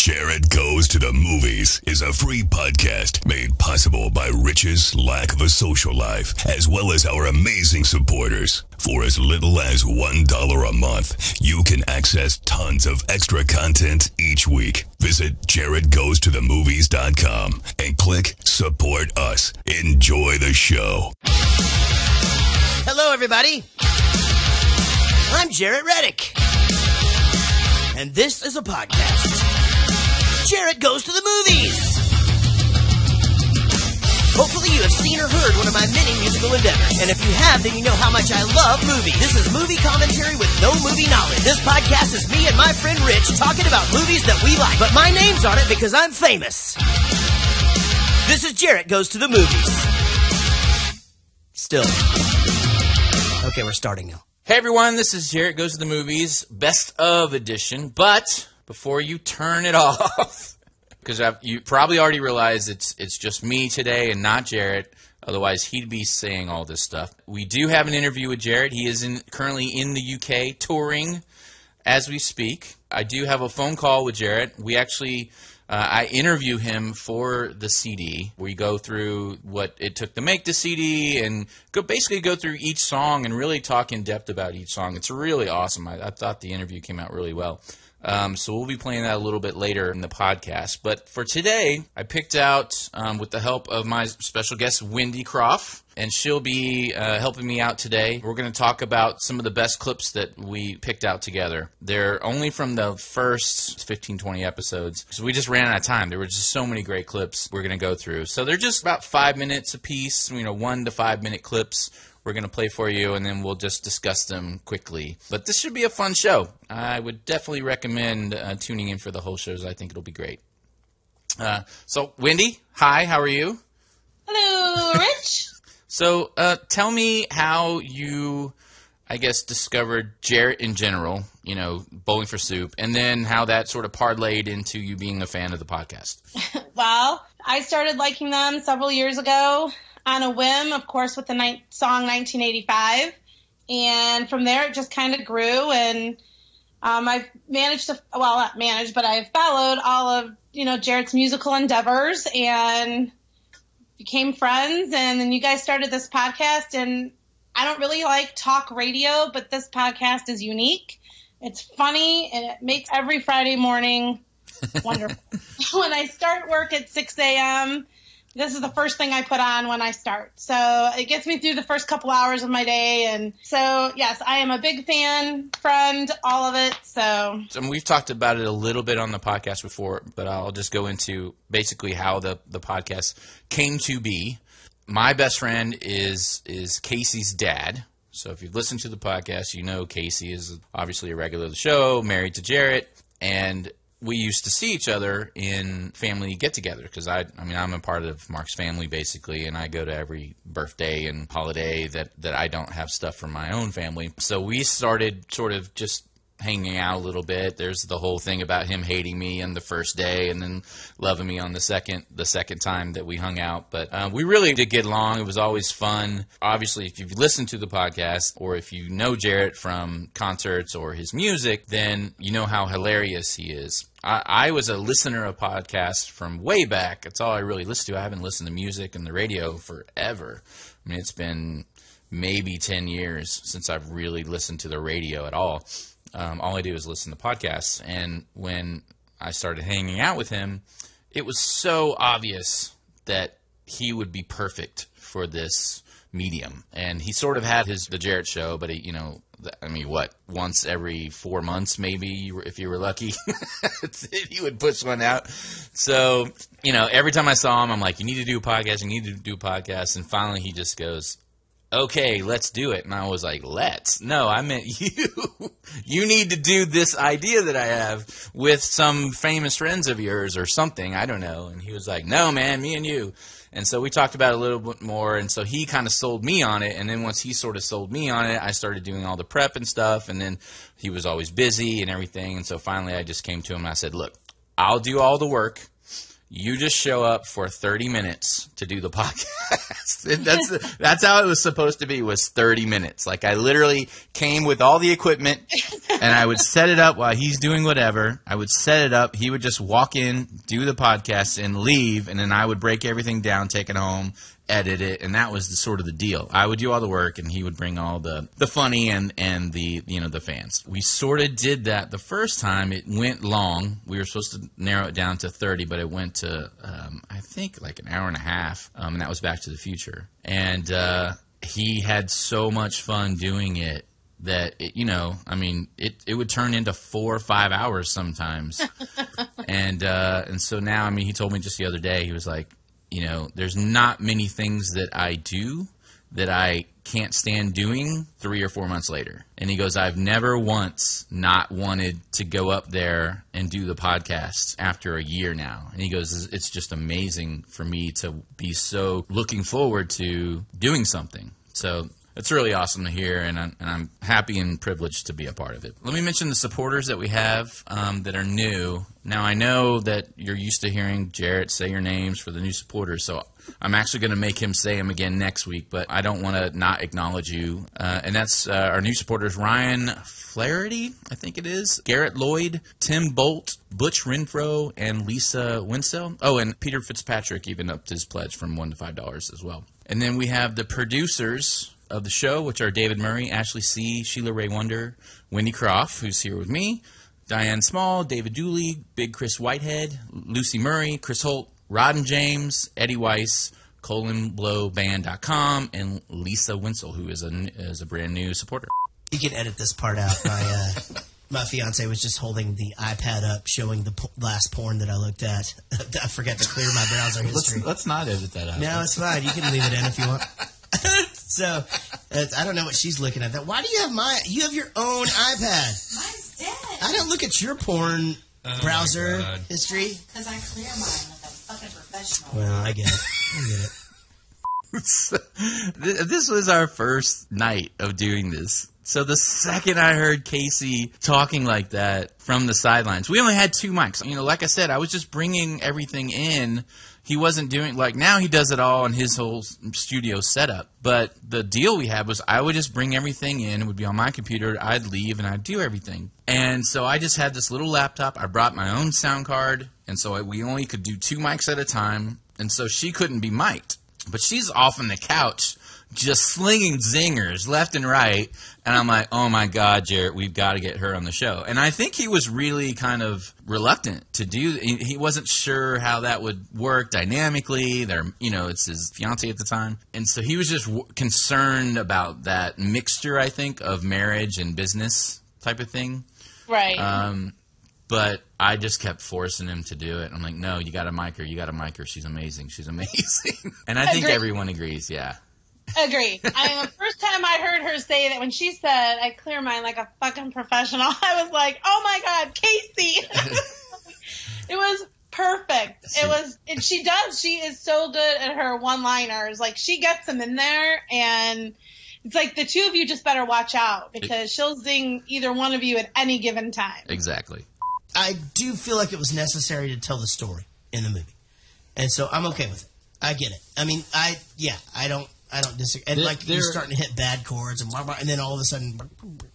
Jaret Goes to the Movies is a free podcast made possible by Rich's lack of a social life, as well as our amazing supporters. For as little as $1 a month, you can access tons of extra content each week. Visit JaretGoesToTheMovies.com and click Support Us. Enjoy the show. Hello, everybody. I'm Jaret Reddick, and this is a podcast. Jaret Goes to the Movies. Hopefully you have seen or heard one of my many musical endeavors, and if you have, then you know how much I love movies. This is movie commentary with no movie knowledge. This podcast is me and my friend Rich talking about movies that we like, but my name's on it because I'm famous. This is Jaret Goes to the Movies. Still. Okay, we're starting now. Hey everyone, this is Jaret Goes to the Movies, best of edition, but before you turn it off, because you probably already realized it's just me today and not Jaret, otherwise he'd be saying all this stuff. We do have an interview with Jaret. He is currently in the UK touring as we speak. I do have a phone call with Jaret. We actually... I interview him for the CD. We go through what it took to make the CD and basically go through each song and really talk in depth about each song. It's really awesome. I thought the interview came out really well. So we'll be playing that a little bit later in the podcast. But for today, I picked out, with the help of my special guest, Wendy Croft, and she'll be helping me out today. We're going to talk about some of the best clips that we picked out together. They're only from the first 15, 20 episodes, so we just ran out of time. There were just so many great clips we're going to go through. So they're just about 5 minutes a piece, 1 to 5 minute clips. We're going to play for you, and then we'll just discuss them quickly. But this should be a fun show. I would definitely recommend tuning in for the whole shows. I think it'll be great. So, Wendy, hi, how are you? Hello, Rich. So, tell me how you, I guess, discovered Jaret in general, Bowling for Soup, and then how that sort of parlayed into you being a fan of the podcast. Well, I started liking them several years ago on a whim, of course, with the song 1985. And from there, it just kind of grew, and I've managed to, well, not managed, but I've followed all of, Jaret's musical endeavors and became friends, and then you guys started this podcast, and I don't really like talk radio, but this podcast is unique. It's funny, and it makes every Friday morning wonderful. When I start work at 6 a.m., this is the first thing I put on when I start. So it gets me through the first couple hours of my day. And so, yes, I am a big fan, friend, all of it. So we've talked about it a little bit on the podcast before, but I'll just go into basically how the podcast came to be. My best friend is Casey's dad. So if you've listened to the podcast, you know Casey is obviously a regular of the show, married to Jaret, and we used to see each other in family get-together because I'm a part of Mark's family basically, and I go to every birthday and holiday that I don't have stuff from my own family. So we started sort of just hanging out a little bit. There's the whole thing about him hating me on the first day and then loving me on the second time that we hung out. But we really did get along. It was always fun. Obviously, if you've listened to the podcast or if you know Jaret from concerts or his music, then you know how hilarious he is. I was a listener of podcasts from way back. That's all I really listen to. I haven't listened to music and the radio forever. I mean, it's been maybe 10 years since I've really listened to the radio at all. All I do is listen to podcasts, and when I started hanging out with him, it was so obvious that he would be perfect for this medium. And he sort of had the Jaret Show, but once every 4 months maybe, if you were lucky, he would push one out. So, every time I saw him, I'm like, you need to do a podcast, and finally he just goes, okay, let's do it. And I was like, let's? No, I meant you. You need to do this idea that I have with some famous friends of yours or something. I don't know. And he was like, no, man, me and you. And so we talked about it a little bit more, and so he kind of sold me on it. And then once he sort of sold me on it, I started doing all the prep and stuff. And then he was always busy and everything. And so finally I just came to him and I said, look, I'll do all the work. you just show up for 30 minutes to do the podcast. That's how it was supposed to be, was 30 minutes. Like, I literally came with all the equipment, and I would set it up while he's doing whatever. I would set it up. He would just walk in, do the podcast, and leave, and then I would break everything down, take it home, edit it, and that was sort of the deal. I would do all the work, and he would bring all the funny and the the fans. We sort of did that the first time. It went long. We were supposed to narrow it down to 30, but it went to I think like an hour and a half, and that was Back to the Future. And he had so much fun doing it that it would turn into 4 or 5 hours sometimes. and so now, he told me just the other day, he was like, there's not many things that I do that I can't stand doing 3 or 4 months later. And he goes, I've never once not wanted to go up there and do the podcast after a year now. And he goes, it's just amazing for me to be so looking forward to doing something. So it's really awesome to hear, and I'm happy and privileged to be a part of it. Let me mention the supporters that we have that are new. Now, I know that you're used to hearing Jaret say your names for the new supporters, so I'm actually going to make him say them again next week, but I don't want to not acknowledge you. And that's our new supporters, Ryan Flaherty, I think it is, Garrett Lloyd, Tim Bolt, Butch Renfro, and Lisa Winsell. Oh, and Peter Fitzpatrick even upped his pledge from $1 to $5 as well. And then we have the producers of the show, which are David Murray, Ashley C., Sheila Ray Wonder, Wendy Croft, who's here with me, Diane Small, David Dooley, Big Chris Whitehead, Lucy Murray, Chris Holt, Rodden James, Eddie Weiss, colonblowband.com, and Lisa Winsell, who is a brand new supporter. You can edit this part out. My fiance was just holding the iPad up, showing the last porn that I looked at. I forgot to clear my browser history. Let's not edit that out. No, it's fine. You can leave it in if you want. So, I don't know what she's looking at. Why do you have you have your own iPad? Mine's dead. I don't look at your porn browser history. Because I clear mine like a fucking professional. Well, I get it. This was our first night of doing this. So the second I heard Casey talking like that from the sidelines, we only had 2 mics. Like I said, I was just bringing everything in. He wasn't doing, now he does it all in his whole studio setup. But the deal we had was I would just bring everything in. It would be on my computer. I'd leave and I'd do everything. And so I just had this little laptop. I brought my own sound card. And so we only could do 2 mics at a time. And so she couldn't be mic'd. But she's off on the couch just slinging zingers left and right. And I'm like, oh, my God, Jaret, we've got to get her on the show. And I think he was really kind of reluctant to do. He wasn't sure how that would work dynamically. It's his fiance at the time. And so he was just concerned about that mixture, I think, of marriage and business type of thing. Right. But I just kept forcing him to do it. I'm like, no, you got to mic her. You got to mic her. She's amazing. She's amazing. And I think everyone agrees, yeah. Agree. The first time I heard her say that, when she said, I clear mine like a fucking professional, I was like, oh my God, Casey. It was perfect. And she is so good at her one-liners. Like, she gets them in there, and it's like the two of you just better watch out, because she'll zing either one of you at any given time. Exactly. I do feel like it was necessary to tell the story in the movie. And so I'm okay with it. I get it. I don't disagree. And you're starting to hit bad chords and blah, blah, and then all of a sudden,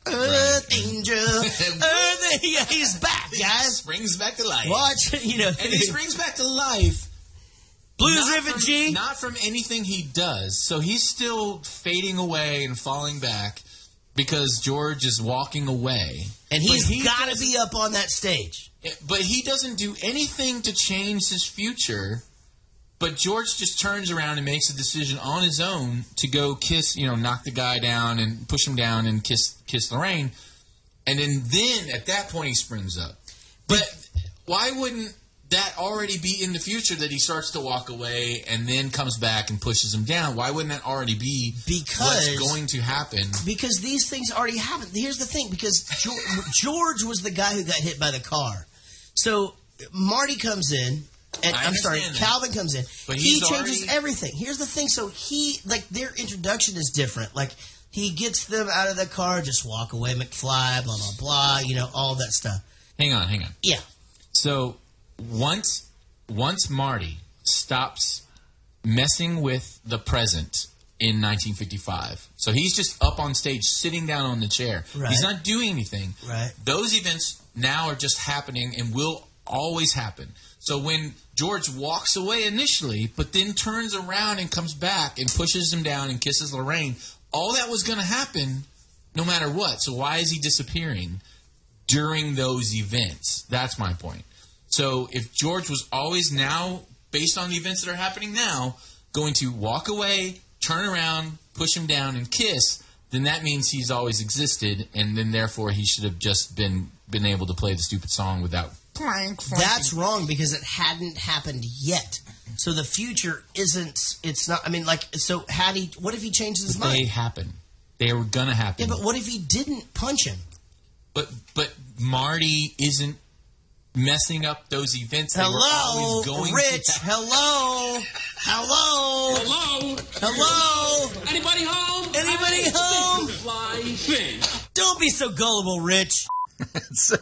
Earth Angel, he's back, guys. Springs back to life. Watch, And he springs back to life. Blues River G. Not from anything he does. So he's still fading away and falling back because George is walking away. And he's got to be up on that stage. But he doesn't do anything to change his future. But George just turns around and makes a decision on his own to go kiss, knock the guy down and push him down and kiss Lorraine. And then at that point he springs up. But why wouldn't that already be in the future, that he starts to walk away and then comes back and pushes him down? Why wouldn't that already be what's going to happen? Because these things already happened. Here's the thing, because George was the guy who got hit by the car. So Marty comes in. And Calvin comes in. But he changes everything. Here's the thing. So their introduction is different. Like, he gets them out of the car, just walk away, McFly, blah, blah, blah, all that stuff. Hang on. Yeah. So once once Marty stops messing with the present in 1955, so he's just up on stage, sitting down on the chair. Right. He's not doing anything. Right. Those events now are just happening and will always happen. So when George walks away initially, but then turns around and comes back and pushes him down and kisses Lorraine, all that was going to happen no matter what. So why is he disappearing during those events? That's my point. So if George was always now, based on the events that are happening now, going to walk away, turn around, push him down, and kiss, then that means he's always existed, and then therefore he should have just been able to play the stupid song without... That's wrong, because it hadn't happened yet. So the future isn't... It's not... I mean, like, so what if he changes his mind? They happen. They were going to happen. Yeah, but what if he didn't punch him? But Marty isn't messing up those events. They were always going Rich. to Hello. Anybody home? Anybody home? Fly fish. Don't be so gullible, Rich. So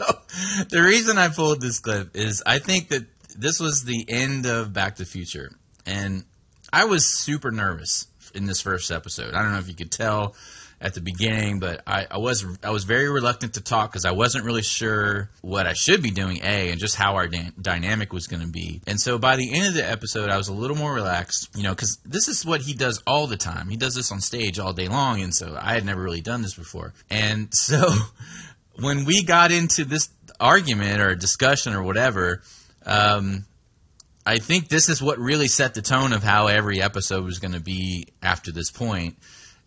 the reason I pulled this clip is I think that this was the end of Back to the Future. And I was super nervous in this first episode. I don't know if you could tell at the beginning, but I was very reluctant to talk because I wasn't really sure what I should be doing, and just how our dynamic was going to be. And so by the end of the episode, I was a little more relaxed, because this is what he does all the time. He does this on stage all day long, and so I had never really done this before. And so when we got into this argument or discussion or whatever, I think this is what really set the tone of how every episode was going to be after this point.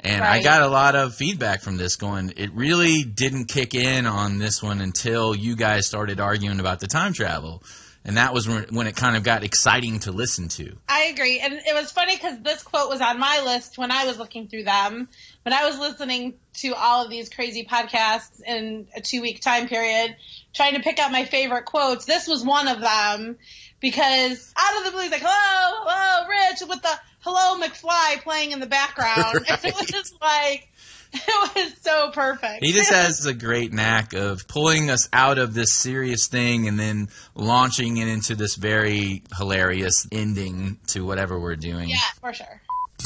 And Right. I got a lot of feedback from this going, it really didn't kick in on this one until you guys started arguing about the time travel. And that was when it kind of got exciting to listen to. I agree. And it was funny because this quote was on my list when I was looking through them. When I was listening to all of these crazy podcasts in a 2-week time period, trying to pick out my favorite quotes, this was one of them. Because out of the blue, he's like, hello, Rich, with the hello, McFly playing in the background. Right. And it was just like, it was so perfect. He just has a great knack of pulling us out of this serious thing and then launching it into this very hilarious ending to whatever we're doing. Yeah, for sure.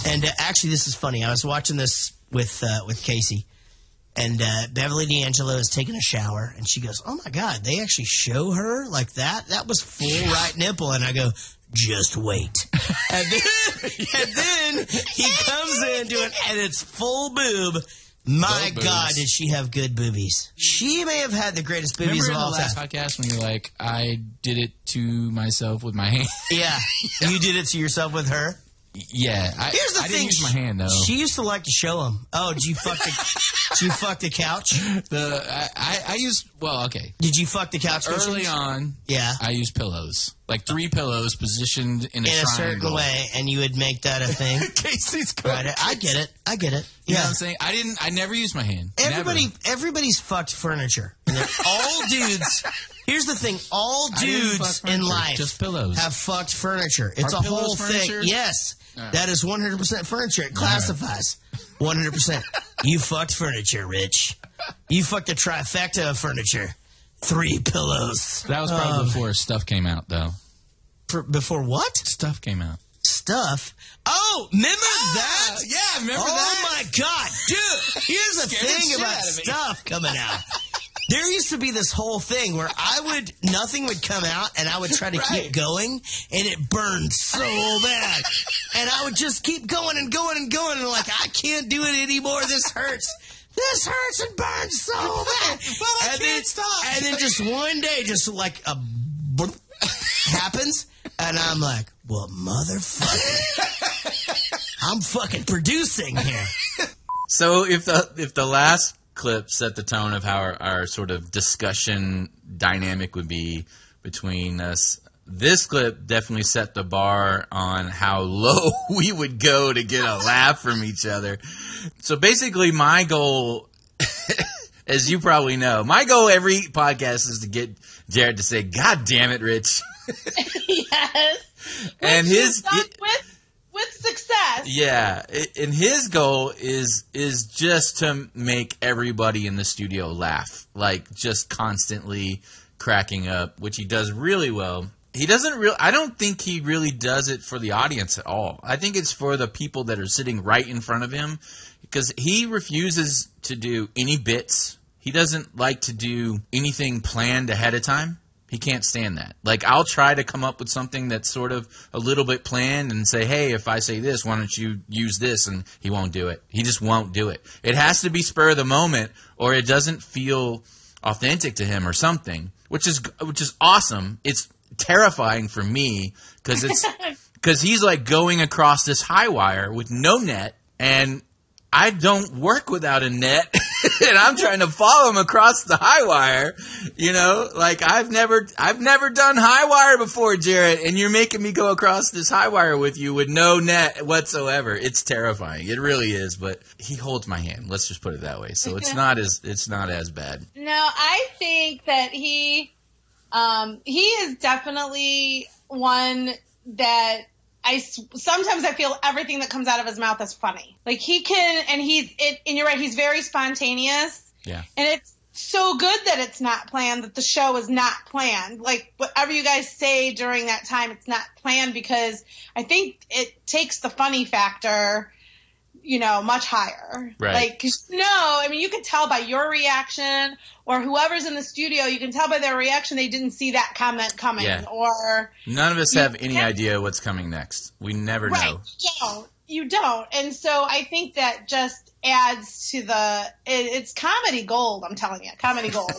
And actually, this is funny. I was watching this with Casey, and Beverly D'Angelo is taking a shower, and she goes, "Oh my God, they actually show her like that? That was full right nipple." And I go, "Just wait." And then he comes into it, and it's full boob. My Full God, boobs. did she have good boobies? She may have had the greatest boobies Remember in of the all last time. podcast when you're like, I did it to myself with my hand? Yeah, you did it to yourself with her. Yeah. Here's the I thing. didn't use my hand, though. She used to like to show him. Oh, did you fuck the couch? I used, well, okay. Did you fuck the couch cushions? Early on, Yeah. I used pillows. Like 3 pillows positioned in a In a certain triangle. way, and you would make that a thing. Casey's Right? I get it. You know Yeah. what I'm saying? I never used my hand. Never. Everybody's fucked furniture. And they're all dudes. Here's the thing: all I didn't dudes fuck in furniture, life just pillows. have fucked furniture. It's Are a pillows whole furniture? thing. Yes, Right. that is 100% furniture. It classifies 100%. You fucked furniture, Rich. You fucked a trifecta of furniture. 3 pillows. That was probably before Stuff came out, though. Before what? Stuff came out. Stuff. Oh, remember that? Yeah, remember Oh that? my God, dude! Here's the Scared the thing shit about out of me. stuff coming out. There used to be this whole thing where nothing would come out, and I would try to keep going, and it burned so bad, and I would just keep going and going and going, and like I can't do it anymore. This hurts. This hurts and burns so bad. But I can't stop. And then just one day, just like a happens, and I'm like, well, motherfucker, I'm fucking producing here. So if the last clip set the tone of how our sort of discussion dynamic would be between us, this clip definitely set the bar on how low we would go to get a laugh from each other. So basically my goal, as you probably know, my goal every podcast is to get Jared to say, "God damn it, Rich." Yes. And Which his... is done with success. Yeah, and his goal is just to make everybody in the studio laugh, like just constantly cracking up, which he does really well. He doesn't really. I don't think he really does it for the audience at all. I think it's for the people that are sitting right in front of him, because he refuses to do any bits. He doesn't like to do anything planned ahead of time. He can't stand that. Like, I'll try to come up with something that's sort of a little bit planned and say, hey, if I say this, why don't you use this? And he won't do it. He just won't do it. It has to be spur of the moment, or it doesn't feel authentic to him or something, which is awesome. It's terrifying for me because he's like going across this high wire with no net, and I don't work without a net, and I'm trying to follow him across the high wire. You know, like I've never done high wire before, Jaret, and you're making me go across this high wire with you with no net whatsoever. It's terrifying. It really is. But he holds my hand. Let's just put it that way. So it's not as bad. No, I think that he is definitely one that sometimes I feel everything that comes out of his mouth is funny. Like he can, and and you're right, he's very spontaneous. Yeah. And it's so good that it's not planned, that the show is not planned. Like whatever you guys say during that time, it's not planned, because I think it takes the funny factor, much higher. Right. Like, I mean, you can tell by your reaction, or whoever's in the studio, you can tell by their reaction they didn't see that comment coming. Yeah. Or none of us have any idea what's coming next. We never know. You don't. And so I think that just adds to it's comedy gold, I'm telling you. Comedy gold.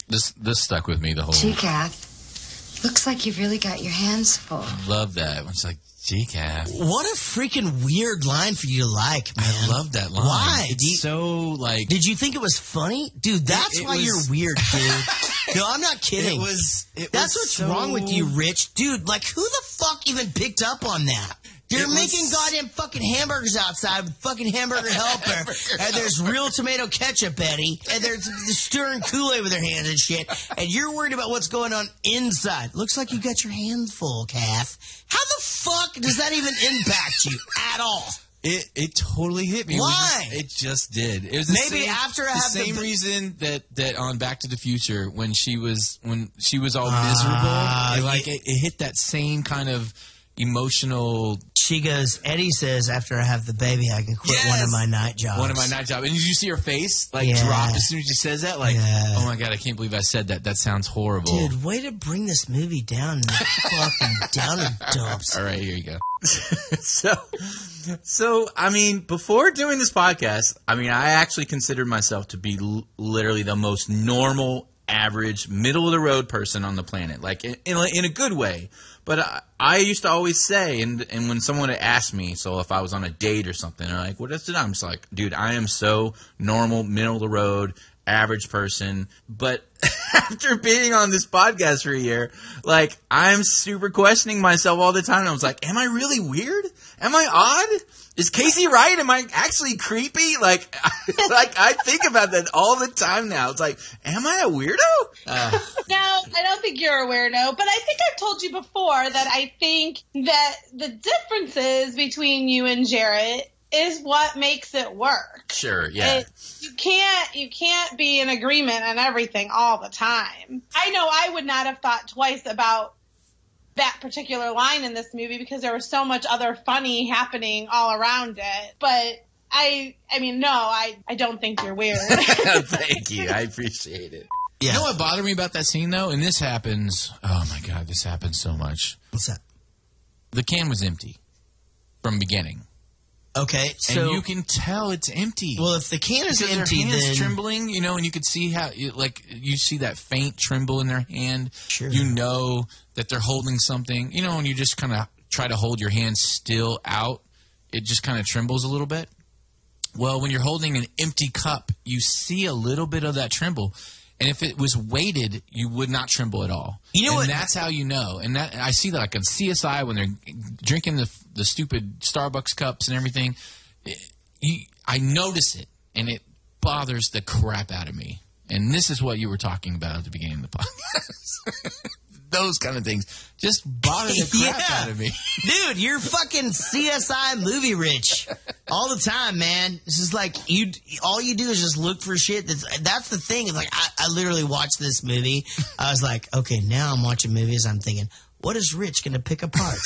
This stuck with me the whole Gee, Kath, looks like you've really got your hands full. Love that. It's like, gee, Kath. What a freaking weird line for you to like, man. I love that line. Why? It's so, like... Did you think it was funny? Dude, that's why you're weird, dude. No, I'm not kidding. That's what's wrong with you, Rich. Dude, like, who the fuck even picked up on that? You're making goddamn fucking hamburgers outside with fucking hamburger helper, and there's real tomato ketchup, Eddie, and they're stirring Kool-Aid with their hands and shit, and you're worried about what's going on inside. Looks like you got your hands full, Kath. How the fuck does that even impact you at all? It totally hit me. Why? It just did. It was the same reason that on Back to the Future when she was all miserable, it hit that same kind of emotional. She goes, Eddie says, after I have the baby, I can quit one of my night jobs. One of my night jobs. And did you see her face drop as soon as she says that? Like, oh my God, I can't believe I said that. That sounds horrible. Dude, way to bring this movie down in the fucking downer dumps. All right, here you go. So, I mean, before doing this podcast, I mean, I actually considered myself to be literally the most normal, average, middle-of-the-road person on the planet. Like, in a good way. But I used to always say, and when someone would ask me, so if I was on a date or something, they're like, what is it? I'm just like, dude, I am so normal, middle of the road, average person. But after being on this podcast for a year, like, I'm super questioning myself all the time. And I was like, am I really weird? Am I odd? Is Casey right? Am I actually creepy? Like I think about that all the time now. It's like, am I a weirdo? No, I don't think you're a weirdo, but I think I've told you before that I think that the differences between you and Jaret is what makes it work. Sure, yeah. You can't be in agreement on everything all the time. I know I would not have thought twice about that particular line in this movie because there was so much other funny happening all around it. But I don't think you're weird. Thank you. I appreciate it. Yeah. You know what bothered me about that scene, though? And this happens, oh my God, this happens so much. What's that? The can was empty from beginning. Okay, so... And you can tell it's empty. Well, if the can is empty, their hand's then... trembling, and you could see how, you see that faint tremble in their hand. Sure. You know that they're holding something. And you just kind of try to hold your hand still out. It just kind of trembles a little bit. Well, when you're holding an empty cup, you see a little bit of that tremble. And if it was weighted, you would not tremble at all. You know what? That's how you know. And that I see that like on CSI when they're drinking the stupid Starbucks cups and everything. I notice it, and it bothers the crap out of me. And this is what you were talking about at the beginning of the podcast. those kind of things just bother the crap out of me. Dude, you're fucking CSI movie rich all the time, man. It's just like all you do is just look for shit. That's the thing. Like I literally watched this movie. I was like, okay, now I'm watching movies. I'm thinking, what is Rich going to pick apart?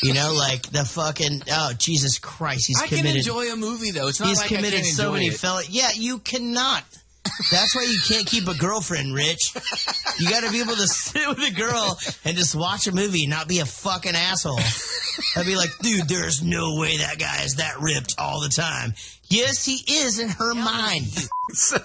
You know, like the fucking, oh, Jesus Christ. He's committed. I can enjoy a movie, though. It's not like committed I can't so enjoy many it. fellas. Yeah, you cannot. That's why you can't keep a girlfriend, Rich. You got to be able to sit with a girl and just watch a movie and not be a fucking asshole. I'd be like, dude, there's no way that guy is that ripped all the time. Yes, he is in her mind. So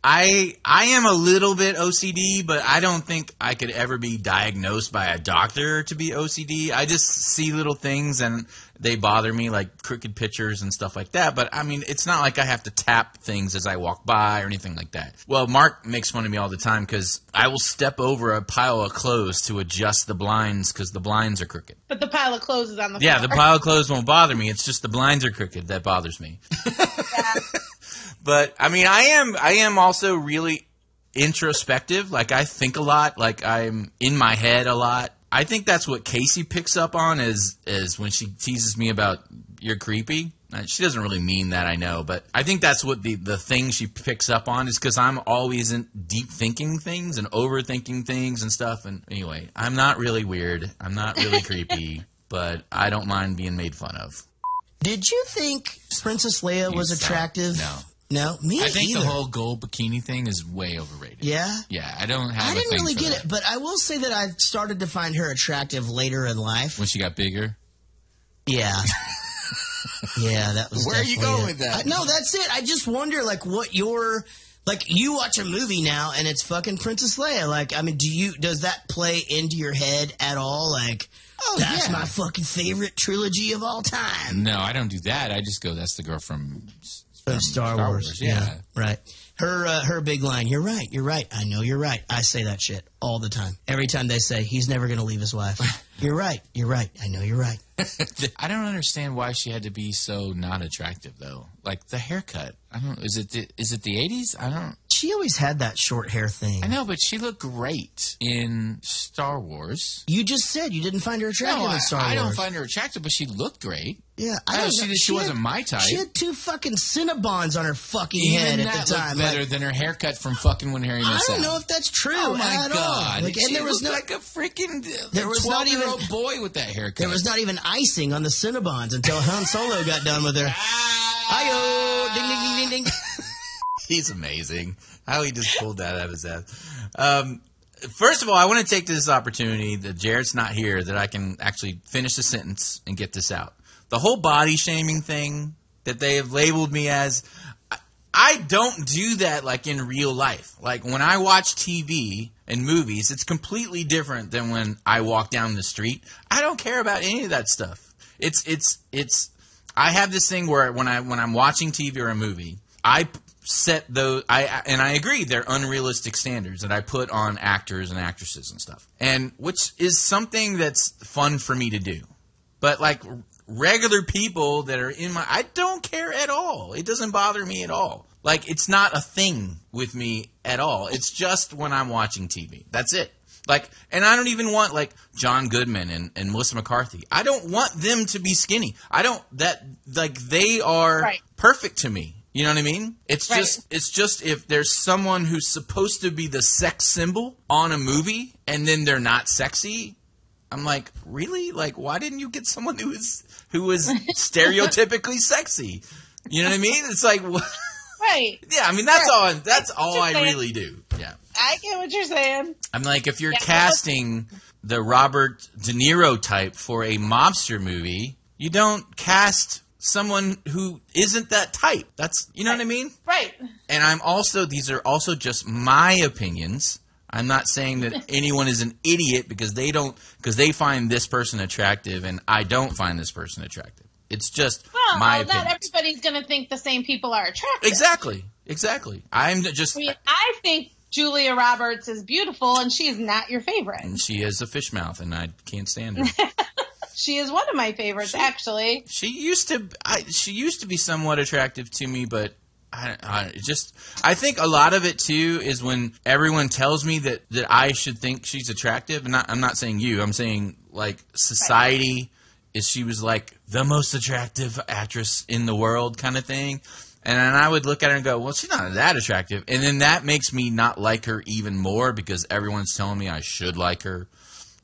I am a little bit OCD, but I don't think I could ever be diagnosed by a doctor to be OCD. I just see little things and they bother me, like crooked pictures and stuff like that. But, I mean, it's not like I have to tap things as I walk by or anything like that. Well, Mark makes fun of me all the time because I will step over a pile of clothes to adjust the blinds because the blinds are crooked. But the pile of clothes is on the floor. Yeah, the pile of clothes won't bother me. It's just the blinds are crooked that bothers me. Yeah. But, I mean, I am also really introspective. Like, I think a lot. Like, I'm in my head a lot. I think that's what Casey picks up on is when she teases me about you're creepy. She doesn't really mean that, I know. But I think that's what the thing she picks up on is because I'm always in deep thinking things and overthinking things and stuff. And anyway, I'm not really weird. I'm not really creepy. But I don't mind being made fun of. Did you think Princess Leia was attractive? No. No, me either. I think the whole gold bikini thing is way overrated. Yeah? Yeah, I don't have I didn't really get that. it, but I will say that I started to find her attractive later in life. When she got bigger? Yeah. Yeah, that was Where are you definitely going it. with that? No, that's it. I just wonder, like, what your... Like, you watch a movie now, and it's fucking Princess Leia. Like, I mean, does that play into your head at all? Like, that's my fucking favorite trilogy of all time. No, I don't do that. I just go, that's the girl from Star Wars. Yeah. Right. Her big line, you're right, I know you're right. I say that shit all the time. Every time they say, he's never going to leave his wife. You're right, I know you're right. I don't understand why she had to be so not attractive, though. Like, the haircut. I don't. Is it the 80s? I don't. She always had that short hair thing. I know, but she looked great in Star Wars. You just said you didn't find her attractive in Star Wars. I don't find her attractive, but she looked great. Yeah, she wasn't my type. She had 2 fucking Cinnabons on her fucking head at the time. Looked better than her haircut from fucking When Harry Met Sally. I don't know if that's true. Oh my at god! All. Like, and there was like a freaking there was 12-year-old boy with that haircut. There was not even icing on the Cinnabons until Han Solo got done with her. Ayo, ding ding ding ding ding. He's amazing. How he just pulled that out of his ass. First of all, I want to take this opportunity that Jared's not here, that I can actually finish the sentence and get this out. The whole body shaming thing that they have labeled me as, I don't do that like in real life. Like when I watch TV and movies, it's completely different than when I walk down the street. I don't care about any of that stuff. I have this thing where when I'm watching TV or a movie, I set those, and I agree, they're unrealistic standards that I put on actors and actresses and stuff, and which is something that's fun for me to do. But like regular people that are I don't care at all. It doesn't bother me at all. Like it's not a thing with me at all. It's just when I'm watching TV. That's it. Like, and I don't even want like John Goodman and Melissa McCarthy. I don't want them to be skinny. They are perfect to me. You know what I mean? It's just if there's someone who's supposed to be the sex symbol on a movie and then they're not sexy, I'm like, really? Like, why didn't you get someone who was stereotypically sexy? You know what I mean? It's like, right? Yeah, I mean that's all I really do. Yeah, I get what you're saying. I'm like, if you're casting the Robert De Niro type for a mobster movie, you don't cast someone who isn't that type. That's, you know what I mean? Right. And these are also just my opinions. I'm not saying that anyone is an idiot because they find this person attractive and I don't find this person attractive. It's just my opinion. Not everybody's going to think the same people are attractive. Exactly. I think Julia Roberts is beautiful and she's not your favorite. And she has a fish mouth and I can't stand her. She is one of my favorites, actually. She used to be somewhat attractive to me, but I think a lot of it too is when everyone tells me that I should think she's attractive. And I'm not saying you. I'm saying like society is she was like the most attractive actress in the world kind of thing. And then I would look at her and go, well, she's not that attractive. And then that makes me not like her even more because everyone's telling me I should like her.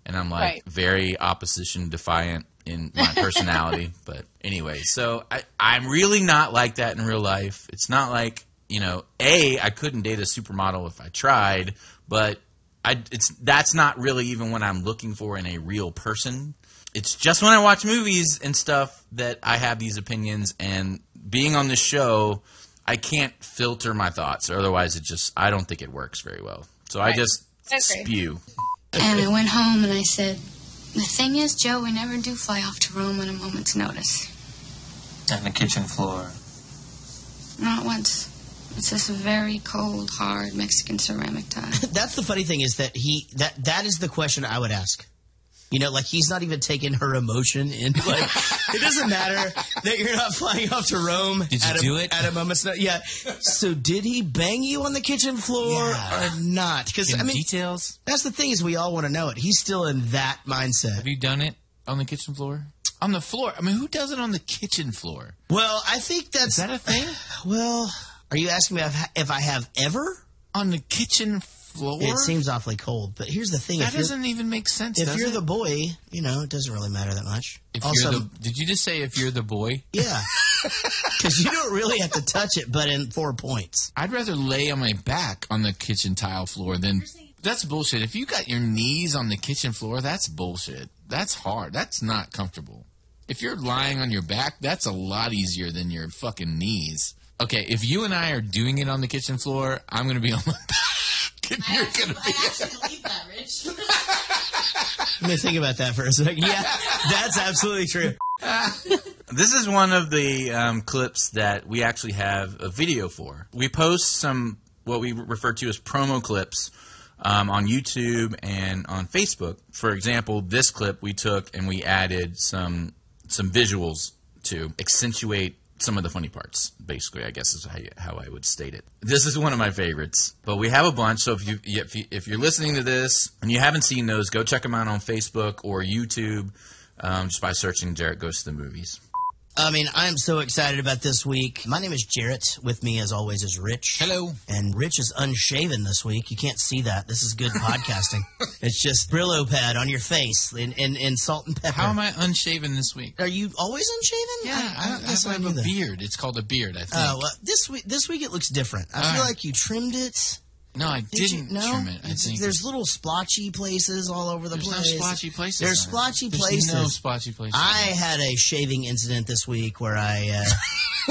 And I'm like very opposition defiant in my personality. But anyway, so I'm really not like that in real life. It's not like, I couldn't date a supermodel if I tried, but that's not really even what I'm looking for in a real person. It's just when I watch movies and stuff that I have these opinions, and being on this show, I can't filter my thoughts. Or otherwise, I don't think it works very well. So I just spew. And I went home and I said, the thing is, Joe, we never do fly off to Rome on a moment's notice. On the kitchen floor. Not once. It's just a very cold, hard Mexican ceramic tile. That's the funny thing is that that is the question I would ask. Like he's not even taking her emotion in. Like it doesn't matter that you're not flying off to Rome. Did you do it? At a moment's notice? Yeah. So did he bang you on the kitchen floor or not? Because details. That's the thing is we all want to know it. He's still in that mindset. Have you done it on the kitchen floor? On the floor? I mean, who does it on the kitchen floor? Well, I think that's... Is that a thing? Well, are you asking me if I have ever? On the kitchen floor? It seems awfully cold, but here's the thing. That doesn't even make sense, If you're the boy, it doesn't really matter that much. Did you just say if you're the boy? Yeah. Because you don't really have to touch it, but in 4 points. I'd rather lay on my back on the kitchen tile floor than... That's bullshit. If you got your knees on the kitchen floor, that's bullshit. That's hard. That's not comfortable. If you're lying on your back, that's a lot easier than your fucking knees. Okay, if you and I are doing it on the kitchen floor, I'm going to be on my back. I actually believe that, Rich. Let me think about that for a second. Yeah, that's absolutely true. This is one of the clips that we actually have a video for. We post some what we refer to as promo clips on YouTube and on Facebook. For example, this clip we took and we added some visuals to accentuate some of the funny parts, basically, I guess is how I would state it. This is one of my favorites, but we have a bunch. So if you're listening to this and you haven't seen those, go check them out on Facebook or YouTube just by searching Jaret Goes to the Movies. I'm so excited about this week. My name is Jaret. With me, as always, is Rich. Hello. And Rich is unshaven this week. You can't see that. This is good podcasting. It's just Brillo pad on your face and salt and pepper. How am I unshaven this week? Are you always unshaven? Yeah, I have a beard. It's called a beard, I think. Oh, well, this week it looks different. I feel like you trimmed it. No, I didn't trim it. I think there's little splotchy places all over the place. There's no splotchy places. There's splotchy places. No splotchy places. I had a shaving incident this week where I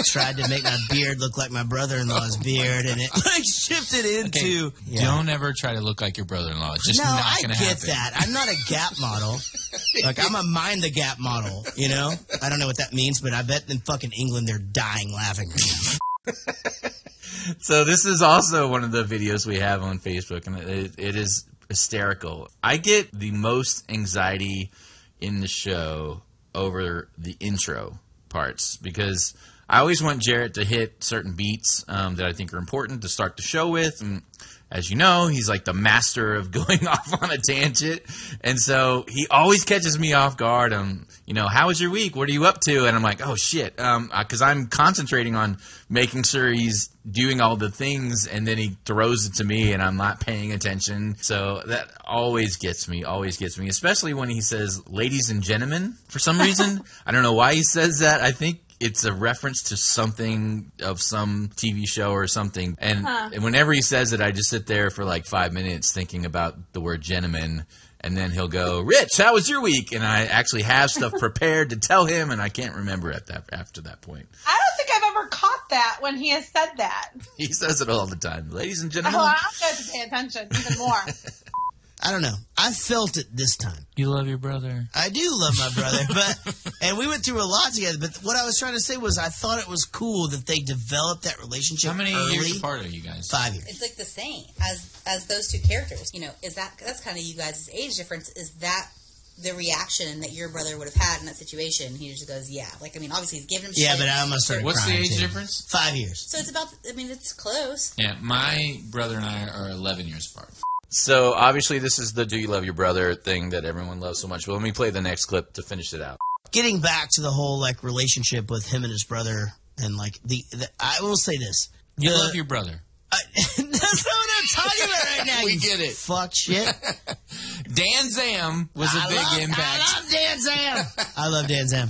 tried to make my beard look like my brother-in-law's beard, and it shifted into. Okay, don't ever try to look like your brother-in-law. It's just not going to happen. I get that. I'm not a Gap model. Like I'm a Mind the Gap model. I don't know what that means, but I bet in fucking England they're dying laughing right now. So this is also one of the videos we have on Facebook, and it is hysterical. I get the most anxiety in the show over the intro parts because I always want Jaret to hit certain beats that I think are important to start the show with. And as you know, he's like the master of going off on a tangent. And so he always catches me off guard. How was your week? What are you up to? And I'm like, oh, shit. Because I'm concentrating on making sure he's doing all the things. And then he throws it to me and I'm not paying attention. So that always gets me, especially when he says, ladies and gentlemen, for some reason. I don't know why he says that. I think it's a reference to something of some TV show or something. And whenever he says it, I just sit there for like 5 minutes thinking about the word gentleman. And then he'll go, Rich, how was your week? And I actually have stuff prepared to tell him, and I can't remember after that point. I don't think I've ever caught that when he has said that. He says it all the time. Ladies and gentlemen. Oh, I'll have to pay attention even more. I don't know. I felt it this time. You love your brother. I do love my brother, and we went through a lot together. But what I was trying to say was, I thought it was cool that they developed that relationship. How many early. years apart are you guys? 5 years. It's like the same as those two characters. That's kind of you guys' age difference. Is that the reaction that your brother would have had in that situation. He just goes, yeah. Like, I mean, obviously he's giving him shit. Yeah, but I almost started What's the crying, age too. difference? 5 years. So it's about, I mean, it's close. Yeah, my brother and I are 11 years apart. So obviously this is the "Do you love your brother" thing that everyone loves so much. But let me play the next clip to finish it out. Getting back to the whole, like, relationship with him and his brother, and, like, I will say this. You love your brother. That's not what I'm talking about right now. We get it. Fuck shit. Dan Zam was a big impact. I love Dan Zam. I love Dan Zam.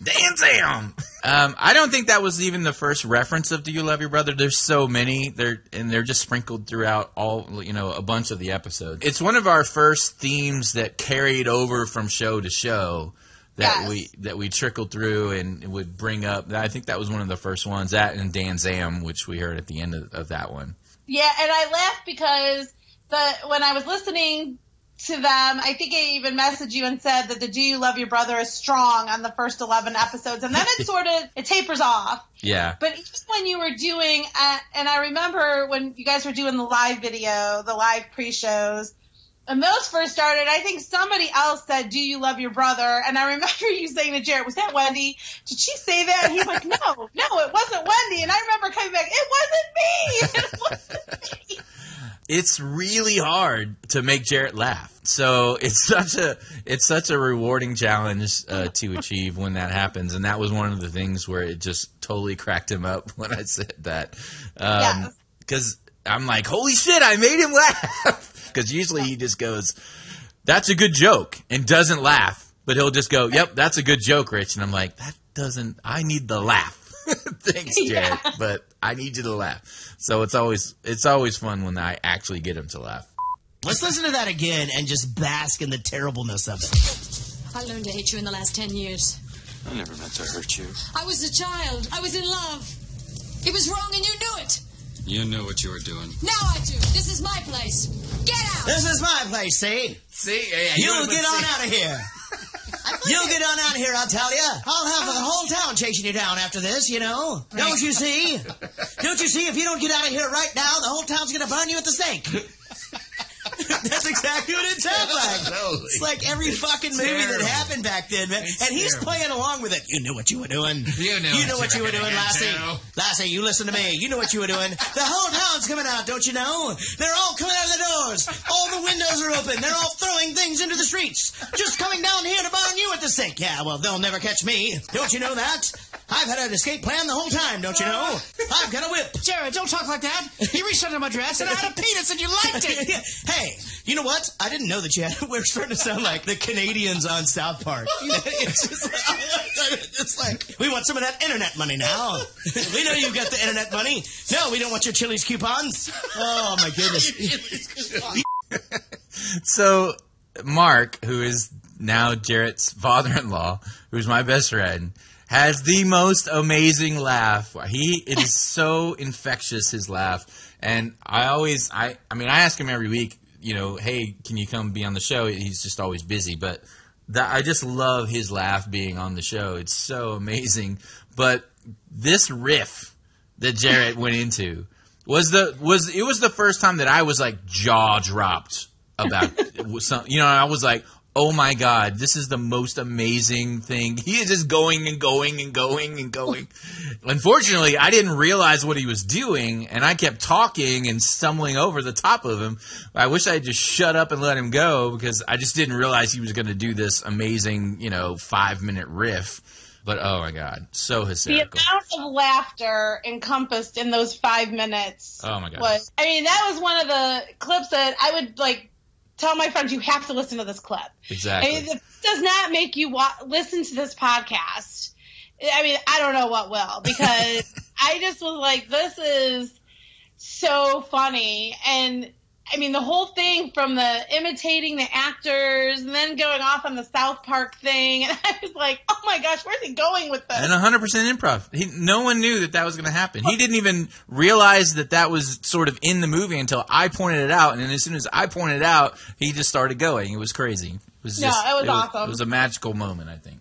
Dan Zam! I don't think that was even the first reference of "Do You Love Your Brother?" There's so many, they're just sprinkled throughout a bunch of the episodes. It's one of our first themes that carried over from show to show that we trickled through and would bring up. I think that was one of the first ones. That and Dan Zam, which we heard at the end of that one. Yeah, and I laughed because when I was listening to them, I think I even messaged you and said that the "Do You Love Your Brother" is strong on the first 11 episodes, and then it tapers off. Yeah. But even when you were doing, and I remember when you guys were doing the live video, the live pre-shows, and those first started, I think somebody else said, "Do you love your brother?" And I remember you saying to Jaret, "Was that Wendy? Did she say that?" And he's like, no, it wasn't Wendy. And I remember coming back, it wasn't me. It's really hard to make Jaret laugh. So it's such a rewarding challenge to achieve when that happens. And that was one of the things where it just totally cracked him up when I said that. Because I'm like, holy shit, I made him laugh. Because usually he just goes, "That's a good joke," and doesn't laugh. But he'll just go, "Yep, that's a good joke, Rich." And I'm like, I need the laugh. Thanks, Jaret, yeah. But I need you to laugh. So it's always fun when I actually get him to laugh. Let's listen to that again and just bask in the terribleness of it. I learned to hate you in the last 10 years. I never meant to hurt you. I was a child. I was in love. It was wrong and you knew it. You knew what you were doing. Now I do. This is my place. Get out. This is my place, see? Yeah, You'll get on out of here. You'll get on out of here, I'll tell you. I'll have the whole town chasing you down after this, you know. Don't you see? Don't you see? If you don't get out of here right now, the whole town's going to burn you at the stake. That's exactly what it sounds like. It's like every fucking movie that happened back then, man. And he's playing along with it. You knew what you were doing. You know what you were doing, Lassie. Lassie, you listen to me. You know what you were doing. The whole town's coming out, don't you know? They're all coming out of the doors. All the windows are open. They're all throwing things into the streets. Just coming down here to burn you at the stake. Yeah, well, they'll never catch me. Don't you know that? I've had an escape plan the whole time, don't you know? I've got a whip. Jaret, don't talk like that. You reached under my dress and I had a penis and you liked it. Hey, you know what? I didn't know that you had. We're starting to sound like the Canadians on South Park. You know, it's like, we want some of that internet money now. We know you've got the internet money. No, we don't want your Chili's coupons. Oh, my goodness. So, Mark, who is now Jaret's father-in-law, who's my best friend, has the most amazing laugh. It is so infectious, his laugh. And I ask him every week, you know, hey, can you come be on the show? He's just always busy. But I just love his laugh being on the show. It's so amazing. But this riff that Jaret went into was the first time that I was like jaw dropped about some, you know, I was like, oh my God, this is the most amazing thing. He is just going and going and going and going. Unfortunately, I didn't realize what he was doing, and I kept talking and stumbling over the top of him. I wish I had just shut up and let him go because I just didn't realize he was going to do this amazing, 5-minute riff. But oh my God, so hysterical. The amount of laughter encompassed in those 5 minutes. Oh my God. That was one of the clips that I would tell my friends, you have to listen to this clip. Exactly. If it does not make you listen to this podcast, I don't know what will, because I just was like, this is so funny. And the whole thing from the imitating the actors and then going off on the South Park thing. And I was like, oh my gosh, where's he going with this? And 100% improv. No one knew that was going to happen. He didn't even realize that was sort of in the movie until I pointed it out. And then as soon as I pointed it out, he just started going. It was crazy. It was awesome. It was a magical moment, I think.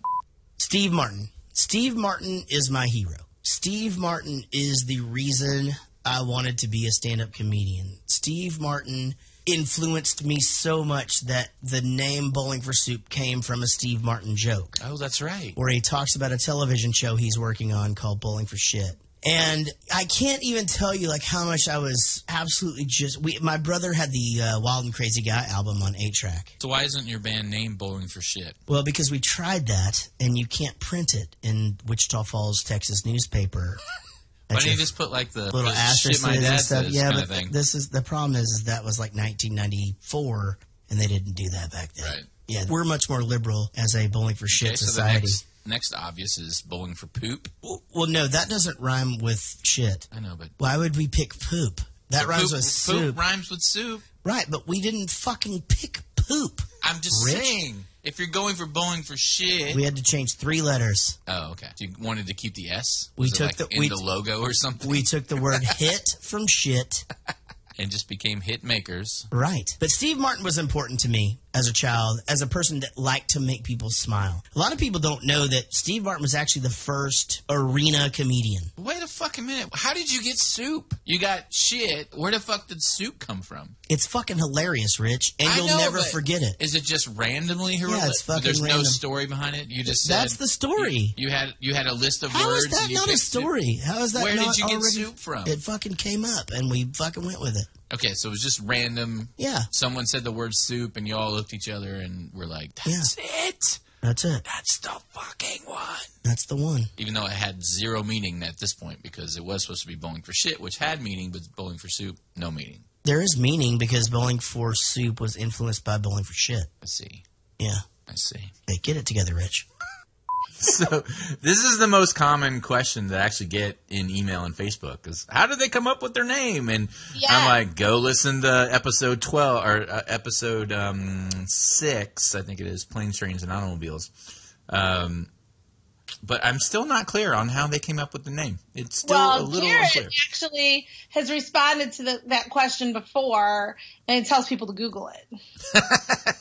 Steve Martin. Steve Martin is my hero. Steve Martin is the reason I wanted to be a stand-up comedian. Steve Martin influenced me so much that the name Bowling for Soup came from a Steve Martin joke. Oh, that's right. Where he talks about a television show he's working on called Bowling for Shit. And I can't even tell you like how much I was absolutely just... my brother had the Wild and Crazy Guy album on 8-track. So why isn't your band named Bowling for Shit? Well, because we tried that, and you can't print it in Wichita Falls, Texas newspaper. Why don't you just put like the little asterisks shit my dad and stuff? says Yeah, kind but of thing? this is the problem is that was like 1994, and they didn't do that back then. Right. Yeah, we're much more liberal as a Bowling for Shit society. So the next obvious is Bowling for Poop. Well, no, that doesn't rhyme with shit. I know, but why would we pick poop? That rhymes with soup. Poop rhymes with soup. Right, but we didn't fucking pick poop. I'm just saying. If you're going for Bowling for Shit, we had to change 3 letters. Oh, okay. So you wanted to keep the S? We took the logo or something. We took the word hit from shit. And just became hit makers. Right. But Steve Martin was important to me as a child, as a person that liked to make people smile. A lot of people don't know that Steve Martin was actually the first arena comedian. Wait a fucking minute. How did you get soup? You got shit. Where the fuck did soup come from? It's fucking hilarious, Rich, and you'll never forget it. Is it just randomly? Yeah, it's fucking There's random. No story behind it? You just said... That's the story. You had a list of How words. How is that not a story? How is that Where not did you get already... soup from? It fucking came up, and we fucking went with it. Okay, so it was just random. Yeah. Someone said the word soup, and you all looked at each other and were like, that's it. That's it. That's the fucking one. That's the one. Even though it had zero meaning at this point, because it was supposed to be Bowling for Shit, which had meaning, but Bowling for Soup, no meaning. There is meaning because Bowling for Soup was influenced by Bowling for Shit. I see. Yeah. I see. Hey, get it together, Rich. So this is the most common question that I actually get in email and Facebook is, how did they come up with their name? And I'm like, go listen to episode 12 or episode 6, I think it is, Planes, Trains, and Automobiles. But I'm still not clear on how they came up with the name. It's still a little Jaret unclear. Actually has responded to that question before, and it tells people to Google it.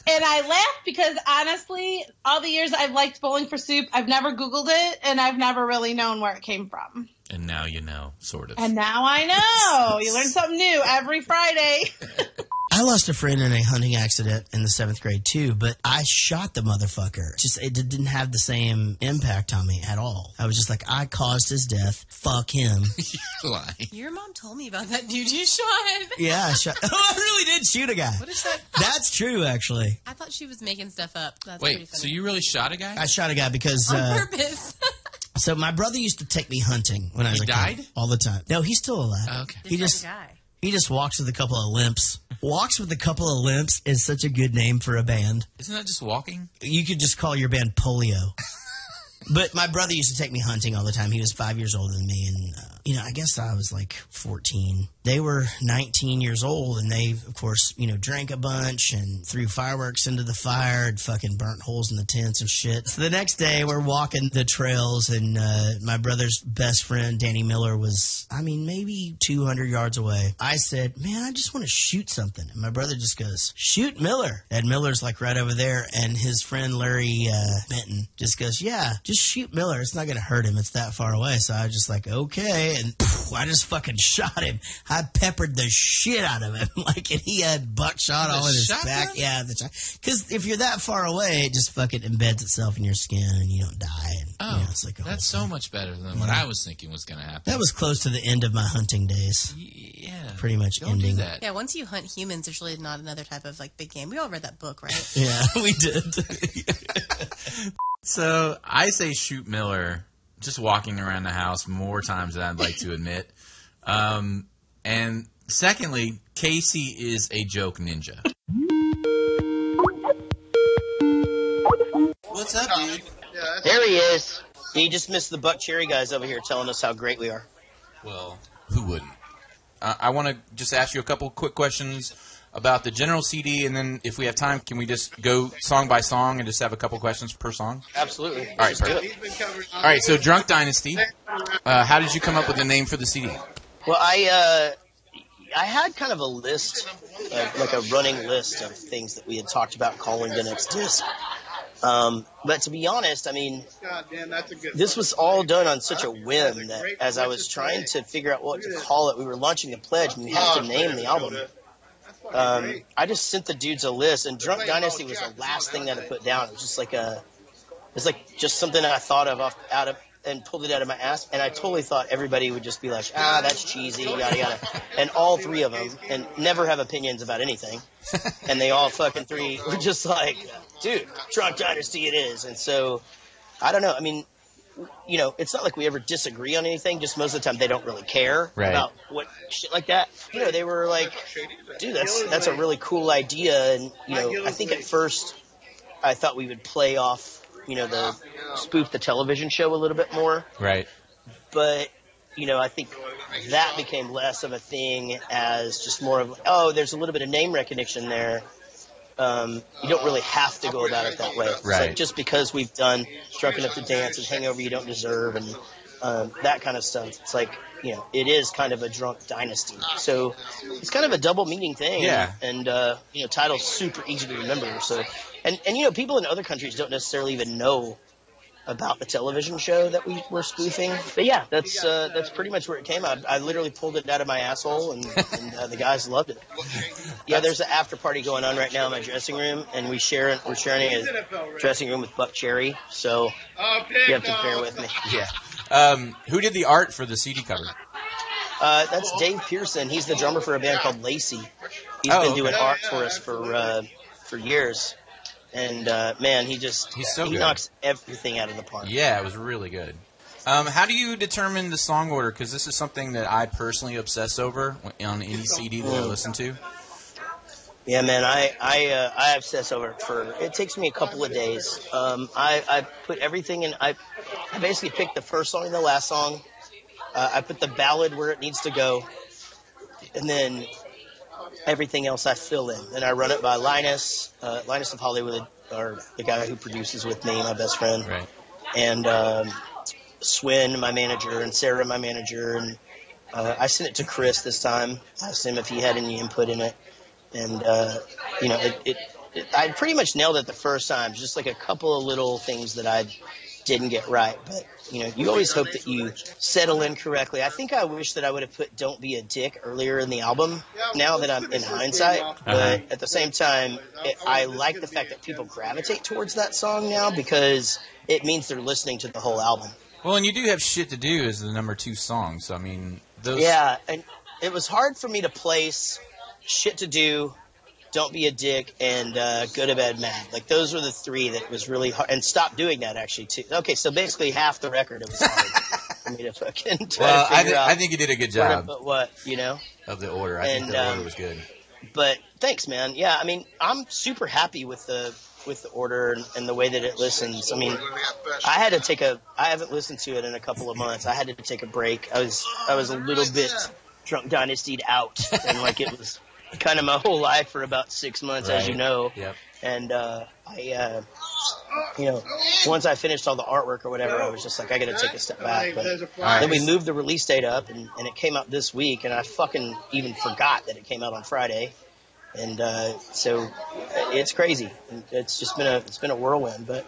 And I laugh because, honestly, all the years I've liked Bowling for Soup, I've never Googled it, and I've never really known where it came from. And now you know, sort of. And now I know. You learn something new every Friday. I lost a friend in a hunting accident in the 7th grade too, but I shot the motherfucker. Just it didn't have the same impact on me at all. I was just like, I caused his death. Fuck him. You're lying. Your mom told me about that dude you shot. Yeah, I shot. Oh, I really did shoot a guy. What is that? That's true, actually. I thought she was making stuff up. That's Wait, pretty funny. so you really shot a guy? I shot a guy because on purpose. So my brother used to take me hunting when I was a kid. He died? All the time. No, he's still alive. Oh, okay. He just walks with a couple of limps. Walks with a couple of limps is such a good name for a band. Isn't that just walking? You could just call your band Polio. But my brother used to take me hunting all the time. He was 5 years older than me, and I guess I was like 14. They were 19 years old, and they, of course, drank a bunch and threw fireworks into the fire and fucking burnt holes in the tents and shit. So the next day, we're walking the trails, and my brother's best friend, Danny Miller, was, maybe 200 yards away. I said, man, I just want to shoot something. And my brother just goes, shoot Miller. And Miller's like right over there, and his friend Larry Benton just goes, yeah, just shoot Miller. It's not going to hurt him. It's that far away. So I was just like, okay. And I just fucking shot him. I peppered the shit out of him. And he had buckshot all in his back. Yeah. Because if you're that far away, it just fucking embeds itself in your skin and you don't die. And, it's like that's so much better than what I was thinking was going to happen. That was close to the end of my hunting days. Yeah. Pretty much Don't ending. do that. Yeah, once you hunt humans, there's really not another type of big game. We all read that book, right? Yeah, we did. So I say shoot Miller just walking around the house more times than I'd like to admit. And secondly, Casey is a joke ninja. What's up, dude? There he is. You just missed the Buck Cherry guys over here telling us how great we are. Well, who wouldn't? I want to just ask you a couple quick questions about the general CD, and then if we have time, can we just go song by song and just have a couple questions per song? Absolutely. All right, perfect. All right, so Drunk Dynasty, how did you come up with the name for the CD? Well, I had kind of a list, like a running list of things that we had talked about calling the next disc. But to be honest, this was all done on such a whim that as I was trying to figure out what to call it, we were launching the pledge and we had to name the album. I just sent the dudes a list, and Drunk Dynasty was the last thing that I put down. It was just like just something I thought of and pulled it out of my ass, and I totally thought everybody would just be like, that's cheesy, yada yada, and all three of them, and never have opinions about anything, and they all fucking three were just like, dude, Drunk Dynasty it is. And so, I don't know, I mean, you know, it's not like we ever disagree on anything, just most of the time they don't really care about what shit like that. You know, they were like, dude, that's a really cool idea, and, you know, I think at first I thought we would play off, you know, the spoof the television show a little bit more. Right. But, you know, I think that became less of a thing as just more of, there's a little bit of name recognition there. You don't really have to go about it that way. It's like just because we've done Drunk Enough to Dance and Hangover You Don't Deserve and that kind of stuff, it's like, you know, it is kind of a drunk dynasty. So it's kind of a double meaning thing. Yeah. And, you know, title's super easy to remember. So, and you know, people in other countries don't necessarily even know about the television show that we were spoofing. But yeah, that's pretty much where it came out. I literally pulled it out of my asshole, and the guys loved it. Yeah, there's an after party going on right now in my dressing room, and we're sharing a dressing room with Buck Cherry, so you have to bear with me. Yeah. Who did the art for the CD cover? That's Dave Pearson. He's the drummer for a band called Lacey. He's been doing art for us for years. And, man, he knocks everything out of the park. Yeah, it was really good. How do you determine the song order? Because this is something that I personally obsess over on any CD that I listen to. Yeah, man, I obsess over it it takes me a couple of days. I put everything in, I basically pick the first song and the last song. I put the ballad where it needs to go. And then everything else I fill in. And I run it by Linus of Hollywood, or the guy who produces with me, my best friend. Right. And Swin, my manager, and Sarah, my manager. And I sent it to Chris this time. I asked him if he had any input in it. And, you know, I pretty much nailed it the first time. Just like a couple of little things that I didn't get right. But, you know, you always hope that you settle in correctly. I think I wish that I would have put Don't Be a Dick earlier in the album, now that I'm in hindsight. But at the same time, I like the fact that people gravitate towards that song now because it means they're listening to the whole album. Well, and you do have Shit to Do as the number 2 song. So, I mean, those... Yeah, and it was hard for me to place Shit to Do, Don't Be a Dick, and Go to Bed Mad. Like, those were the three that was really hard. And Stop Doing That, actually, too. Okay, so basically half the record, it was hard for me to fucking try to figure out. I think you did a good job. But what, you know? Of the order. I think the order was good. But thanks, man. Yeah, I mean, I'm super happy with the order and the way that it listens. I mean, I haven't listened to it in a couple of months. I had to take a break. I was a little bit Drunk Dynasty'd out, and like it was kind of my whole life for about 6 months, as you know. Yep. And you know, once I finished all the artwork or whatever, I was just like, I got to take a step back. But then we moved the release date up, and it came out this week, and I fucking even forgot that it came out on Friday. And so it's crazy. It's just been a whirlwind, but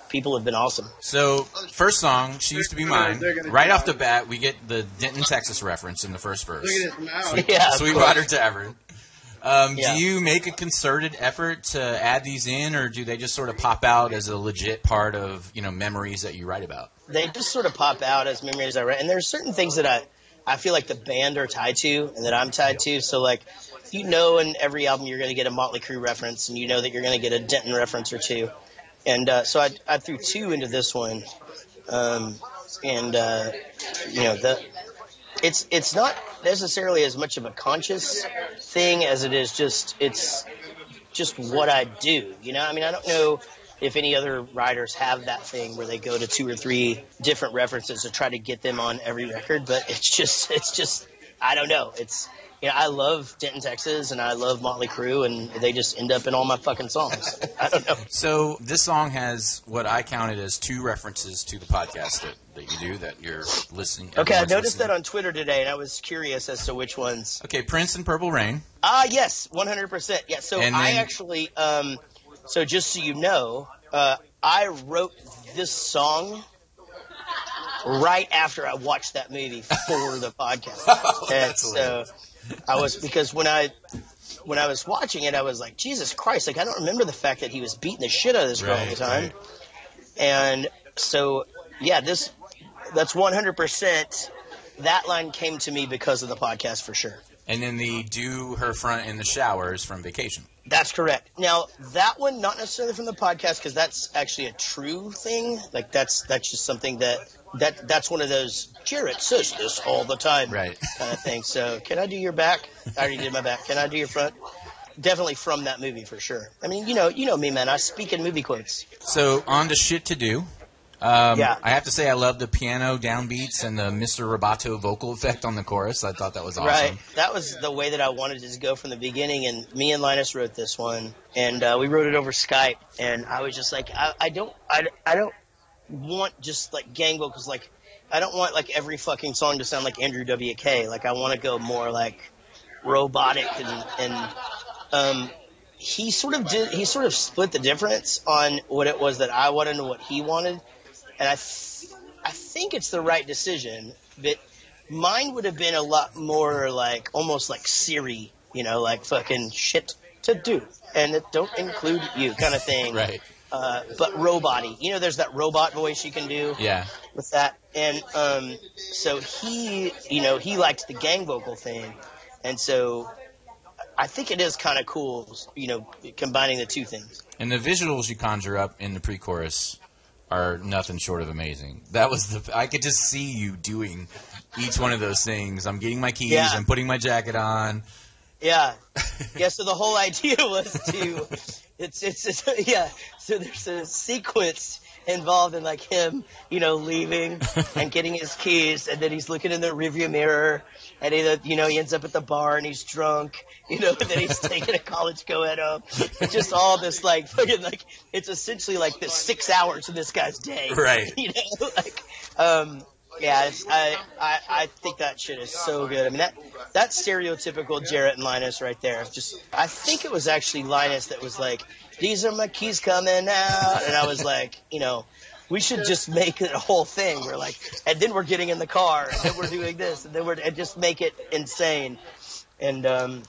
people have been awesome. So first song, She Used to Be Mine. Right off the bat, we get the Denton, Texas reference in the first verse. Sweetwater Tavern. Do you make a concerted effort to add these in, or do they just sort of pop out as a legit part of, you know, memories that you write about? They just sort of pop out as memories I write. And there's certain things that I feel like the band are tied to and that I'm tied to. So, like, you know, in every album you're going to get a Motley Crue reference, and you know that you're going to get a Denton reference or two. And so I threw 2 into this one. You know, it's not necessarily as much of a conscious thing as it is it's just what I do. You know, I mean, I don't know if any other writers have that thing where they go to 2 or 3 different references to try to get them on every record, but it's just I don't know. It's, you know, I love Denton, Texas, and I love Motley Crue, and they just end up in all my fucking songs. I don't know. So this song has what I counted as 2 references to the podcast that you do, that you're listening. Okay, I noticed that on Twitter today, and I was curious as to which ones. Okay, Prince and Purple Rain. Yes, 100%. Yeah, so I actually, so just so you know, I wrote this song right after I watched that movie for the podcast. And so I was, because when when I was watching it, I was like, Jesus Christ, like, I don't remember the fact that he was beating the shit out of this girl all the time. Right. And so, yeah, that's 100%. That line came to me because of the podcast for sure. And then the do her front in the showers from Vacation. That's correct. Now, that one, not necessarily from the podcast, because that's actually a true thing. Like, that's just something that's one of those, Jaret says this all the time, right? Kind of thing. So, can I do your back? I already did my back. Can I do your front? Definitely from that movie for sure. I mean, you know me, man. I speak in movie quotes. So, on to shit to do. Yeah. I have to say I love the piano downbeats and the Mr. Roboto vocal effect on the chorus. I thought that was awesome. Right. That was the way that I wanted it to go from the beginning, and me and Linus wrote this one, and we wrote it over Skype, and I was just like, I don't want just like gang vocals, like I don't want like every fucking song to sound like Andrew WK. Like I want to go more like robotic, and he sort of split the difference on what it was that I wanted and what he wanted. And I think it's the right decision, but mine would have been a lot more like, almost like Siri, like fucking shit to do. And it don't include you kind of thing. Right. But robot-y. There's that robot voice you can do. Yeah. With that. And, so he liked the gang vocal thing. And so I think it is kind of cool, combining the two things. And the visuals you conjure up in the pre-chorus are nothing short of amazing. I could just see you doing each one of those things. I'm getting my keys, yeah. I'm putting my jacket on. Yeah. Yeah, so the whole idea was so there's a sequence involved in like him, leaving and getting his keys, and then he's looking in the rearview mirror, and he ends up at the bar and he's drunk, and then he's taking a college co-ed home. It's just all this like fucking like, it's essentially like the 6 hours of this guy's day. Right. Yeah, I think that shit is so good. I mean, that's stereotypical Jaret and Linus right there. I think it was actually Linus that was like, these are my keys coming out. And I was like, we should just make it a whole thing. We're like, and then we're getting in the car, and then we're doing this, and then and just make it insane. And,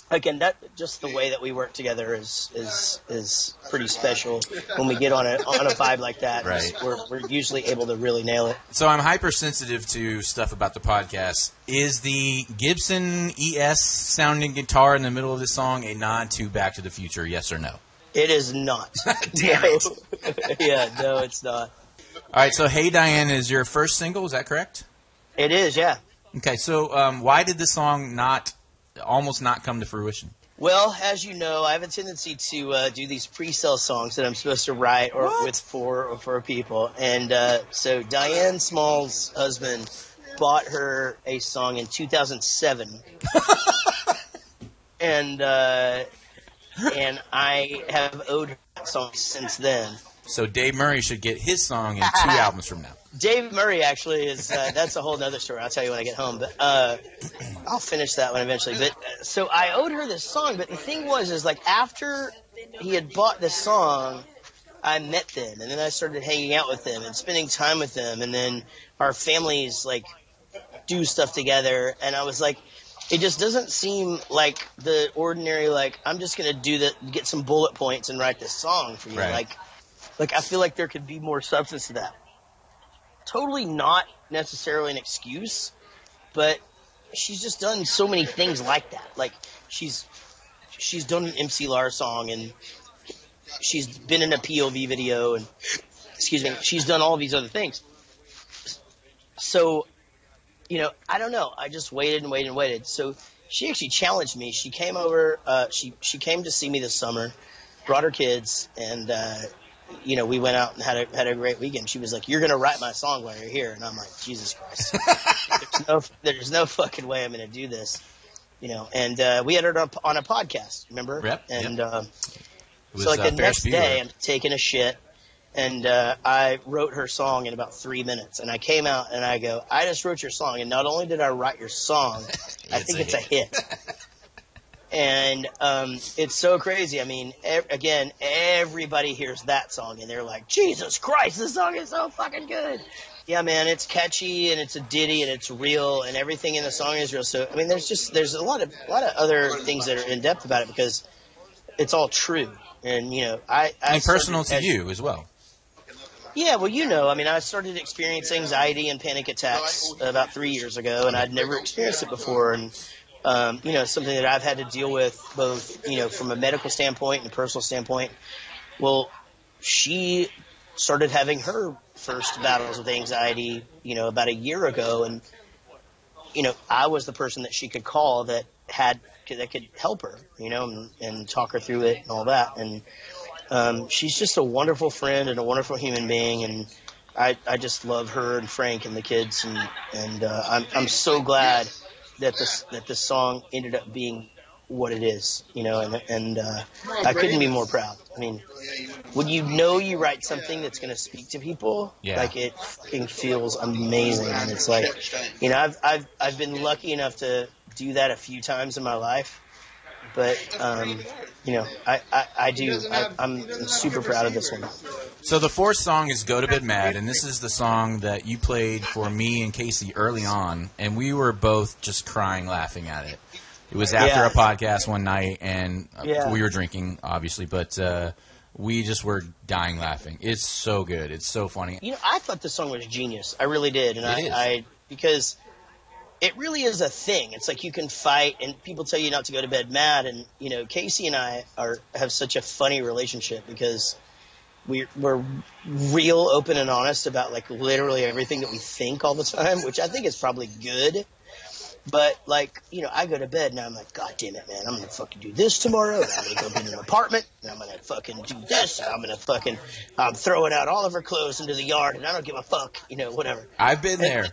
again, that just the way that we work together is pretty special. When we get on a vibe like that, right. we're usually able to really nail it. So I'm hypersensitive to stuff about the podcast. Is the Gibson ES sounding guitar in the middle of the song a nod to Back to the Future? Yes or no? It is not. Damn it. Yeah, no, it's not. All right. So Hey Diane is your first single. Is that correct? It is. Yeah. Okay. So why did the song almost not come to fruition? Well, as you know, I have a tendency to do these pre-sale songs that I'm supposed to write for people. And so Diane Small's husband bought her a song in 2007. And I have owed her that song since then. So Dave Murray should get his song in 2 albums from now. Dave Murray actually is that's a whole other story. I'll tell you when I get home, but I'll finish that one eventually. But so I owed her this song, but the thing is like after he had bought this song, I met them, and then I started hanging out with them and spending time with them, and then our families like do stuff together, and I was like, it just doesn't seem like the ordinary like I'm just gonna get some bullet points and write this song for you. Right. Like I feel like there could be more substance to that. Totally not necessarily an excuse, but she's just done so many things like that. Like she's done an MC Lar song, and she's been in a POV video, and she's done all these other things. So, I don't know. I just waited and waited and waited. So she actually challenged me. She came over. She came to see me this summer, brought her kids, and we went out and had a great weekend. She was like, "You're gonna write my song while you're here," and I'm like, "Jesus Christ, there's no fucking way I'm gonna do this," And we had her on a podcast, remember? Yep. And so like the next day, I'm taking a shit, and I wrote her song in about 3 minutes. And I came out and I go, "I just wrote your song, and not only did I write your song, I think it's a hit." And it's so crazy. I mean, again, everybody hears that song and they're like, Jesus Christ, this song is so fucking good. Yeah, man, it's catchy and it's a ditty and it's real and everything in the song is real. So, I mean, there's a lot of other things that are in depth about it because it's all true. And, you know, and personal to you as well. Yeah, well, you know, I mean, I started experiencing anxiety and panic attacks about 3 years ago, and I'd never experienced it before. And, you know, something that I've had to deal with both, you know, from a medical standpoint and a personal standpoint. Well, she started having her first battles with anxiety, you know, about a year ago. And, you know, I was the person that she could call that could help her, you know, and talk her through it and all that. And she's just a wonderful friend and a wonderful human being. And I just love her and Frank and the kids. And I'm so glad that this song ended up being what it is, you know, and I couldn't be more proud. I mean, when you know you write something that's going to speak to people, like it fucking feels amazing. And it's like, you know, I've been lucky enough to do that a few times in my life, but you know, I'm super proud of this one. So the fourth song is Go to Bed Mad, and this is the song that you played for me and Casey early on, and we were both just crying laughing at it. It was after a podcast one night, and we were drinking, obviously, but we just were dying laughing. It's so good. It's so funny. You know, I thought the song was genius. I really did. And because it really is a thing. It's like you can fight, and people tell you not to go to bed mad. And, you know, Casey and I have such a funny relationship because we're real open and honest about, like, literally everything that we think all the time, which I think is probably good. But, like, you know, I go to bed and I'm like, God damn it, man, I'm going to fucking do this tomorrow. And I'm going to go get an apartment. And I'm going to fucking do this. And I'm going to fucking throwing out all of her clothes into the yard. And I don't give a fuck, you know, whatever. I've been there.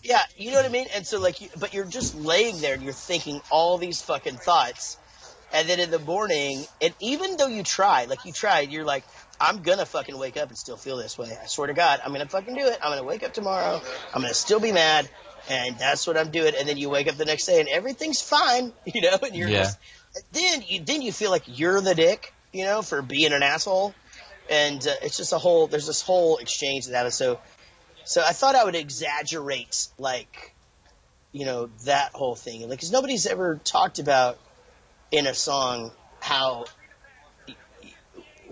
Yeah, you know what I mean? And so, like, but you're just laying there and you're thinking all these fucking thoughts. And then in the morning, and even though you tried, you're like, I'm going to fucking wake up and still feel this way. I swear to God, I'm going to fucking do it. I'm going to wake up tomorrow. I'm going to still be mad. And that's what I'm doing. And then you wake up the next day and everything's fine, you know, and you're just, then you feel like you're the dick, you know, for being an asshole. And it's just there's this whole exchange that happens. So I thought I would exaggerate, like, you know, that whole thing. Like, 'cause nobody's ever talked about in a song how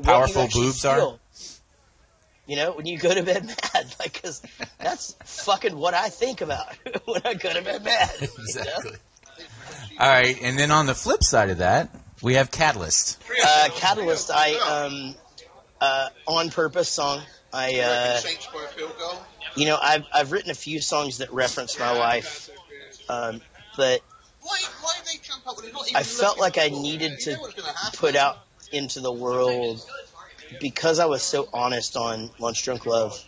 powerful boobs are. You know, when you go to bed mad, like, 'cause that's fucking what I think about when I go to bed mad. Exactly. You know? All right, and then on the flip side of that, we have Catalyst. Catalyst, on purpose song. You know, I've written a few songs that reference my wife, but I felt like I needed to put out into the world. Because I was so honest on Lunch Drunk Love,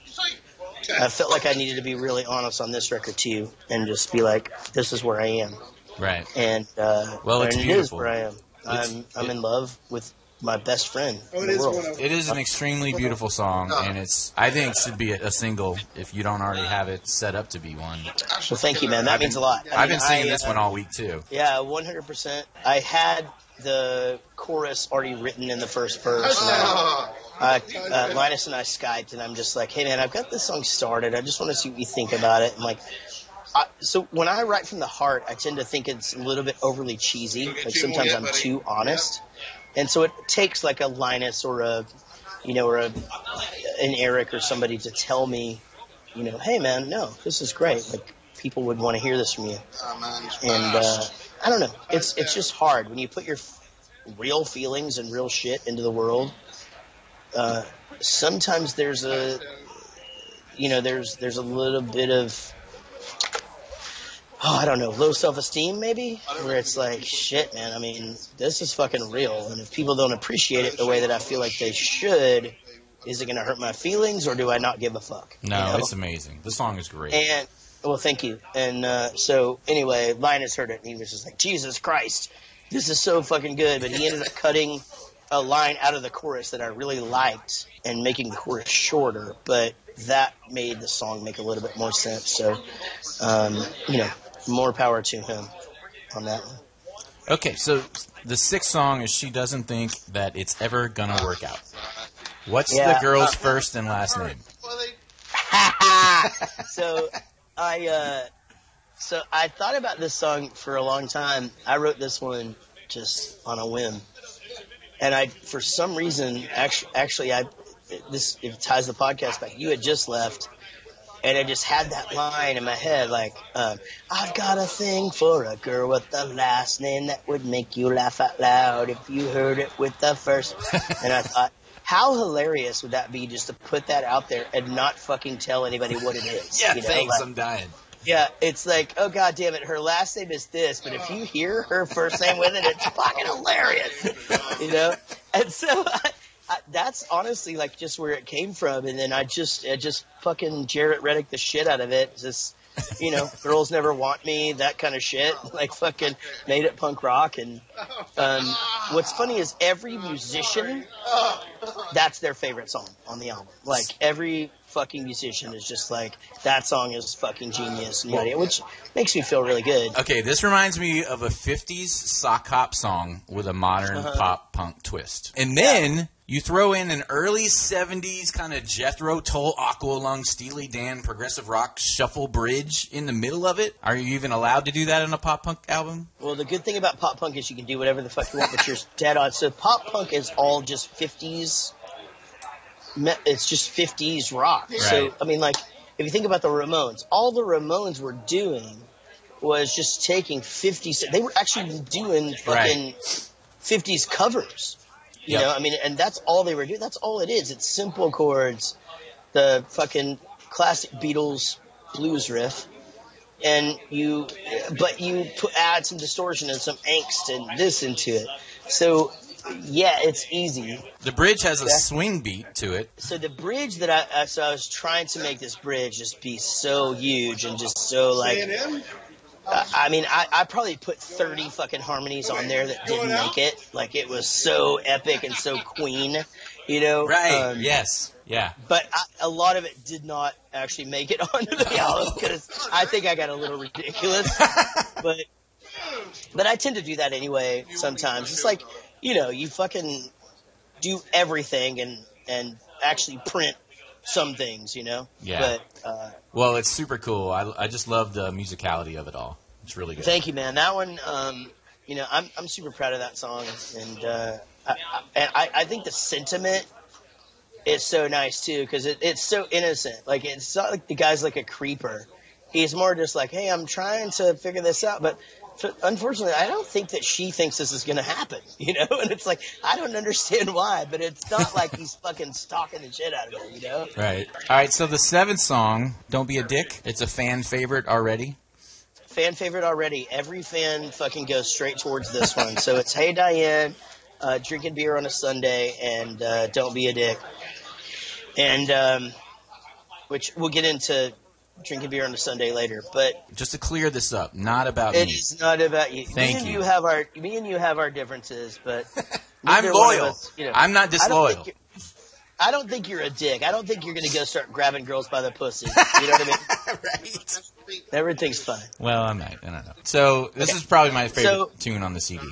I felt like I needed to be really honest on this record too, and just be like, "This is where I am." Right. And well, it's beautiful. It is where I am. I'm in love with my best friend in the world. It is an extremely beautiful song, and I think it should be a single if you don't already have it set up to be one. Well, thank you, man. That means a lot. I've been singing this one all week too. Yeah, 100%. I had the chorus already written in the first verse. Linus and I Skyped, and I'm just like, hey, man, I've got this song started. I just want to see what you think about it. I'm like, so when I write from the heart, I tend to think it's a little bit overly cheesy. Like sometimes I'm too honest. And so it takes like a Linus or an Eric or somebody to tell me, you know, hey, man, no, this is great. Like, people would want to hear this from you. And I don't know. It's just hard when you put your real feelings and real shit into the world. Sometimes there's a little bit of, I don't know, low self-esteem maybe, where it's like, shit, man, I mean, this is fucking real. And if people don't appreciate it the way that I feel like they should, is it going to hurt my feelings or do I not give a fuck? No, you know? It's amazing. The song is great. And, well, thank you. And so anyway, Linus heard it and he was just like, Jesus Christ, this is so fucking good. But he ended up cutting a line out of the chorus that I really liked and making the chorus shorter, but that made the song make a little bit more sense. So, you know, more power to him on that one. Okay, so the 6th song is She Doesn't Think That It's Ever Gonna Work Out. What's the girl's first and last name? So I thought about this song for a long time. I wrote this one just on a whim. And for some reason, actually, it ties the podcast back. You had just left, and I just had that line in my head, like, I've got a thing for a girl with the last name that would make you laugh out loud if you heard it with the first. And I thought, how hilarious would that be just to put that out there and not fucking tell anybody what it is? Yeah, thanks, I'm dying. Yeah, it's like, oh, God damn it, her last name is this, but if you hear her first name with it, it's fucking hilarious, you know? And so that's honestly, like, just where it came from, and then I just fucking Jaret Reddick the shit out of it. Just, you know, girls never want me, that kind of shit, like fucking made it punk rock. And what's funny is every musician, that's their favorite song on the album. Like, every fucking musician is just like, that song is fucking genius, which makes me feel really good. Okay, this reminds me of a 50s sock hop song with a modern pop punk twist. And then you throw in an early 70s kind of Jethro Tull, Aqualung, Steely Dan, progressive rock shuffle bridge in the middle of it. Are you even allowed to do that in a pop punk album? Well, the good thing about pop punk is you can do whatever the fuck you want, but you're dead on. So pop punk is all just 50s. It's just 50s rock. Right. So, I mean, like, if you think about the Ramones, all the Ramones were doing was just taking 50s. They were actually doing fucking 50s covers. You know, I mean, and that's all they were doing. That's all it is. It's simple chords, the fucking classic Beatles blues riff, and you add some distortion and some angst and this into it. So, yeah, it's easy. The bridge has a swing beat to it. So the bridge that I was trying to make this bridge just be so huge and just so like. I mean, I probably put 30 fucking harmonies on there that didn't make it. Like, it was so epic and so Queen, you know? Right, yes, yeah. But a lot of it did not actually make it onto the album because I think I got a little ridiculous. But I tend to do that anyway sometimes. It's like, you know, you fucking do everything and actually print some things, you know? Yeah. But, well, it's super cool. I just love the musicality of it all. It's really good. Thank you, man. That one, you know, I'm super proud of that song. And I think the sentiment is so nice, too, because it's so innocent. Like, it's not like the guy's like a creeper. He's more just like, hey, I'm trying to figure this out. But unfortunately, I don't think that she thinks this is going to happen, you know? And it's like, I don't understand why, but it's not like he's fucking stalking the shit out of her, you know? Right. All right, so the 7th song, Don't Be a Dick, it's a fan favorite already? Fan favorite already. Every fan fucking goes straight towards this one. So it's Hey Diane, Drinking Beer on a Sunday, and Don't Be a Dick. And, which we'll get into Drinking Beer on a Sunday later, but just to clear this up, not about me. It's not about you. Thank you. Me and you have our differences, but I'm loyal. Us, you know, I'm not disloyal. I don't think you're a dick. I don't think you're going to go start grabbing girls by the pussy. You know what I mean? Right. Everything's fine. Well, I might. I don't know. So this is probably my favorite tune on the CD,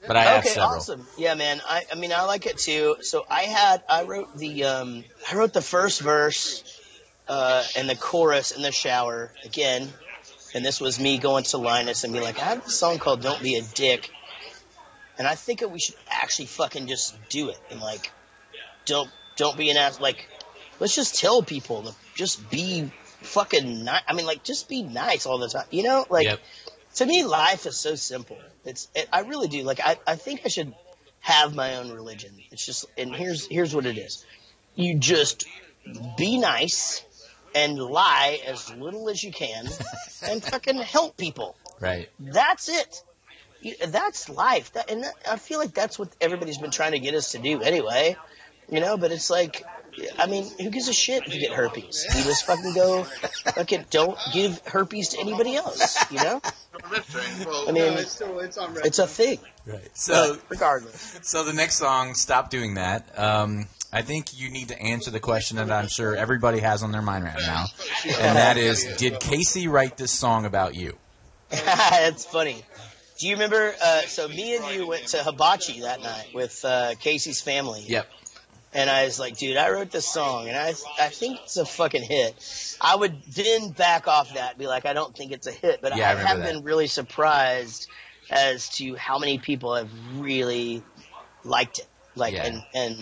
but I have several. Awesome. Yeah, man. I mean, I like it too. So I wrote the first verse. And the chorus in the shower again, and this was me going to Linus and be like, I have a song called Don't Be a Dick, and I think that we should actually fucking just do it, and like, don't be an ass, like, let's just tell people to just be fucking nice. I mean, like, just be nice all the time, you know? Like, to me, life is so simple. I really do. Like, I think I should have my own religion. It's just, and here's what it is. You just be nice and lie as little as you can and fucking help people. Right. That's it. That's life. I feel like that's what everybody's been trying to get us to do anyway. You know, but it's like, I mean, who gives a shit if you get herpes? You just fucking go, fucking don't give herpes to anybody else, you know? I mean, it's a thing. Right. So, regardless. So the next song, Stop Doing That. I think you need to answer the question that I'm sure everybody has on their mind right now. And that is, did Casey write this song about you? It's funny. Do you remember? So me and you went to Hibachi that night with Casey's family. Yep. And I was like, dude, I wrote this song, and I think it's a fucking hit. I would then back off that and be like, I don't think it's a hit. But I have been really surprised as to how many people have really liked it. Like, and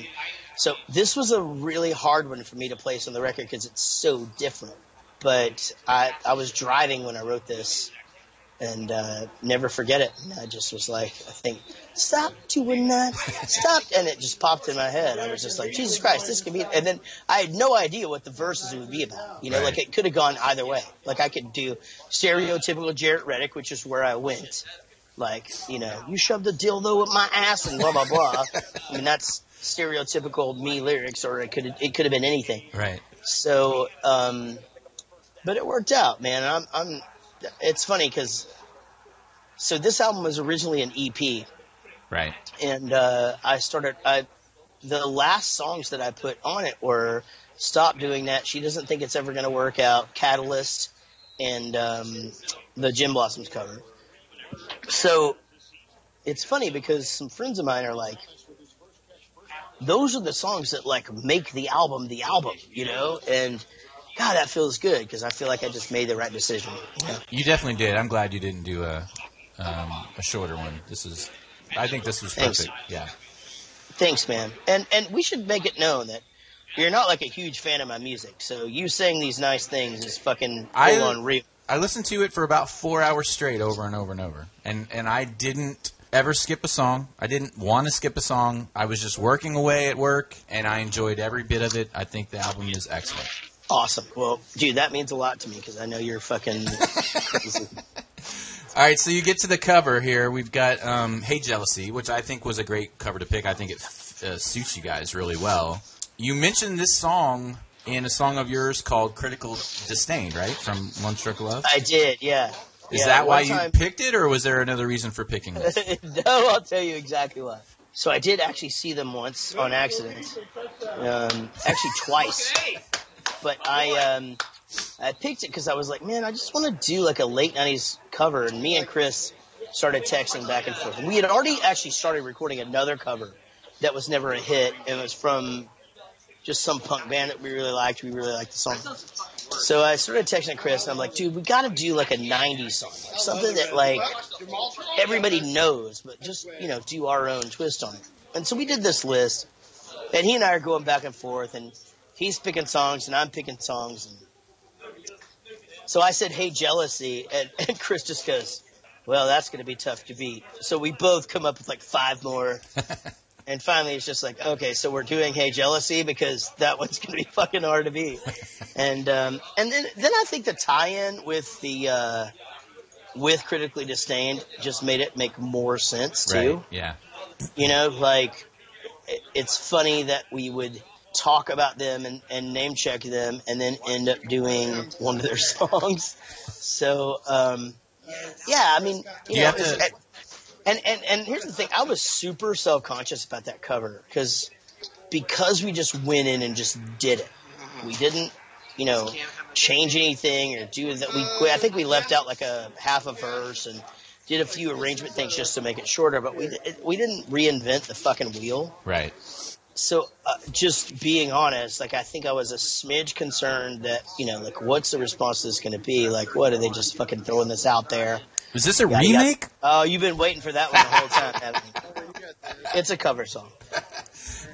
so this was a really hard one for me to place on the record because it's so different. But I was driving when I wrote this. And never forget it. And I just was like, I think, stop doing that. Stop. And it just popped in my head. I was just like, Jesus Christ, this could be. And then I had no idea what the verses would be about. You know, like it could have gone either way. Like I could do stereotypical Jaret Reddick, which is where I went. Like, you know, you shoved a dildo up my ass and blah, blah, blah. I mean, that's stereotypical me lyrics, or it could have been anything. Right. So, but it worked out, man. It's funny because so this album was originally an EP, right? And the last songs that I put on it were "Stop Doing That," "She Doesn't Think It's Ever Gonna Work Out," "Catalyst," and the Gin Blossoms cover. So it's funny because some friends of mine are like, those are the songs that like make the album, you know, and. God, that feels good because I feel like I just made the right decision. Yeah. You definitely did. I'm glad you didn't do a shorter one. I think this was perfect. Yeah. Thanks, man. And we should make it known that you're not like a huge fan of my music. So you saying these nice things is fucking full on real. I listened to it for about 4 hours straight over and over and over. And I didn't ever skip a song. I didn't want to skip a song. I was just working away at work, and I enjoyed every bit of it. I think the album is excellent. Awesome. Well, dude, that means a lot to me because I know you're fucking crazy. All right, so you get to the cover here. We've got Hey Jealousy, which I think was a great cover to pick. I think it suits you guys really well. You mentioned this song in a song of yours called Critical Disdain, right, from One Stroke of Love? I did, yeah. Is that why you picked it, or was there another reason for picking this? No, I'll tell you exactly why. So I did actually see them once on accident. Actually twice. But I picked it because I was like, man, I just want to do like a late 90s cover. And me and Chris started texting back and forth. And we had already actually started recording another cover that was never a hit. And it was from just some punk band that we really liked. We really liked the song. So I started texting Chris, and I'm like, dude, we got to do like a 90s song. Something that like everybody knows, but just, you know, do our own twist on it. And so we did this list. And he and I are going back and forth. And he's picking songs, and I'm picking songs. And so I said, hey, Jealousy, and Chris just goes, well, that's going to be tough to beat. So we both come up with like 5 more. And finally it's just like, okay, so we're doing Hey Jealousy because that one's going to be fucking hard to beat. And then I think the tie-in with the with Critically Disdained just made it make more sense, too. Right, yeah. You know, like, it's funny that we would talk about them and name check them and then end up doing one of their songs. So, yeah, I mean, you know, and here's the thing. I was super self-conscious about that cover because we just went in and just did it. We didn't, you know, change anything or do that. I think we left out like a half a verse and did a few arrangement things just to make it shorter, but we didn't reinvent the fucking wheel. Right. So, just being honest, like, I think I was a smidge concerned that, you know, like, what's the response to this going to be? Like, what, are they just fucking throwing this out there? Is this a remake? Oh, you've been waiting for that one the whole time, haven't you? It's a cover song.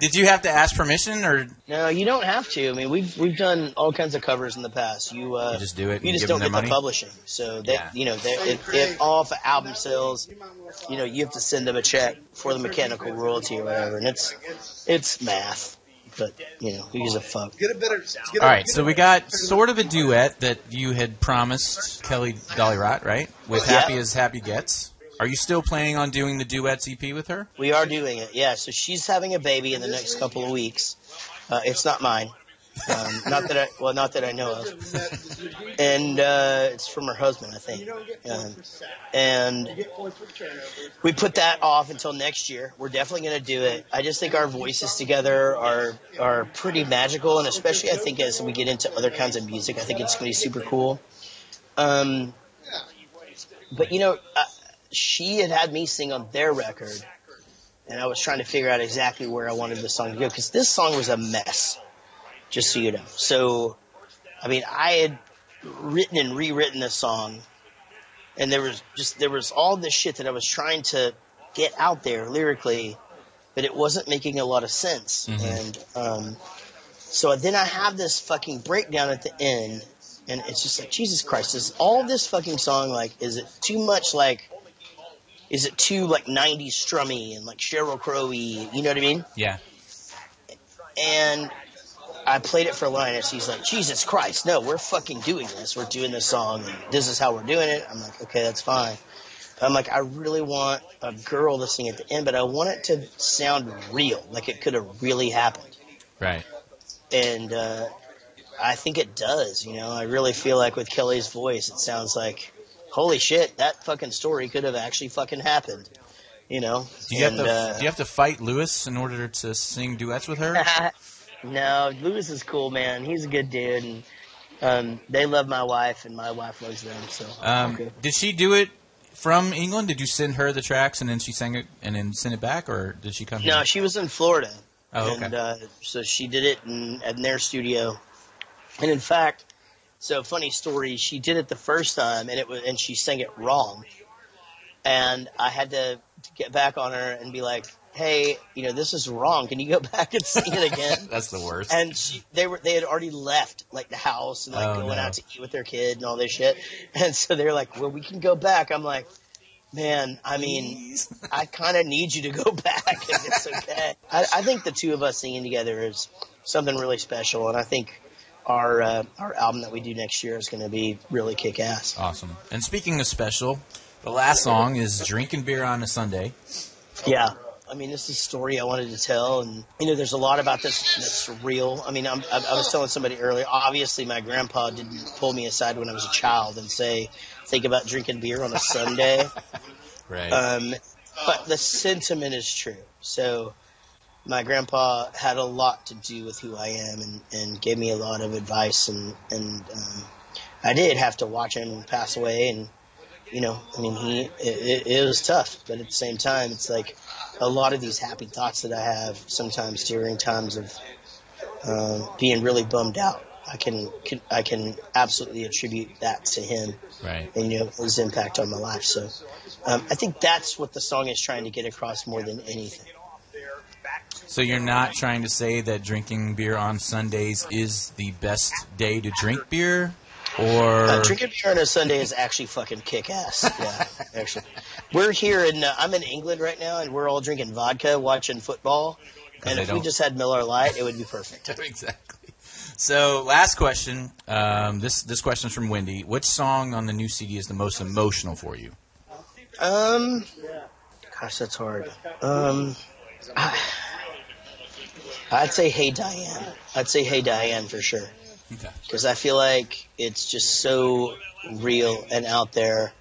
Did you have to ask permission, or? No, you don't have to. I mean, we've done all kinds of covers in the past. You just do it. You just don't get the publishing. So that you know, if all the album sales, you know, you have to send them a check for the mechanical royalty or whatever, and it's math. But you know, who gives a fuck? All right, so we got sort of a duet that you had promised Kelly Dolly Rott, right? With Happy as Happy Gets. Are you still planning on doing the duets EP with her? We are doing it, yeah. So she's having a baby in the next couple of weeks. It's not mine. Not that I know of. And it's from her husband, I think. And we put that off until next year. We're definitely going to do it. I just think our voices together are pretty magical, and especially I think as we get into other kinds of music, I think it's going to be super cool. But you know, she had me sing on their record, and I was trying to figure out exactly where I wanted the song to go, because this song was a mess, just so you know. So, I mean, I had written and rewritten this song, and there was all this shit that I was trying to get out there lyrically, but it wasn't making a lot of sense. Mm-hmm. And so then I have this fucking breakdown at the end, and it's just like, Jesus Christ, is all this fucking song, like, is it too much, like, is it too, like, 90s strummy and, like, Sheryl Crow-y, you know what I mean? Yeah. And I played it for Linus. He's like, Jesus Christ, no, we're fucking doing this. We're doing this song, and this is how we're doing it. I'm like, okay, that's fine. But I'm like, I really want a girl to sing at the end, but I want it to sound real, like it could have really happened. Right. And I think it does, you know. I really feel like with Kelly's voice, it sounds like, holy shit, that fucking story could have actually fucking happened, you know. Do you have to fight Lewis in order to sing duets with her? No, Lewis is cool, man. He's a good dude, and they love my wife, and my wife loves them. So, okay. Did she do it from England? Did you send her the tracks and then she sang it and then send it back, or did she come here? No, she was in Florida. Oh, okay. And so she did it in their studio. And in fact, so funny story, she did it the first time, and she sang it wrong. And I had to get back on her and be like, hey, you know, this is wrong. Can you go back and sing it again? That's the worst. And they had already left, like, the house and, like, going out to eat with their kid and all this shit. And so they're like, well, we can go back. I'm like, man, I mean, I kind of need you to go back if it's okay. I think the two of us singing together is something really special, and I think our album that we do next year is going to be really kick-ass. Awesome. And speaking of special, the last song is Drinking Beer on a Sunday. Yeah. I mean, this is a story I wanted to tell, and, you know, there's a lot about this that's real. I mean, I was telling somebody earlier, obviously my grandpa didn't pull me aside when I was a child and say, think about drinking beer on a Sunday. Right. But the sentiment is true. So my grandpa had a lot to do with who I am and gave me a lot of advice, and I did have to watch him pass away, and, you know, I mean, it was tough, but at the same time, it's like a lot of these happy thoughts that I have sometimes during times of being really bummed out, I can absolutely attribute that to him. Right. And, you know, his impact on my life. So I think that's what the song is trying to get across more than anything. So you're not trying to say that drinking beer on Sundays is the best day to drink beer? Or drinking beer on a Sunday is actually fucking kick-ass. Yeah, actually. We're here I'm in England right now, and we're all drinking vodka, watching football. And if we just had Miller Lite, it would be perfect. Exactly. So, last question. This question is from Wendy. Which song on the new CD is the most emotional for you? Gosh, that's hard. I'd say Hey Diane. I'd say Hey Diane for sure. Okay. Because I feel like it's just so real and out there,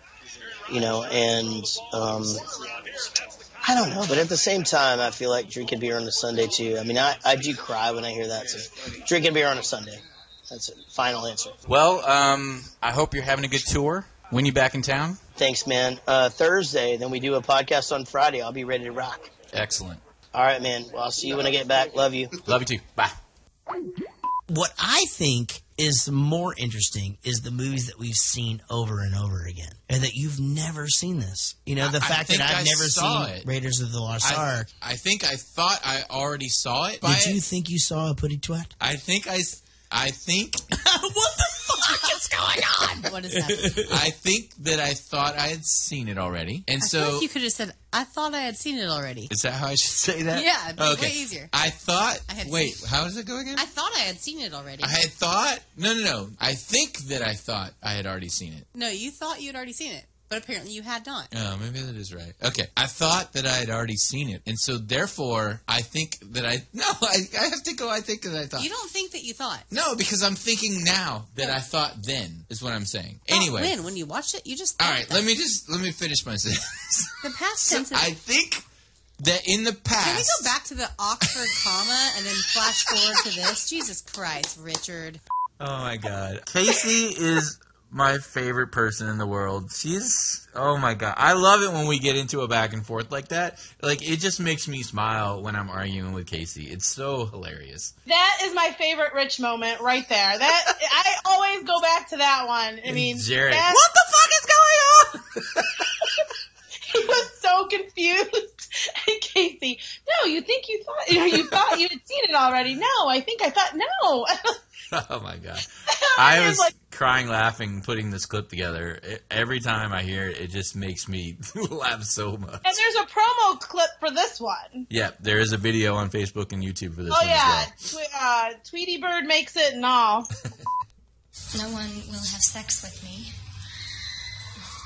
you know, and I don't know, but at the same time, I feel like drinking beer on a Sunday too. I mean, I do cry when I hear that, so drinking beer on a Sunday. That's it. Final answer. Well, I hope you're having a good tour. When you back in town? Thanks, man. Thursday, then we do a podcast on Friday. I'll be ready to rock. Excellent. All right, man. Well, I'll see you when I get back. Love you. Love you too. Bye. What I think is more interesting is the movies that we've seen over and over again, and that you've never seen this. You know, the fact that I've never seen Raiders of the Lost Ark. I think I thought I already saw it. Did you think you saw a putty twat? I think. What the fuck is going on? What is that? I think that I thought I had seen it already, and I feel like you could have said, "I thought I had seen it already." Is that how I should say that? Yeah, it'd be way easier. I thought. How does it go again? I thought I had seen it already. I had thought. No. I think that I thought I had already seen it. No, you thought you had already seen it. But apparently you had not. Oh, maybe that is right. Okay. I thought that I had already seen it. And so, therefore, I think that I have to go, I think that I thought. You don't think that you thought. No, because I'm thinking now that I thought then, is what I'm saying. Anyway. When you watched it, you just All right, let me finish my sentence. The past tense I think that in the past. Can we go back to the Oxford comma and then flash forward to this? Jesus Christ, Richard. Oh, my God. Casey is my favorite person in the world. She's, oh my God. I love it when we get into a back and forth like that. Like, it just makes me smile when I'm arguing with Casey. It's so hilarious. That is my favorite Rich moment right there. That I always go back to that one. I mean, Jaret, what the fuck is going on? He was so confused. And Casey, no, you think you thought you had seen it already. No, I thought no. Oh my God. I was crying laughing putting this clip together. Every time I hear it, it just makes me laugh so much. And there's a promo clip for this one. Yeah, there is a video on Facebook and YouTube for this one as well. Tweety Bird makes it and all. No one will have sex with me.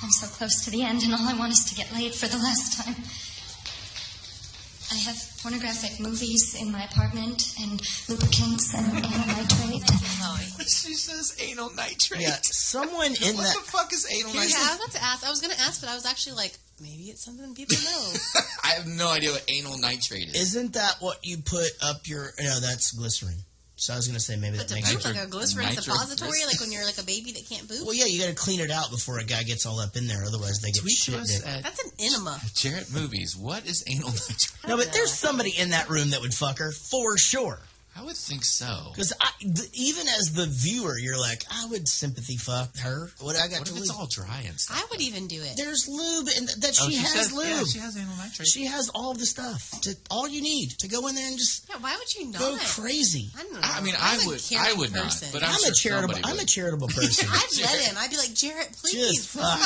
I'm so close to the end, and all I want is to get laid for the last time. I have pornographic movies in my apartment, and lubricants, and anal nitrate. She says anal nitrate. Yeah, someone in what that... the fuck is anal nitrate? Yeah, I was about to ask. I was going to ask, but I was actually like, maybe it's something people know. I have no idea what anal nitrate is. Isn't that what you put up your... No, that's glycerin. So I was going to say maybe but that makes it like a glycerin suppository, like when you're like a baby that can't poop? Well, yeah, you got to clean it out before a guy gets all up in there. Otherwise, they get shit. That's an enema. Jaret Movies. What is anal nitrate? No, but there's somebody in that room that would fuck her for sure. I would think so. Because even as the viewer, you're like, I would sympathy fuck her. What if it's all dry and stuff? I would even do it. There's lube, and she has lube. Yeah, she has anal nitrate. She has all the stuff. All you need to go in there and just why would you not go crazy? I don't know. I mean, I would not. But I'm a charitable person. I'd let him. I'd be like, Jaret, please, just fuck.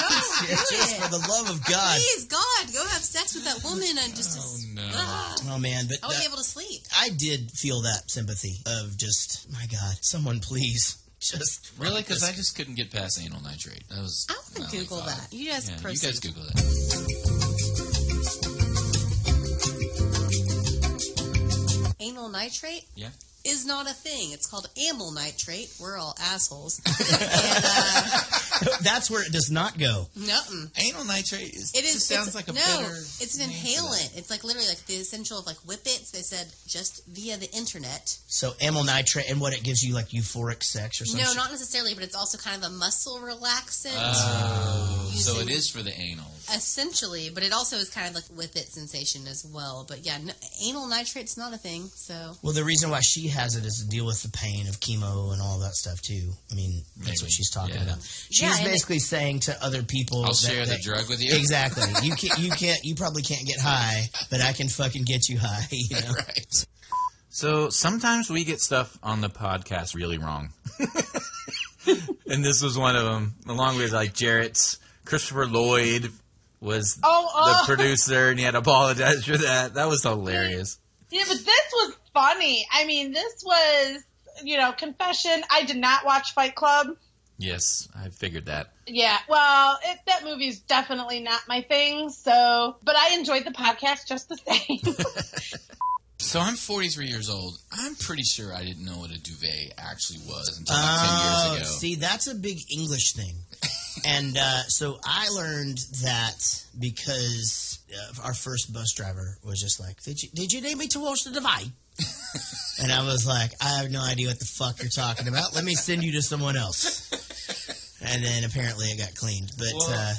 Just for the love of God. Please, God, go have sex with that woman and just. Oh man, but I wouldn't be able to sleep. I did feel that sympathy of just, my God, someone please. Just really, because I just couldn't get past anal nitrate. That was. I want to Google that. You guys proceed. You guys Google that. Anal nitrate? Yeah. Is not a thing. It's called amyl nitrate. We're all assholes. That's where it does not go. No-mm. Anal nitrate sounds like a bitter. It's an inhalant. It's like literally like the essential of like whippets. They said just via the internet. So amyl nitrate, and what it gives you, like euphoric sex or something? No, not necessarily, but it's also kind of a muscle relaxant. Oh, so it is for the anal. Essentially, but it also is kind of like whippet sensation as well. But yeah, anal nitrate's not a thing. So well, the reason why she has it is to deal with the pain of chemo and all that stuff too. I mean, that's what she's talking about. She's basically saying to other people, "I'll share the drug with you." Exactly. You probably can't get high, but I can fucking get you high. You know? Right. So sometimes we get stuff on the podcast really wrong, and this was one of them. Along with like Jaret's, Christopher Lloyd was the producer, and he had to apologize for that. That was hilarious. Yeah, but this was funny. I mean, this was, confession. I did not watch Fight Club. Yes, I figured that. Yeah, well, that movie's definitely not my thing, but I enjoyed the podcast just the same. So I'm 43 years old. I'm pretty sure I didn't know what a duvet actually was until like 10 years ago. See, that's a big English thing. And so I learned that because our first bus driver was just like, did you need me to wash the duvet? And I was like, I have no idea what the fuck you're talking about. Let me send you to someone else. And then apparently it got cleaned. But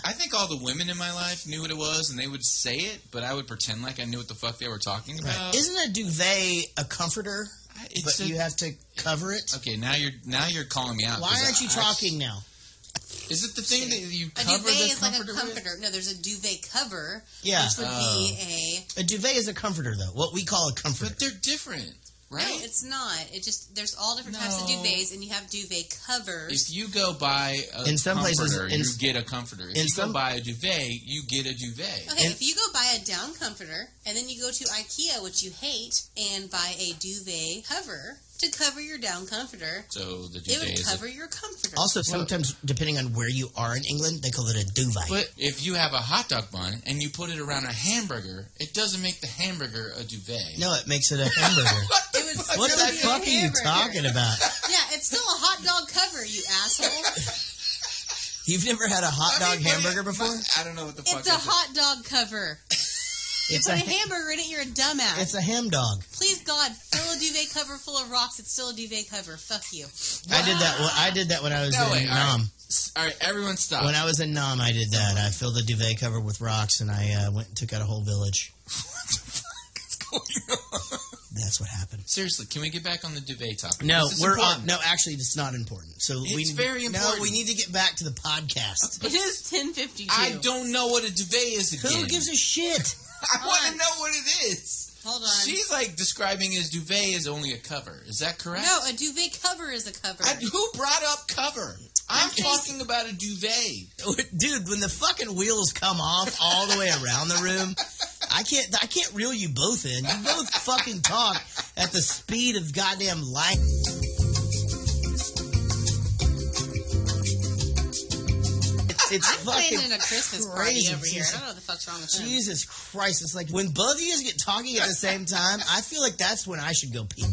I think all the women in my life knew what it was, and they would say it, but I would pretend like I knew what the fuck they were talking about. Right. Isn't a duvet a comforter? You have to cover it? Okay, now you're calling me out. Why aren't you talking now? Is it the thing that you cover a duvet the is like a comforter. with? No, there's a duvet cover, yeah. which would be a duvet is a comforter, though. What we call a comforter. But they're different, right? No, it's not. There's all different types of duvets, and you have duvet covers. If you go buy in some places, you get a comforter. If you go buy a duvet, you get a duvet. Okay, if you go buy a down comforter, and then you go to IKEA, which you hate, and buy a duvet cover to cover your down comforter, so the duvet it would cover your comforter. Also, sometimes, depending on where you are in England, they call it a duvet. But if you have a hot dog bun and you put it around a hamburger, it doesn't make the hamburger a duvet. No, it makes it a hamburger. What the fuck are you talking about? Yeah, it's still a hot dog cover, you asshole. You've never had a hot dog hamburger before? I don't know what the fuck it's a hot dog cover. You put a hamburger in it, you're a dumbass. It's a ham dog. Please, God, fill a duvet cover full of rocks. It's still a duvet cover. Fuck you. I did that when I was in Nam. All right, everyone stop. When I was in Nam, I did that. I filled a duvet covered with rocks, and I went and took out a whole village. What the fuck is going on? That's what happened. Seriously, can we get back on the duvet topic? No, no. Actually, it's not important. So it's very important. No, we need to get back to the podcast. It is 10:52. I don't know what a duvet is again. Who gives a shit? I want to know what it is. Hold on. She's like describing his duvet as only a cover. Is that correct? No, a duvet cover is a cover. Who brought up cover? I'm talking about a duvet. Dude, when the fucking wheels come off all the way around the room, I can't reel you both in. You both fucking talk at the speed of goddamn light. It's I'm fucking planning a Christmas party over here. I don't know what the fuck's wrong with him. Jesus Christ. It's like when both of you guys get talking at the same time, I feel like that's when I should go pee.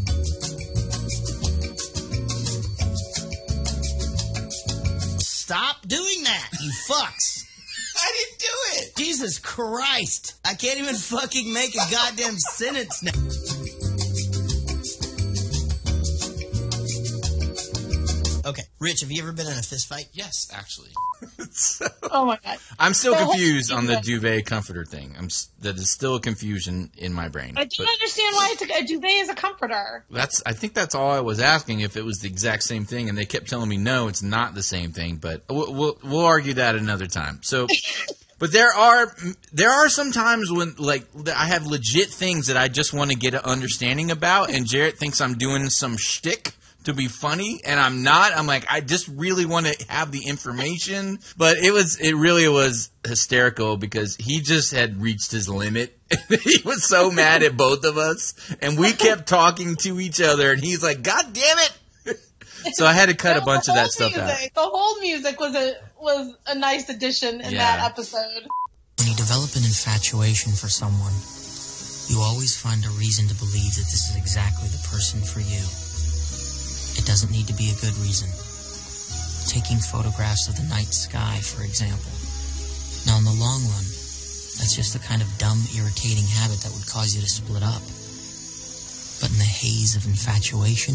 Stop doing that, you fucks. I didn't do it. Jesus Christ. I can't even fucking make a goddamn sentence now. Okay, Rich, have you ever been in a fist fight? Yes, actually. Oh my God. I'm still confused on the duvet comforter thing. That is still a confusion in my brain. I don't understand why a duvet is a comforter. I think that's all I was asking, if it was the exact same thing, and they kept telling me no, it's not the same thing. But we'll argue that another time. So, but there are some times when like I have legit things that I just want to get an understanding about, and Jaret thinks I'm doing some shtick to be funny, and I'm not. I'm like, I just really want to have the information. But it really was hysterical because he just had reached his limit. He was so mad at both of us, and we kept talking to each other, and he's like, God damn it. So I had to cut a bunch of that stuff out. The whole music was a nice addition in that episode. When you develop an infatuation for someone, you always find a reason to believe that this is exactly the person for you. It doesn't need to be a good reason. Taking photographs of the night sky, for example. Now, in the long run, that's just the kind of dumb, irritating habit that would cause you to split up. But in the haze of infatuation,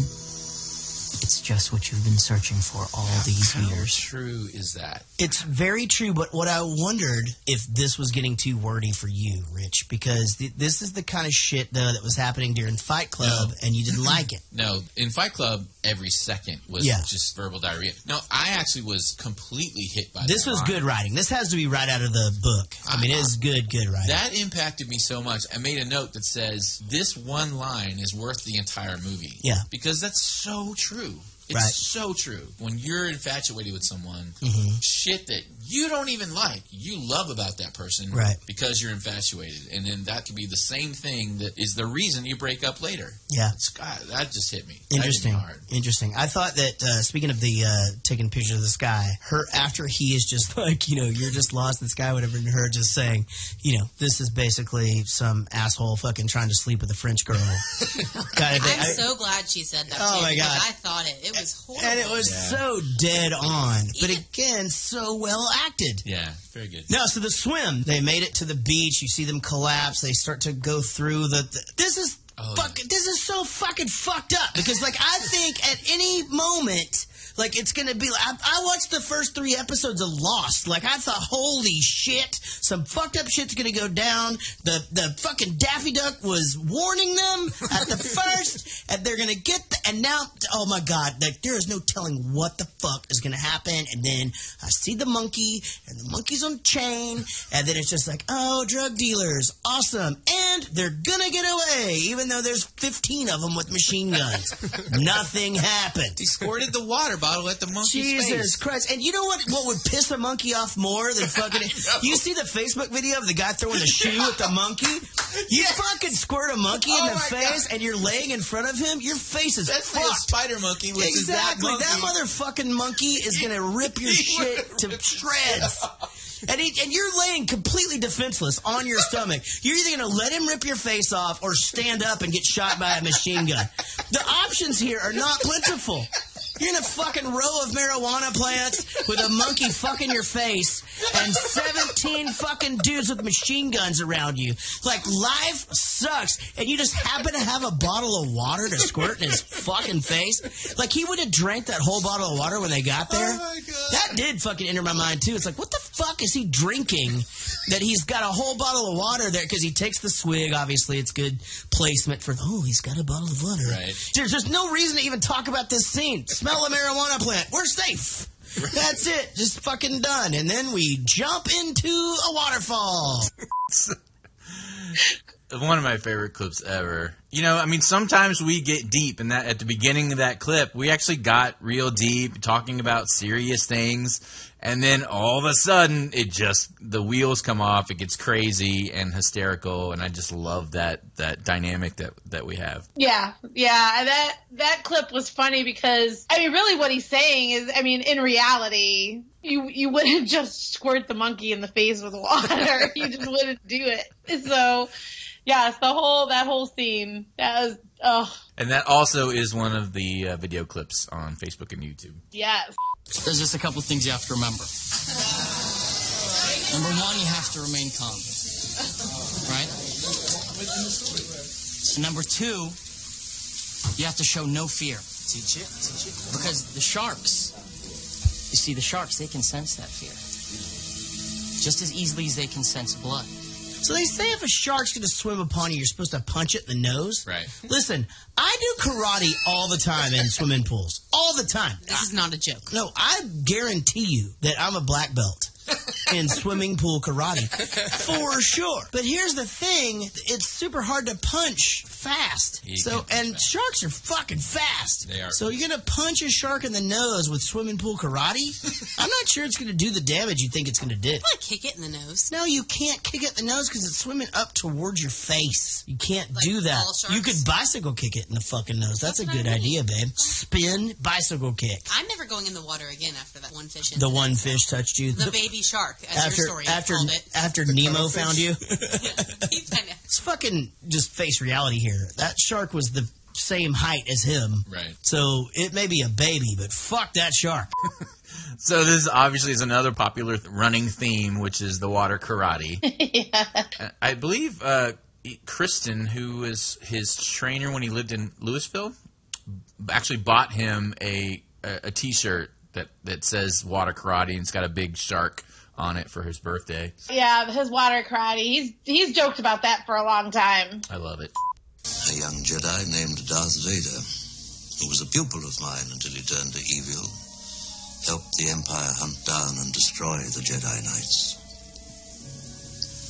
it's just what you've been searching for all these years. How true is that? It's very true, but what I wondered if this was getting too wordy for you, Rich, because this is the kind of shit, though, that was happening during Fight Club, and you didn't like it. No, in Fight Club, every second was just verbal diarrhea. No, I actually was completely hit by this. Was good writing. This has to be right out of the book. I mean, it is good writing. That impacted me so much. I made a note that says, this one line is worth the entire movie. Yeah. Because that's so true. It's so true. When you're infatuated with someone, shit that you don't even like, you love about that person because you're infatuated. And then that could be the same thing that is the reason you break up later. Yeah. God, that just hit me. Interesting. That hit me hard. Interesting. I thought that, speaking of the taking pictures of the sky, after he is just like, you're just lost in the sky, whatever, and her just saying, this is basically some asshole fucking trying to sleep with a French girl. Kind of thing. I'm so glad she said that. Oh, my God. I thought it was horrible. And it was so dead on. But again, so well acted. Yeah, very good. No, so the swim, they made it to the beach. You see them collapse. They start to go through this is this is so fucking fucked up. Because, I think at any moment, it's going to be I watched the first 3 episodes of Lost. I thought, holy shit, some fucked up shit's going to go down. The fucking Daffy Duck was warning them at the first, and they're going to get and now, oh my God, there is no telling what the fuck is going to happen. And then I see the monkey, and the monkey's on chain, and then it's just oh, drug dealers, awesome. And they're going to get away, even though there's 15 of them with machine guns. Nothing happened. He squirted the water bottle at the monkey's face. Jesus Christ. And you know what would piss a monkey off more than fucking... You see the Facebook video of the guy throwing the shoe at the monkey? You fucking squirt a monkey in the face and you're laying in front of him, your face is That's fucked. The spider monkey, which is that monkey. That motherfucking monkey is going to rip your shit to shreds. And you're laying completely defenseless on your stomach. You're either going to let him rip your face off or stand up and get shot by a machine gun. The options here are not plentiful. You're in a fucking row of marijuana plants with a monkey fucking your face and 17 fucking dudes with machine guns around you. Like, life sucks. And you just happen to have a bottle of water to squirt in his fucking face. Like, he would have drank that whole bottle of water when they got there. Oh, my God. That did fucking enter my mind, too. It's like, what the fuck is he drinking that he's got a whole bottle of water there? Because he takes the swig. Obviously, it's good placement for, oh, he's got a bottle of water. Right. There's just no reason to even talk about this scene. Smell a marijuana plant. We're safe. Right. That's it. Just fucking done. And then we jump into a waterfall. One of my favorite clips ever. You know, I mean, sometimes we get deep, and that at the beginning of that clip, we actually got real deep, talking about serious things, and then all of a sudden, the wheels come off, it gets crazy and hysterical, and I just love that dynamic that we have. Yeah, that clip was funny because, I mean, really what he's saying is, I mean, in reality, you wouldn't just squirt the monkey in the face with water. You just wouldn't do it. So... yes, that whole scene. That was, oh. And that also is one of the video clips on Facebook and YouTube. Yes. There's just a couple of things you have to remember. Number one, you have to remain calm. Right? So number two, you have to show no fear. Teach it. Because the sharks, you see, the sharks, they can sense that fear. Just as easily as they can sense blood. So they say if a shark's going to swim upon you, you're supposed to punch it in the nose. Right. Listen, I do karate all the time in swimming pools. All the time. This is not a joke. No, I guarantee you that I'm a black belt in swimming pool karate. For sure. But here's the thing. It's super hard to punch fast. Sharks are fucking fast. They are. So you're going to punch a shark in the nose with swimming pool karate? I'm not sure it's going to do the damage you think it's going to do. You want to kick it in the nose. No, you can't kick it in the nose because it's swimming up towards your face. You can't do that. You could bicycle kick it in the fucking nose. That's a good idea, babe. Spin, bicycle kick. I'm never going in the water again after that one fish. The one fish touched you. The baby shark, as your story called it. After Nemo found you. Yeah. It's fucking just face reality here. That shark was the same height as him. Right. So it may be a baby, but fuck that shark. So this obviously is another popular running theme, which is the water karate. Yeah. I believe Kristen, who was his trainer when he lived in Louisville, actually bought him a T-shirt that says water karate, and it's got a big shark on it for his birthday. Yeah, his water karate. He's joked about that for a long time. I love it. A young Jedi named Darth Vader, who was a pupil of mine until he turned to evil, helped the Empire hunt down and destroy the Jedi Knights.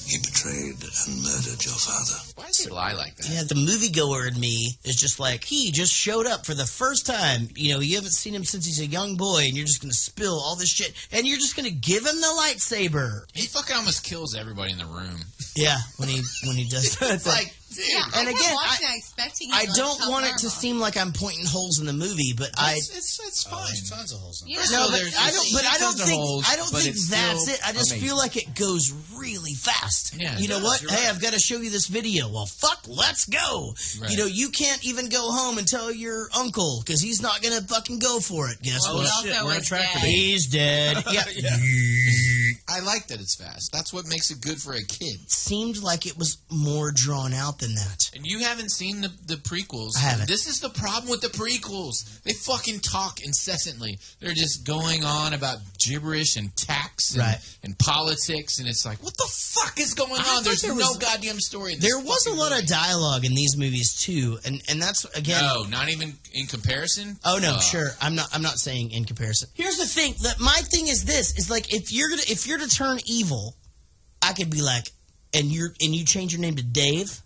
He betrayed and murdered your father. Why does he lie like that? Yeah, the moviegoer in me is just like, he just showed up for the first time. You know, you haven't seen him since he's a young boy, and you're just going to spill all this shit, and you're just going to give him the lightsaber. He fucking almost kills everybody in the room. Yeah, when he does that. It's like, dude. Yeah, And again, I don't want it to seem like I'm pointing holes in the movie, but it's fine. There's tons of holes in it. Yeah. No, So I don't think that's it. I just amazing. feel like it goes really fast. Yeah, you know what? you're Hey, right. I've got to show you this video. Well, fuck, let's go. Right. You know, you can't even go home and tell your uncle because he's not going to fucking go for it. Guess what? shit, we're in track of it. He's dead. Yeah. I like that it's fast. That's what makes it good for a kid. Seemed like it was more drawn out than that. And you haven't seen the prequels. I haven't. This is the problem with the prequels. They fucking talk incessantly. They're just going on about gibberish and tax and politics, and it's like, what the fuck is going on? There's no goddamn story in this. There was a lot of dialogue in these movies too, and that's again. No, not even in comparison. Oh no, sure. I'm not saying in comparison. Here's the thing. My thing is this: is like if you're to turn evil, I could be like, and you change your name to Dave,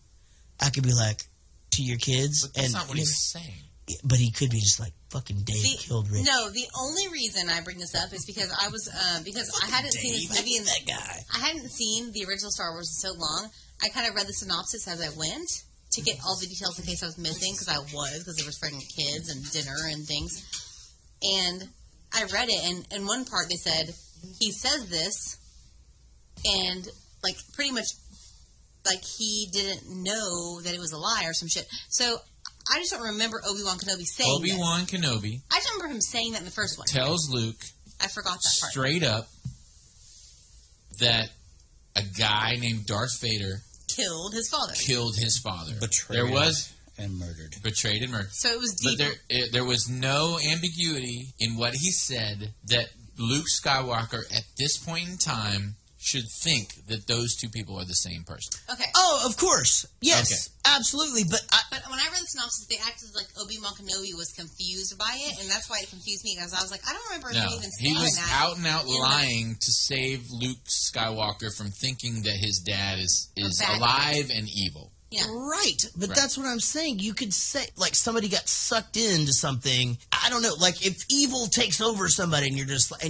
I could be like to your kids. But that's not what he's saying. But he could be just like fucking Dave killed Rick. No, the only reason I bring this up is because I was because I hadn't seen this movie. That guy. I hadn't seen the original Star Wars in so long. I kind of read the synopsis as I went to get all the details in case I was missing because there was freaking kids and dinner and things. And I read it, and in one part they said he says this, and like pretty much like he didn't know that it was a lie or some shit. So I just don't remember Obi-Wan Kenobi saying Obi-Wan Kenobi. I don't remember him saying that in the first one. Tells Luke. I forgot that part. Straight up that a guy named Darth Vader killed his father. Betrayed and murdered. Betrayed and murdered. So it was deep. But there was no ambiguity in what he said that Luke Skywalker at this point in time should think that those two people are the same person. Okay. Oh, of course. Yes, absolutely. But when I read the synopsis, they acted like Obi-Wan Kenobi was confused by it, and that's why it confused me, because I was like, I don't remember him even saying that. He was out and out lying to save Luke Skywalker from thinking that his dad is alive and evil. Yeah. Right. But that's what I'm saying. You could say, like, somebody got sucked into something. I don't know. Like, if evil takes over somebody and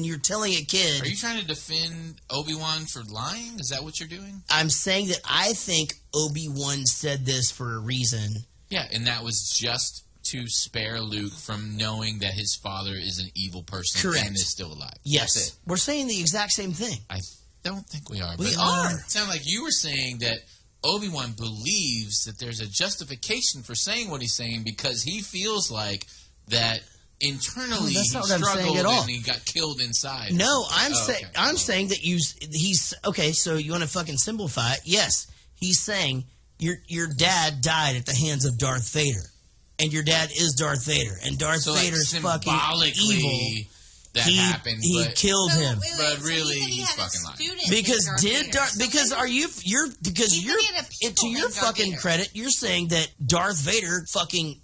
you're telling a kid. Are you trying to defend Obi-Wan for lying? Is that what you're doing? I'm saying that I think Obi-Wan said this for a reason. Yeah, and that was just to spare Luke from knowing that his father is an evil person and is still alive. Yes. That's it. We're saying the exact same thing. I don't think we are. We are. It sounded like you were saying that Obi-Wan believes that there's a justification for saying what he's saying because he feels like that internally he struggled and he got killed inside. No, I'm saying that he's okay. So you want to fucking simplify it? Yes, he's saying your dad died at the hands of Darth Vader, and your dad is Darth Vader, and Darth Vader's fucking evil. That happened. He killed him. But really, he's fucking lying. Because to your fucking credit, you're saying that Darth Vader fucking.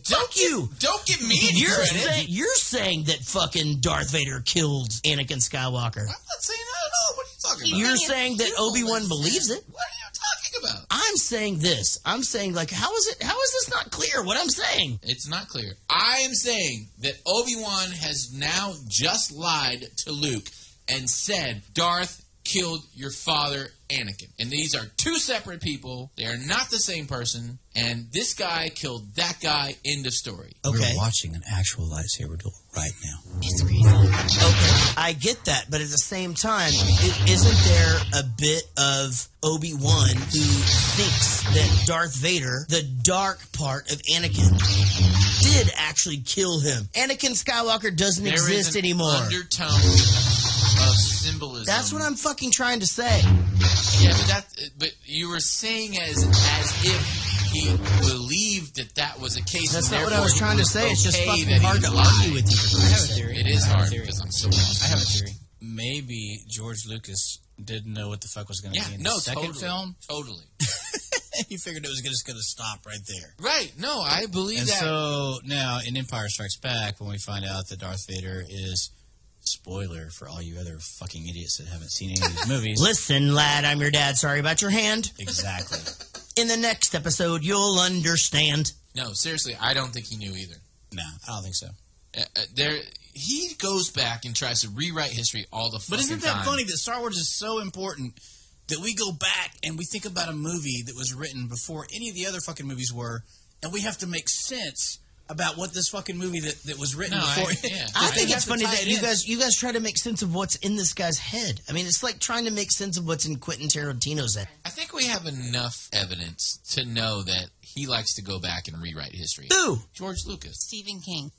Don't give me any credit. You're saying that fucking Darth Vader killed Anakin Skywalker. I'm not saying that at all. What are you talking about? You're saying that Obi-Wan believes it. What are you talking about? I'm saying this. I'm saying, like, how is this not clear? What I'm saying? It's not clear. I am saying that Obi-Wan has now just lied to Luke and said Darth killed your father, Anakin. And these are two separate people. They are not the same person. And this guy killed that guy. End of story. Okay. We're watching an actual lightsaber duel right now. It's crazy. Okay, I get that. But at the same time, isn't there a bit of Obi-Wan who thinks that Darth Vader, the dark part of Anakin, did actually kill him? Anakin Skywalker doesn't exist anymore. Undertone of symbolism. That's what I'm fucking trying to say. Yeah, but you were saying as if he believed that was a case. That's not what I was trying to say. It's just fucking hard to argue with you. I have a theory. It is hard because I'm so lost. I have a theory. Maybe George Lucas didn't know what the fuck was going to be in the second film. Totally. He figured it was just going to stop right there. Right. No, I believe that. And so now in Empire Strikes Back, when we find out that Darth Vader is... Spoiler for all you other fucking idiots that haven't seen any of these movies. Listen, lad, I'm your dad. Sorry about your hand. Exactly. In the next episode, you'll understand. No, seriously, I don't think he knew either. No, I don't think so. He goes back and tries to rewrite history all the fucking time. But isn't that funny that Star Wars is so important that we go back and we think about a movie that was written before any of the other fucking movies were, and we have to make sense about what this fucking movie that was written before. I think it's funny that you guys try to make sense of what's in this guy's head. I mean, it's like trying to make sense of what's in Quentin Tarantino's head. I think we have enough evidence to know that he likes to go back and rewrite history. Who? George Lucas. Stephen King.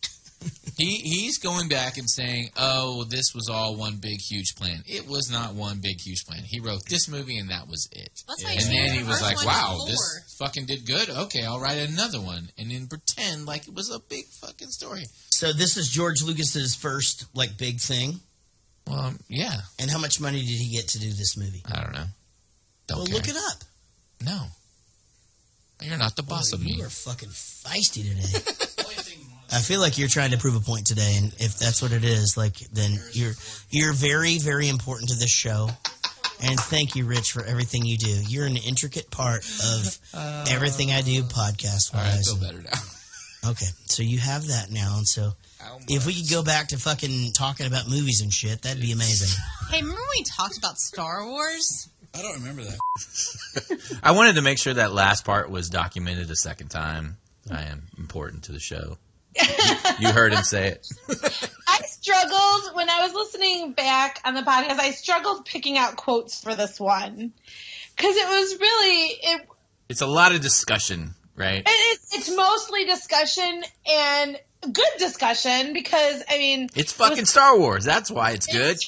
He's going back and saying, oh, this was all one big, huge plan. It was not one big, huge plan. He wrote this movie, and that was it. And then he was like, wow, this fucking did good. Okay, I'll write another one. And then pretend like it was a big fucking story. So this is George Lucas's first, like, big thing? Well, yeah. And how much money did he get to do this movie? I don't know. Well, look it up. No. You're not the boss of me. You are fucking feisty today. I feel like you're trying to prove a point today, and if that's what it is, like, then you're very, very important to this show. And thank you, Rich, for everything you do. You're an intricate part of everything I do podcast-wise. All right, I feel better now. Okay, so you have that now, and so if we could go back to fucking talking about movies and shit, that'd be amazing. Hey, remember when we talked about Star Wars? I don't remember that. I wanted to make sure that last part was documented a second time. I am important to the show. You heard him say it. I struggled when I was listening back on the podcast. I struggled picking out quotes for this one because it was really It's a lot of discussion, right? It's mostly discussion, and good discussion because, I mean... It's fucking Star Wars. That's why it's good. It's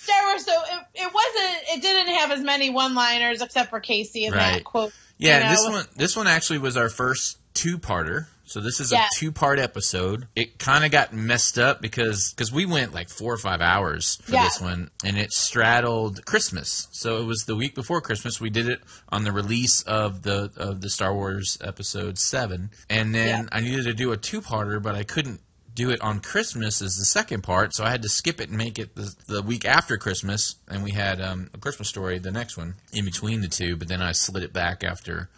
Star Wars, so it didn't have as many one-liners except for Casey in that quote. Yeah, this one actually was our first two-parter. So this is a two-part episode. It kind of got messed up because we went like 4 or 5 hours for this one, and it straddled Christmas. So it was the week before Christmas. We did it on the release of the Star Wars Episode 7, and then I needed to do a two-parter, but I couldn't do it on Christmas as the second part, so I had to skip it and make it the week after Christmas, and we had A Christmas Story, the next one, in between the two, but then I slid it back after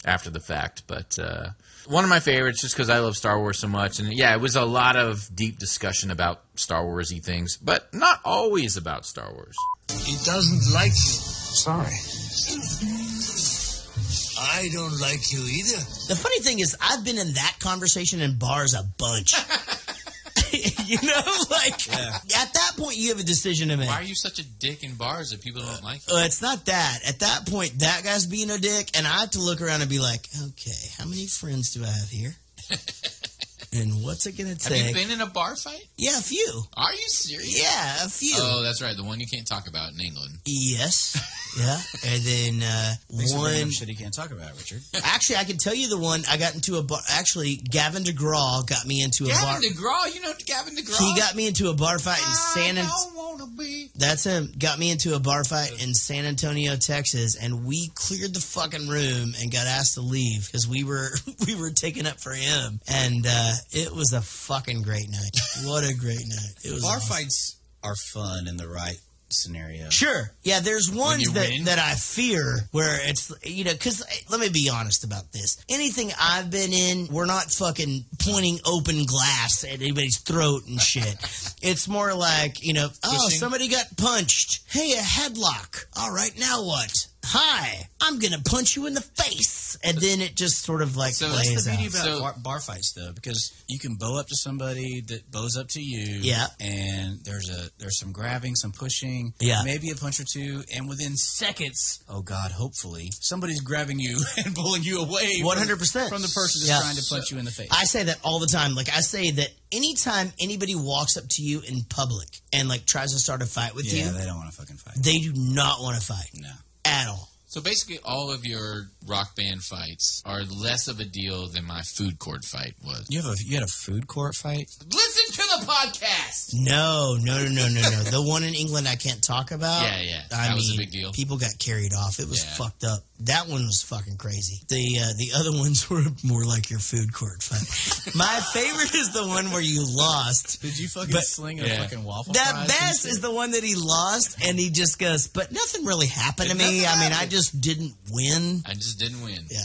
the fact. But one of my favorites, just because I love Star Wars so much, and it was a lot of deep discussion about Star Wars-y things, but not always about Star Wars. He doesn't like you. Sorry. I don't like you either. The funny thing is, I've been in that conversation in bars a bunch. You know, like, at that point, you have a decision to make. Why are you such a dick in bars that people don't like you? It's not that. At that point, that guy's being a dick, and I have to look around and be like, okay, how many friends do I have here? And what's it going to take? Have you been in a bar fight? Yeah, a few. Are you serious? Yeah, a few. Oh, that's right. The one you can't talk about in England. Yes. Yeah. And then one... shit he can't talk about, Richard. Actually, I can tell you the one I got into a bar... Actually, Gavin DeGraw got me into a bar... Gavin DeGraw? You know Gavin DeGraw? He got me into a bar fight in San Antonio. That's him. Got me into a bar fight in San Antonio, Texas, and we cleared the fucking room and got asked to leave because we were taking up for him. And it was a fucking great night. What a great night. It was bar fights are fun in the right scenario. Sure. Yeah, there's ones that I fear where it's, because let me be honest about this. Anything I've been in, we're not fucking pointing open glass at anybody's throat and shit. It's more like, somebody got punched. Hey, a headlock. All right, now what? Hi, I'm going to punch you in the face. And then it just sort of like plays out. That's the beauty about bar fights, though, because you can bow up to somebody that bows up to you. Yeah. And there's some grabbing, some pushing, maybe a punch or two, and within seconds, oh God, hopefully, somebody's grabbing you and pulling you away 100% from the person that's trying to punch you in the face. I say that all the time. Like, I say that anytime anybody walks up to you in public and, like, tries to start a fight with you. Yeah, they don't want to fucking fight. They do not want to fight. No. At all. So basically, all of your rock band fights are less of a deal than my food court fight was. You had a food court fight? Listen to the podcast! No. The one in England I can't talk about. Yeah. That was a big deal. People got carried off. It was fucked up. That one was fucking crazy. The other ones were more like your food court fight. My favorite is the one where you lost. Did you fucking sling a fucking waffle fries? The best is the one that he lost, and he just goes, but nothing really happened to me. I mean, I just didn't win. Yeah.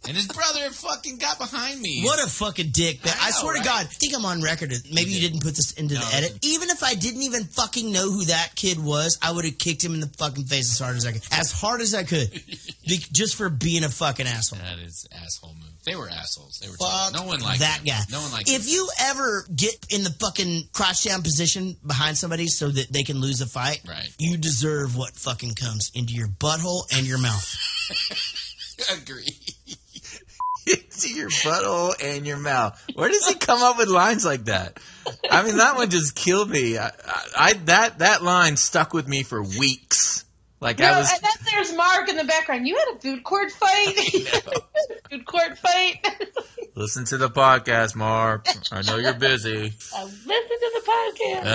And his brother fucking got behind me. What a fucking dick. I swear to God, I think I'm on record. Maybe you didn't put this into the edit. Even if I didn't even fucking know who that kid was, I would have kicked him in the fucking face as hard as I could. As hard as I could. Just for being a fucking asshole. That is asshole move. They were assholes. They were Fuck no one liked that him. guy. No one liked If him. you ever get in the fucking crouch down position behind somebody so that they can lose a fight, you deserve what fucking comes into your butthole and your mouth. Agree. Into your butthole and your mouth. Where does he come up with lines like that? I mean, that one just killed me. That line stuck with me for weeks. Like and then there's Mark in the background. You had a food court fight? Food court fight? Listen to the podcast, Mark. I know you're busy. Listen to the podcast.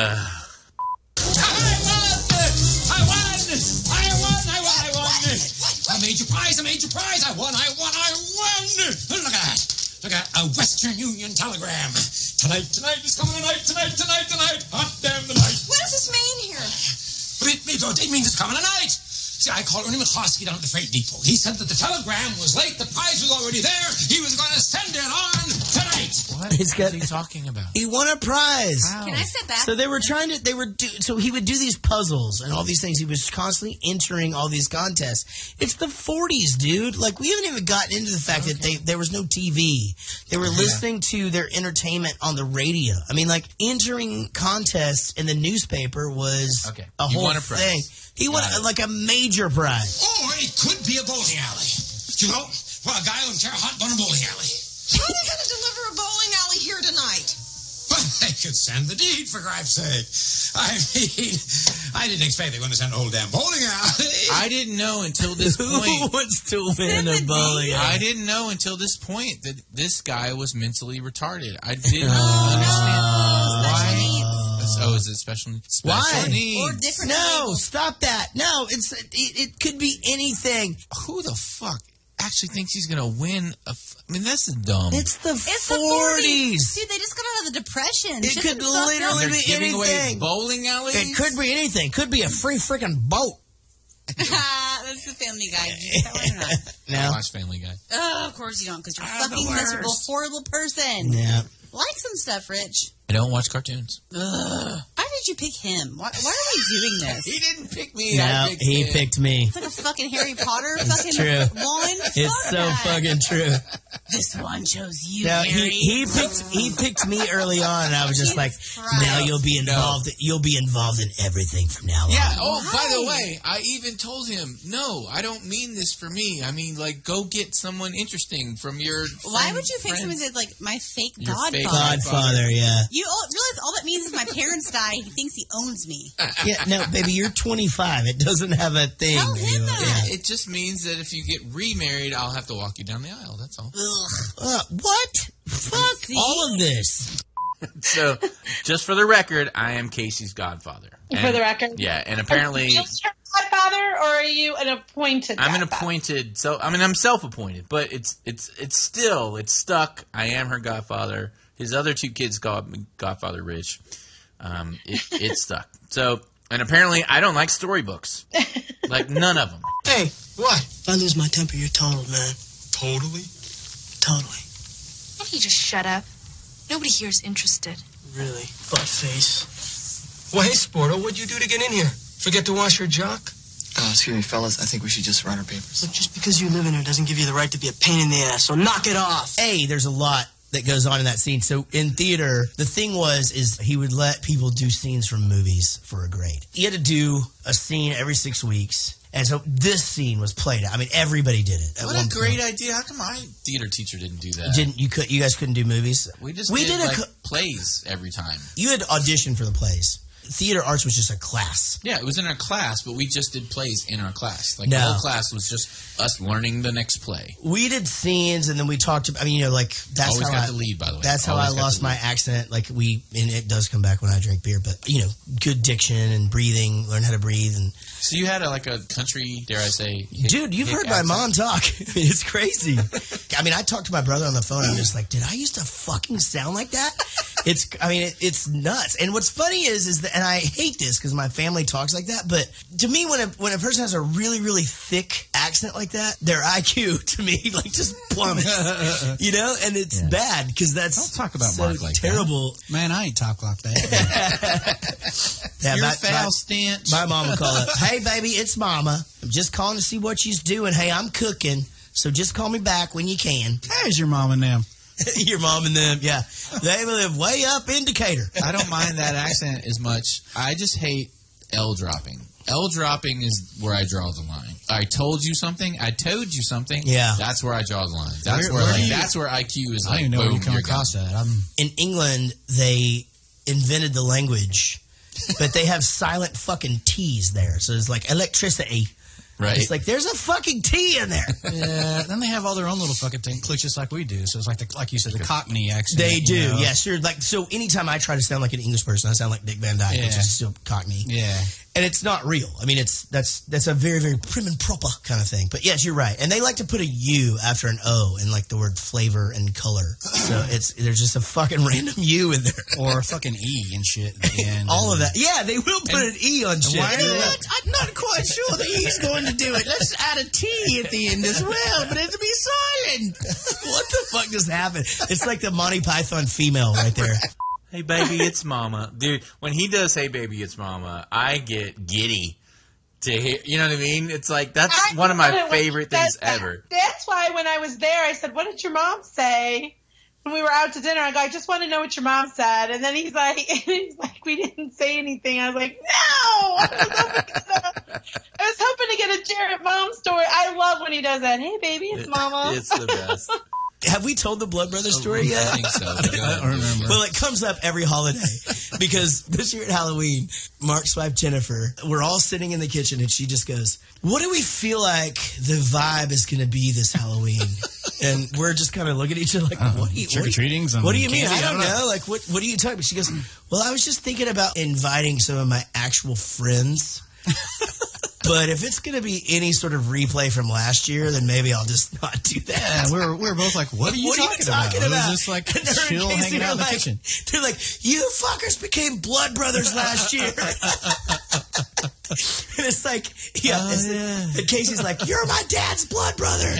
I made your prize. I won. Look at that. Look at a Western Union telegram. Tonight is coming tonight. Hot damn the night. What does this mean here? It means it's coming tonight. See, I called Ernie McCloskey down at the freight depot. He said that the telegram was late, the prize was already there, he was going to send it on tonight. What is he talking about? He won a prize. How? Can I step back? So so he would do these puzzles and all these things. He was constantly entering all these contests. It's the 40s, dude. Like, we haven't even gotten into the fact that there was no TV. They were listening to their entertainment on the radio. I mean, like, entering contests in the newspaper was a whole thing. He won like a major prize. Or it could be a bowling alley. You know, a guy on Terre Haute won a bowling alley. How are they going to deliver a bowling alley tonight? Well, they could send the deed, for Christ's sake. I mean, I didn't expect they were going to send a whole damn bowling alley. I didn't know until this point. Who wants to win a bowling alley? I didn't know until this point that this guy was mentally retarded. I didn't understand why. Oh, is it special needs? Special needs. Or different. No, stop that. No, it could be anything. Who the fuck actually thinks he's going to win? I mean, that's dumb. It's the 40s. Dude, they just got out of the Depression. It could literally be giving away anything. Bowling alleys? It could be anything. Could be a free freaking boat. That's the Family Guy. Did you tell him that? No. I watch Family Guy. Oh, of course you don't, because you're a fucking miserable, horrible person. Yeah. Like some stuff, Rich. I don't watch cartoons. Ugh. Why did you pick him? Why are we doing this? He didn't pick me. No, he picked me. It's like a fucking Harry Potter fucking true. one. It's so fucking true. This one chose you, No, Harry. he picked me early on, and I was just like, now you'll be involved. You'll be involved in everything from now on. Yeah. Oh, by the way, I even told him, no, I don't mean this for me. I mean, like, go get someone interesting from your. Why would you pick someone that's like my fake godfather? Godfather, yeah. You realize all that means is my parents die. He thinks he owns me. Yeah, no, baby, you're 25. It doesn't have a thing. Tell him that. It just means that if you get remarried, I'll have to walk you down the aisle. That's all. What? Fuck all of this. So, just for the record, I am Casey's godfather. For the record? Yeah, and apparently... Are you just your godfather, or are you an appointed I'm an godfather? appointed... So, I mean, I'm self-appointed, but it's stuck. I am her godfather. His other two kids call me Godfather Rich. It's stuck. So, and apparently I don't like storybooks. Like, none of them. Hey, what? If I lose my temper, you're totaled, man. Totally? Totally. Why don't you just shut up? Nobody here is interested. Really? Butt face. Well, hey, Sporto, what'd you do to get in here? Forget to wash your jock? Excuse me, fellas. I think we should just run our papers. Look, just because you live in here doesn't give you the right to be a pain in the ass, so knock it off. Hey, there's a lot that goes on in that scene. So in theater, the thing is he would let people do scenes from movies for a grade. He had to do a scene every 6 weeks. And so this scene was played out. I mean, everybody did it. What a great idea. How come my theater teacher didn't do that? You guys couldn't do movies? We did plays every time. You had to audition for the plays. Theater arts was just a class. Yeah, it was in our class, but we just did plays in our class. Like, the whole class was just us learning the next play. We did scenes, and then we talked about, I mean, that's always how got the lead, by the way. That's how I lost my accent. Like, and it does come back when I drink beer, but, good diction and breathing, learn how to breathe. And so you had a country, dare I say, dude, you've heard my mom talk. It's crazy. I mean, I talked to my brother on the phone. I'm just like, did I used to fucking sound like that? It's nuts. And what's funny is that, and I hate this because my family talks like that, but to me, when a person has a really, really thick accent like that, their IQ to me just plummets. And it's bad because that's don't talk about so Mark like terrible. That. Man, I ain't talk like that. You're foul stench. My mom would call it, hey baby, it's mama. I'm just calling to see what she's doing. Hey, I'm cooking, so just call me back when you can. There's your mom and them. Your mom and them, yeah. They live way up in Decatur. I don't mind that accent as much. I just hate L dropping. L dropping is where I draw the line. I told you something. I told you something. Yeah. That's where I draw the line. That's that's where IQ is. I don't even know where you come across that. In England, they invented the language, but they have silent fucking T's there. So it's like electricity. Right. It's like, there's a fucking T in there. Yeah. Then they have all their own little fucking thing, clicks just like we do. So it's like you said, the Cockney accent. They do, yeah, sure. So anytime I try to sound like an English person, I sound like Dick Van Dyke, which is still Cockney. Yeah. And it's not real. I mean, that's a very, very prim and proper kind of thing. But yes, you're right. And they like to put a U after an O in the word flavor and color. So there's just a fucking random U in there. Or a fucking E and shit at the end. All of that. Yeah, they will put an E on shit. I'm not quite sure the E's going to do it. Let's add a T at the end as well, but it'll be silent. What the fuck just happened? It's like the Monty Python female right there. Hey, baby, it's mama. Dude, when he does Hey, baby, it's mama, I get giddy to hear. You know what I mean? It's like, that's one of my favorite things ever. That's why when I was there, I said, what did your mom say? When we were out to dinner, I go, I just want to know what your mom said. And then he's like, we didn't say anything. I was like, no! I was hoping to get a Jaret mom story. I love when he does that. Hey, baby, it's mama. It's the best. Have we told the Blood Brothers story yet? I think so. I don't remember. Well, it comes up every holiday because this year at Halloween, Mark's wife Jennifer, we're all sitting in the kitchen and she just goes, "What do we feel like the vibe is going to be this Halloween?" And we're just kind of looking at each other like, "What do you trick-or-treatings? What do you mean? I don't know. Like, what are you talking about?" She goes, "Well, I was just thinking about inviting some of my actual friends." But if it's going to be any sort of replay from last year, then maybe I'll just not do that. Yeah, we're both like, what are you talking about? It was just like chill hanging out in the kitchen. They're like, "You fuckers became blood brothers last year." And it's like, and Casey's like, "You're my dad's blood brother."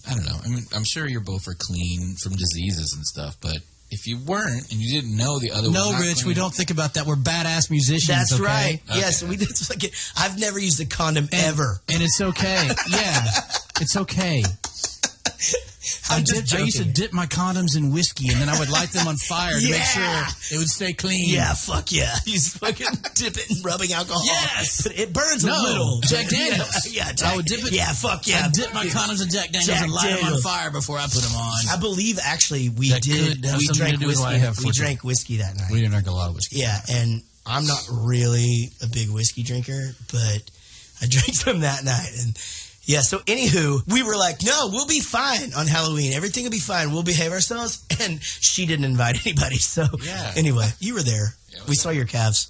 I don't know. I mean, I'm sure you're both are clean from diseases and stuff, but if you weren't and you didn't know the other one. No, Rich, clean, we don't think about that. We're badass musicians. That's okay? right. Okay. Yes, we did. I've never used a condom ever. And it's okay. Yeah, it's okay. I used to dip my condoms in whiskey, and then I would light them on fire to make sure it would stay clean. Yeah, fuck yeah. You fucking dip it in rubbing alcohol. Yes. But it burns a little. Jack Daniels. Yeah, I would dip it. Yeah, fuck yeah. I'd dip my condoms in Jack Daniels and light them on fire before I put them on. I believe, actually, we That could have we something drank to do with whiskey. why I have We fortune. drank whiskey that night. We didn't drink a lot of whiskey. Yeah, and I'm not really a big whiskey drinker, but I drank some that night. And yeah, so anywho, we were like, no, we'll be fine on Halloween. Everything will be fine. We'll behave ourselves. And she didn't invite anybody. So anyway, you were there. We saw your calves.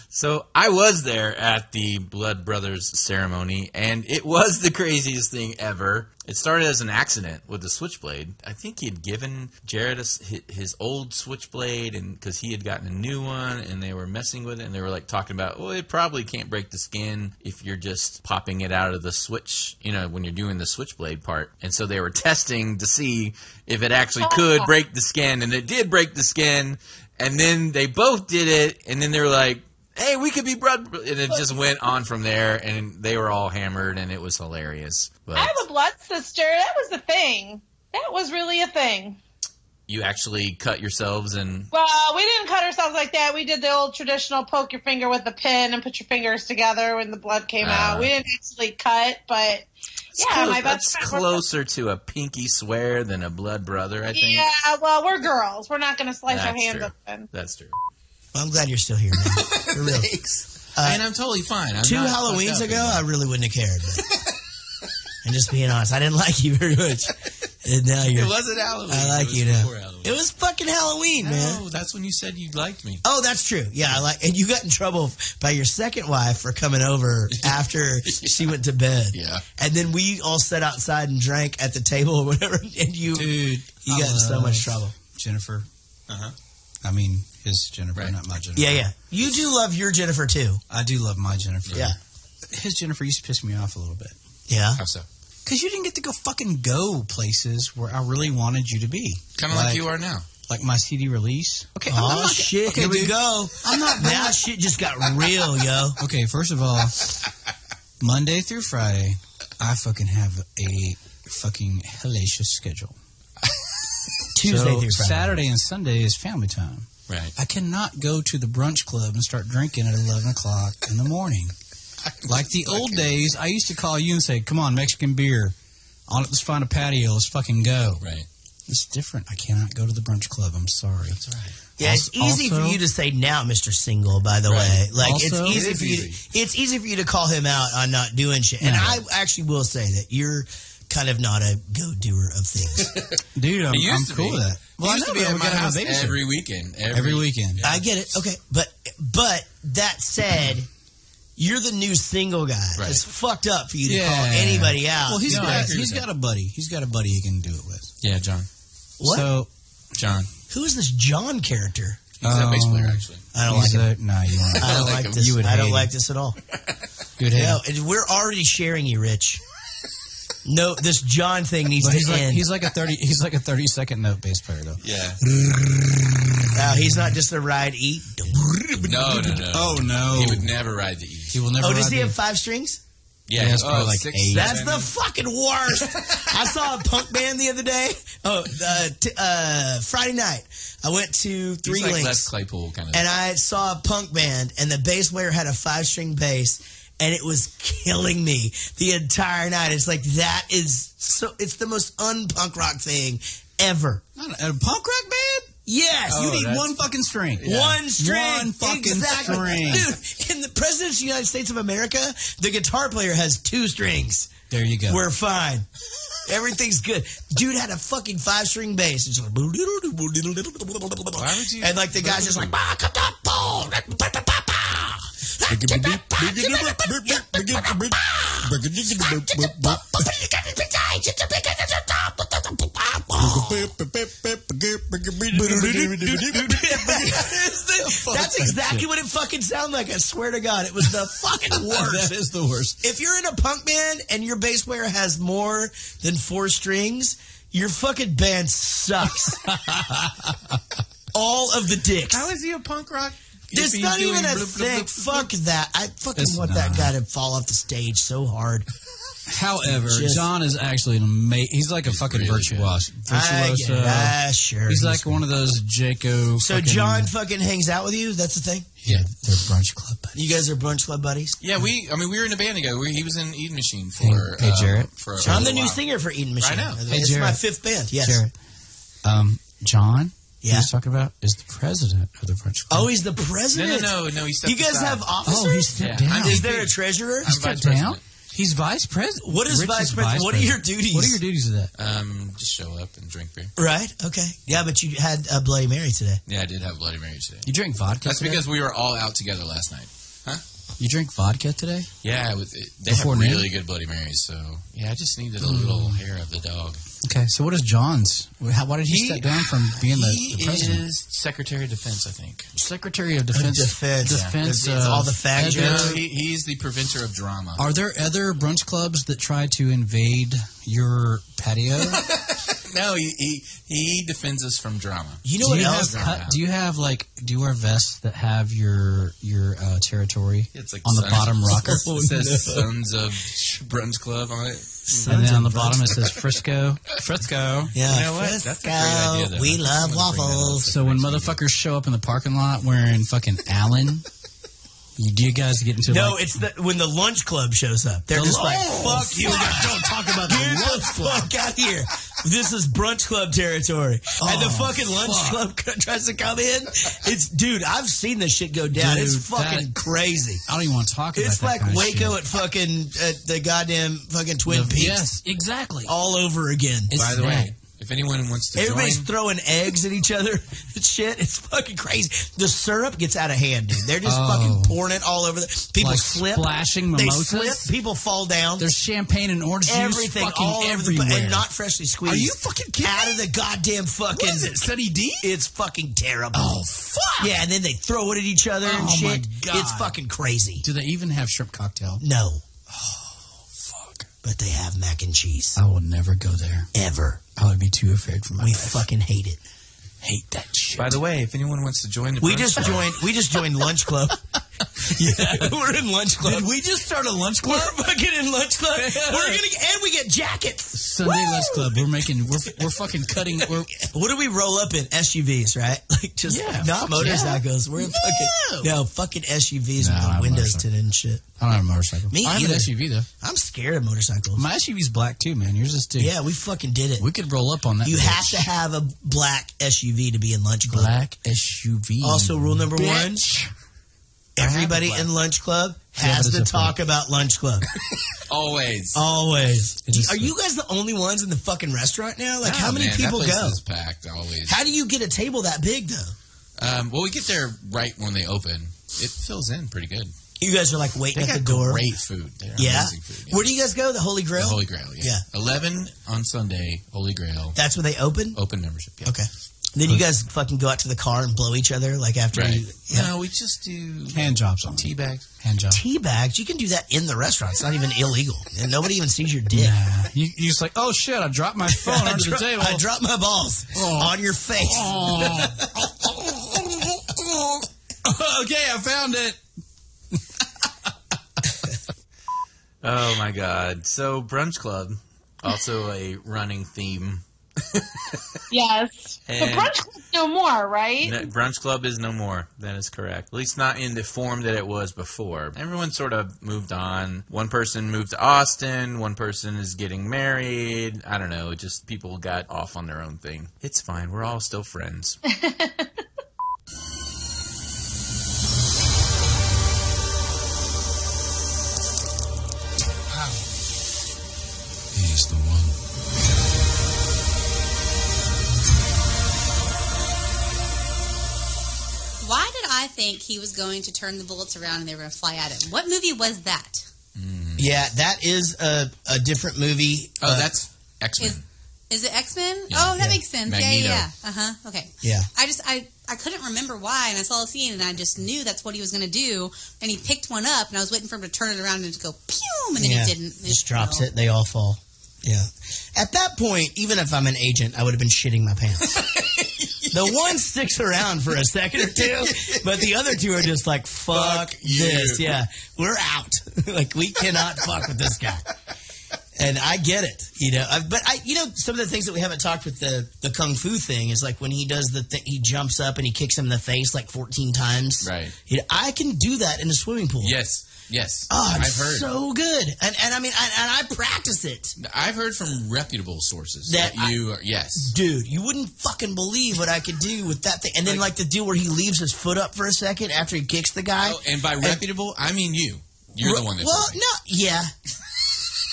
So I was there at the Blood Brothers ceremony, and it was the craziest thing ever. It started as an accident with the switchblade. I think he had given Jaret his old switchblade, and because he had gotten a new one, and they were messing with it, and they were like talking about, well, it probably can't break the skin if you're just popping it out of the switch, you know, when you're doing the switchblade part. And so they were testing to see if it actually could break the skin, and it did break the skin. And then they both did it, and then they were like, "Hey, we could be blood," and it just went on from there, and they were all hammered, and it was hilarious. But I have a blood sister. That was a thing. That was really a thing. you actually cut yourselves and... Well, we didn't cut ourselves like that. We did the old traditional poke your finger with a pin and put your fingers together when the blood came out. We didn't actually cut, but... Yeah, my best friend. That's closer to a pinky swear than a blood brother, I think. Yeah, well, we're girls. We're not going to slice our That's hands true. open. That's true. Well, I'm glad you're still here, man. For real. Thanks. And I'm totally fine. I'm 2 not Halloweens fucked up ago, anymore. I really wouldn't have cared. But I'm just being honest. I didn't like you very much. And now you're... It wasn't Halloween. I like It was you now. before Halloween. It was fucking Halloween, man. No, that's when you said you liked me. Oh, that's true. Yeah, and you got in trouble by your second wife for coming over after she went to bed. Yeah. And then we all sat outside and drank at the table or whatever, and you got in so much trouble. Jennifer. Uh-huh. I mean, his Jennifer, not my Jennifer. Yeah, yeah. You do love your Jennifer, too. I do love my Jennifer. Yeah. His Jennifer used to piss me off a little bit. Yeah? How so? Because you didn't get to go places where I really wanted you to be. Kind of like you are now. Like my CD release. Okay. Oh, shit. Okay, Here we dude. go. I'm not Now shit just got real, yo. Okay, first of all, Monday through Friday, I fucking have a fucking hellacious schedule. Tuesday So through Friday. Saturday and Sunday is family time. Right. I cannot go to the brunch club and start drinking at 11 o'clock in the morning. Like the old days, I used to call you and say, come on, Mexican beer. Let's find a patio. Let's fucking go. Right. It's different. I cannot go to the brunch club. I'm sorry. That's right. Yeah, it's easy for you to say now, Mr. Single, by the way. Like, it's easy for you. It's easy for you to call him out on not doing shit. And I actually will say that you're kind of not a go-doer of things. Dude, I'm used to cool be. with that. Well, I used to be at my house babysitter. every weekend. Every weekend. I get it. Okay. But that said, you're the new single guy. Right. It's fucked up for you to call anybody out. Well, he's No, I agree with got a buddy. He's got a buddy he can do it with. Yeah, John. What? So, John. Who is this John character? He's a bass player, actually. I don't like it. No, you won't. I don't like like him. this. You would I don't hate like him. this at all. You would hate No, him. we're already sharing you, Rich. No, this John thing needs But to end. he's like a 30-second note bass player though. Yeah. He's not just a ride eat. No. Oh no. He would never ride the E. He will never. Oh, does ride he the- have 5 strings? Yeah, it's probably like 6, 8. That's 7. the fucking worst. I saw a punk band the other day. Friday night. I went to Three He's like Links. Les Claypool kind of. And I saw a punk band, and the bass player had a 5-string bass, and it was killing me the entire night. It's like, that is so, it's the most un-punk rock thing ever. A punk rock band? Yes. You need one fucking string. Yeah. One string. One fucking string. Dude, in the President of the United States of America, the guitar player has 2 strings. There you go. We're fine. Everything's good. Dude had a fucking 5-string bass. It's like, and like the guy's just like, that's exactly what it fucking sounded like. I swear to God, it was the fucking worst. That is the worst. If you're in a punk band and your bass player has more than 4 strings, your fucking band sucks. All of the dicks. How is he a punk rock? It's not even a thing. Fuck that. I fucking want that guy to fall off the stage so hard. However, John is actually an amazing. He's like a fucking virtuoso. Sure. He's like one of those Jaco. So John fucking hangs out with you? That's the thing? Yeah, they're brunch club buddies. You guys are brunch club buddies? Yeah, we were in a band together. He was in Eden Machine for. Hey Jaret. I'm the new singer for Eden Machine. I know. Hey, it's my 5th band. Yes. Jaret. John. Yeah. He's talking about is the president of the brunch club. Oh, he's the president. No. He stepped You guys aside. have officers? Oh, he stepped down. Is there a treasurer? He stepped down. He's vice president. What is vice president? What are your duties? What are your duties of that? Just show up and drink beer. Right. Okay. Yeah, but you had a Bloody Mary today. Yeah, I did have Bloody Mary today. You drink vodka. That's today? because we were all out together last night. Huh? You drink vodka today? Yeah, they have really good Bloody Marys. So yeah, I just needed a little hair of the dog. Okay, so what is John's? Why did he step down from being the president? He is Secretary of Defense, I think. Secretary of Defense. Defense. All the fag jokes. He's the preventer of drama. Are there other brunch clubs that try to invade your patio? No, he defends us from drama. You know what else? Do you wear vests that have your territory it's like on the bottom rocker? It says Sons of Brunch Club on it. And then on the bottom it says Frisco. Yeah, you know what? That's a great idea, though. We love waffles. So when motherfuckers show up in the parking lot wearing fucking Allen, do you guys get into it's when the lunch club shows up. They're just like, fuck you. Don't talk about the Get lunch the club. fuck out here. This is brunch club territory. And the fucking lunch club tries to come in. Dude, I've seen this shit go down. Dude, it's fucking crazy. I don't even want to talk about that. It's like kind of Waco shit. at fucking the goddamn fucking Twin Peaks. Yes, exactly. All over again. By the way, if anyone wants to Everybody's join, throwing eggs at each other and shit. It's fucking crazy. The syrup gets out of hand, dude. They're just fucking pouring it all over. People like slip. Splashing They mimosas. slip. People fall down. There's champagne and orange juice Everything fucking all over everywhere. and not freshly squeezed. Are you fucking kidding out me? of the goddamn fucking? What is it, Sunny D? It's fucking terrible. Oh, fuck. Yeah, and then they throw it at each other and Oh, shit. my God. It's fucking crazy. Do they even have shrimp cocktail? No. Oh, fuck. But they have mac and cheese. I will never go there. Ever. I would be too afraid for my life. fucking hate it. Hate that shit. by the way, if anyone wants to join the We brunch just club, joined Lunch Club. Yeah. We're in Lunch Club. Did we just start a lunch club? We're fucking in Lunch Club. And we get jackets. Sunday Lunch Club. We're fucking cutting. What do we roll up in? SUVs, right? Like just not motorcycles. We're in fucking SUVs with the windows tinted and shit. I don't have a motorcycle. Me I have either. an SUV though. I'm scared of motorcycles. My SUV's black too, man. Yours is too. Yeah, we fucking did it. We could roll up on that. You bitch. have to have a black SUV to be in Lunch Club. Black SUV. Also, rule number one. Everybody in Lunch Club has to talk about Lunch Club. always. Are you guys the only ones in the fucking restaurant now? Like, how many people that place go? is packed always. How do you get a table that big, though? Well, we get there right when they open. It fills in pretty good. You guys are like waiting They at the got door. Great food. They're Yeah. amazing food. Where do you guys go? The Holy Grail? The Holy Grail, yeah. 11 on Sunday, Holy Grail. That's where they open? Open membership, yeah. Okay. Then you guys fucking go out to the car and blow each other like after you... Yeah. No, we just do... Hand jobs on tea bags. Hand jobs. Tea bags? You can do that in the restaurant. It's not even illegal. And nobody even sees your dick. Nah. You just like, oh shit, I dropped my phone under the table. I dropped my balls on your face. Okay, I found it. Oh my God! So Brunch Club, also a running theme Yes. The Brunch Club no more, right? Brunch Club is no more. That is correct. At least not in the form that it was before. Everyone sort of moved on. One person moved to Austin. One person is getting married. I don't know. Just people got off on their own thing. It's fine. We're all still friends. He's the one. Why did I think he was going to turn the bullets around and they were going to fly at him? What movie was that? Yeah, that is a different movie. Oh, that's X-Men. Is it X-Men? Yeah. Oh, that makes sense. Magneto. Yeah. Uh-huh. Okay. Yeah. I couldn't remember why, and I saw the scene, and I just knew that's what he was going to do, and he picked one up, and I was waiting for him to turn it around and to go, pew, and then he didn't. Just drops it. They all fall. Yeah. At that point, even if I'm an agent, I would have been shitting my pants. The one sticks around for a second or two, but the other two are just like, fuck this. Yeah. We're out. Like, we cannot fuck with this guy. And I get it, but some of the things that we haven't talked with the Kung Fu thing is like when he does the thing, he jumps up and he kicks him in the face like 14 times. Right. I can do that in a swimming pool. Yes. Oh, I've heard. So good. And I mean, I practice it. I've heard from reputable sources that you are, yes. Dude, you wouldn't fucking believe what I could do with that thing. And then like the deal where he leaves his foot up for a second after he kicks the guy. Oh, and by reputable, I mean you. You're the one that told me. Yeah.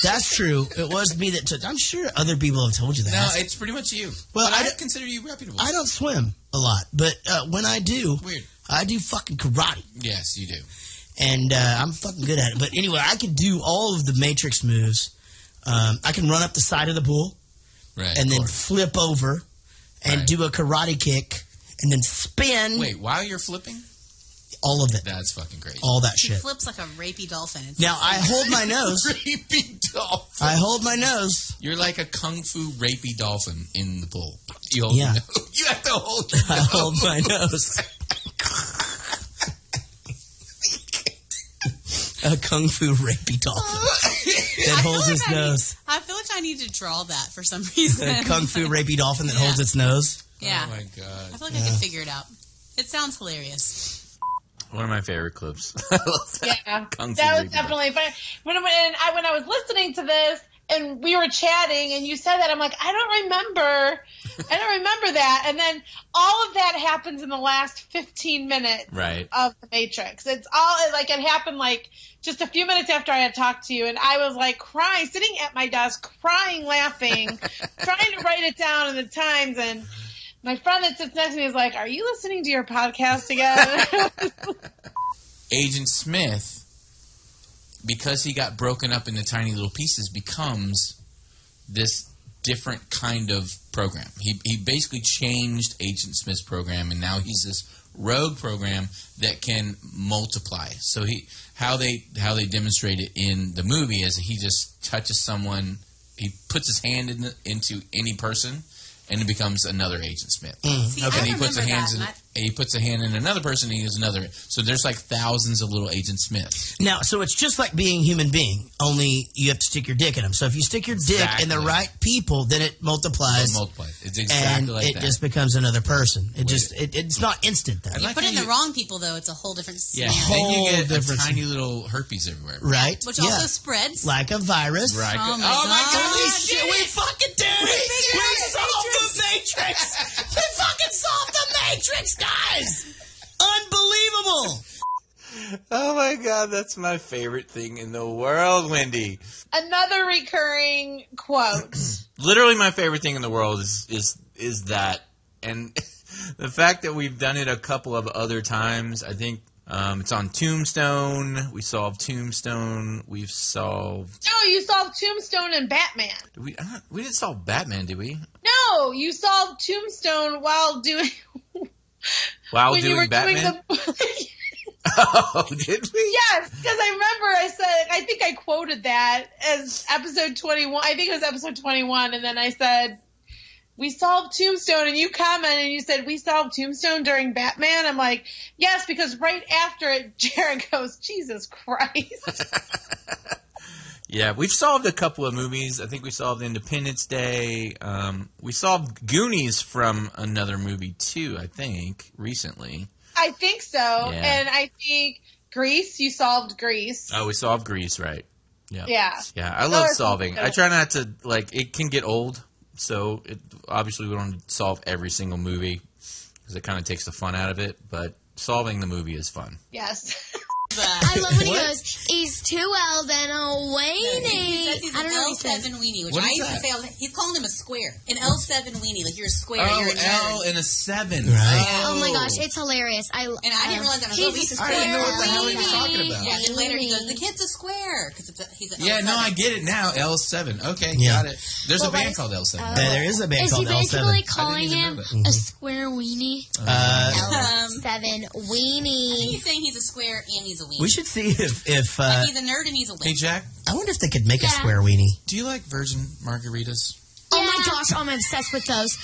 That's true. It was me that took. I'm sure other people have told you that. No, it's pretty much you. Well, but I consider you reputable. I don't swim a lot, but when I do, weird. I do fucking karate. Yes, you do. And I'm fucking good at it. But anyway, I can do all of the Matrix moves. I can run up the side of the pool, right, and then flip over and do a karate kick, and then spin. Wait, while you're flipping? All of it. That's fucking great. All that He shit. flips like a rapey dolphin. It's Now, I hold my nose. Rapey dolphin. I hold my nose. You're like a kung fu rapey dolphin in the pool. You hold Yeah. your nose. You have to hold your I nose. hold my nose. A kung fu rapey dolphin that holds his nose. I feel like I need to draw that for some reason. A kung fu rapey dolphin that holds its nose. Yeah. Oh, my God. I feel like I can figure it out. It sounds hilarious. One of my favorite clips. Yeah, Kung Fu that was Rapey definitely fun. When I was listening to this and we were chatting and you said that, I'm like, I don't remember that. And then all of that happens in the last 15 minutes of The Matrix. It's all like it happened like just a few minutes after I had talked to you, and I was like crying, sitting at my desk, crying, laughing, trying to write it down in the Times, and my friend that sits next to me is like, are you listening to your podcast again? Agent Smith, because he got broken up into tiny little pieces, becomes this different kind of program. He basically changed Agent Smith's program, and now he's this rogue program that can multiply. So how they demonstrate it in the movie is he just touches someone, he puts his hand into any person, and it becomes another Agent Smith. See, And I he puts a hand in another person, and he is another. So there's like thousands of little Agent Smiths. Now, so it's just like being a human being, only you have to stick your dick in them. So if you stick your dick in the right people, then it multiplies. It's exactly like that. And it just becomes another person. It's not instant, though. You put it in the wrong people, though, it's a whole different scenario. Then you get a tiny little herpes everywhere. Right. Which also spreads. Like a virus. Right. Oh, my God. Holy shit, we fucking did it! We solved the Matrix! We fucking solved the Matrix, guys! Unbelievable! Oh my God, that's my favorite thing in the world, Wendy. Another recurring quote. Literally, my favorite thing in the world is that, and the fact that we've done it a couple of other times. I think it's on Tombstone. We solved Tombstone. We've solved. No, you solved Tombstone and Batman. We didn't solve Batman, did we? No, you solved Tombstone while doing. While when doing you were Batman. Doing the... Oh, did we? Yes, because I remember I think I quoted that as episode 21. I think it was episode 21, and then I said, we solved Tombstone, and you commented and you said, we solved Tombstone during Batman? I'm like, yes, because right after it, Jared goes, Jesus Christ. Yeah, we've solved a couple of movies. I think we solved Independence Day. We solved Goonies from another movie, too, I think, recently. I think so. Yeah. And I think Grease, you solved Grease. Oh, we solved Grease, right. Yeah. Yeah. I love solving. I try not to, it can get old, so obviously we don't solve every single movie because it kind of takes the fun out of it, but solving the movie is fun. Yes. I love when he goes, he's too old and a weenie. He says he's an L7 weenie, which I used to say, he's calling him a square. An L7 weenie, like you're a square. Oh, you're a nerd. L and a 7. Right. Oh my gosh, it's hilarious. And I didn't realize that. He's a square. I didn't know what the hell he was talking about. Yeah, and later he goes, the kid's a square. Because he's an L7. Yeah, no, I get it now. L7. Okay, Yeah. got it. There's a band called L7. There is a band called L7. Is he basically calling him a square weenie? L7 weenie. He's saying he's a square and he's a weenie. We should see if like he's a nerd and he's a weenie. Hey, Jack. I wonder if they could make a square weenie. Do you like virgin margaritas? Oh my gosh, I'm obsessed with those.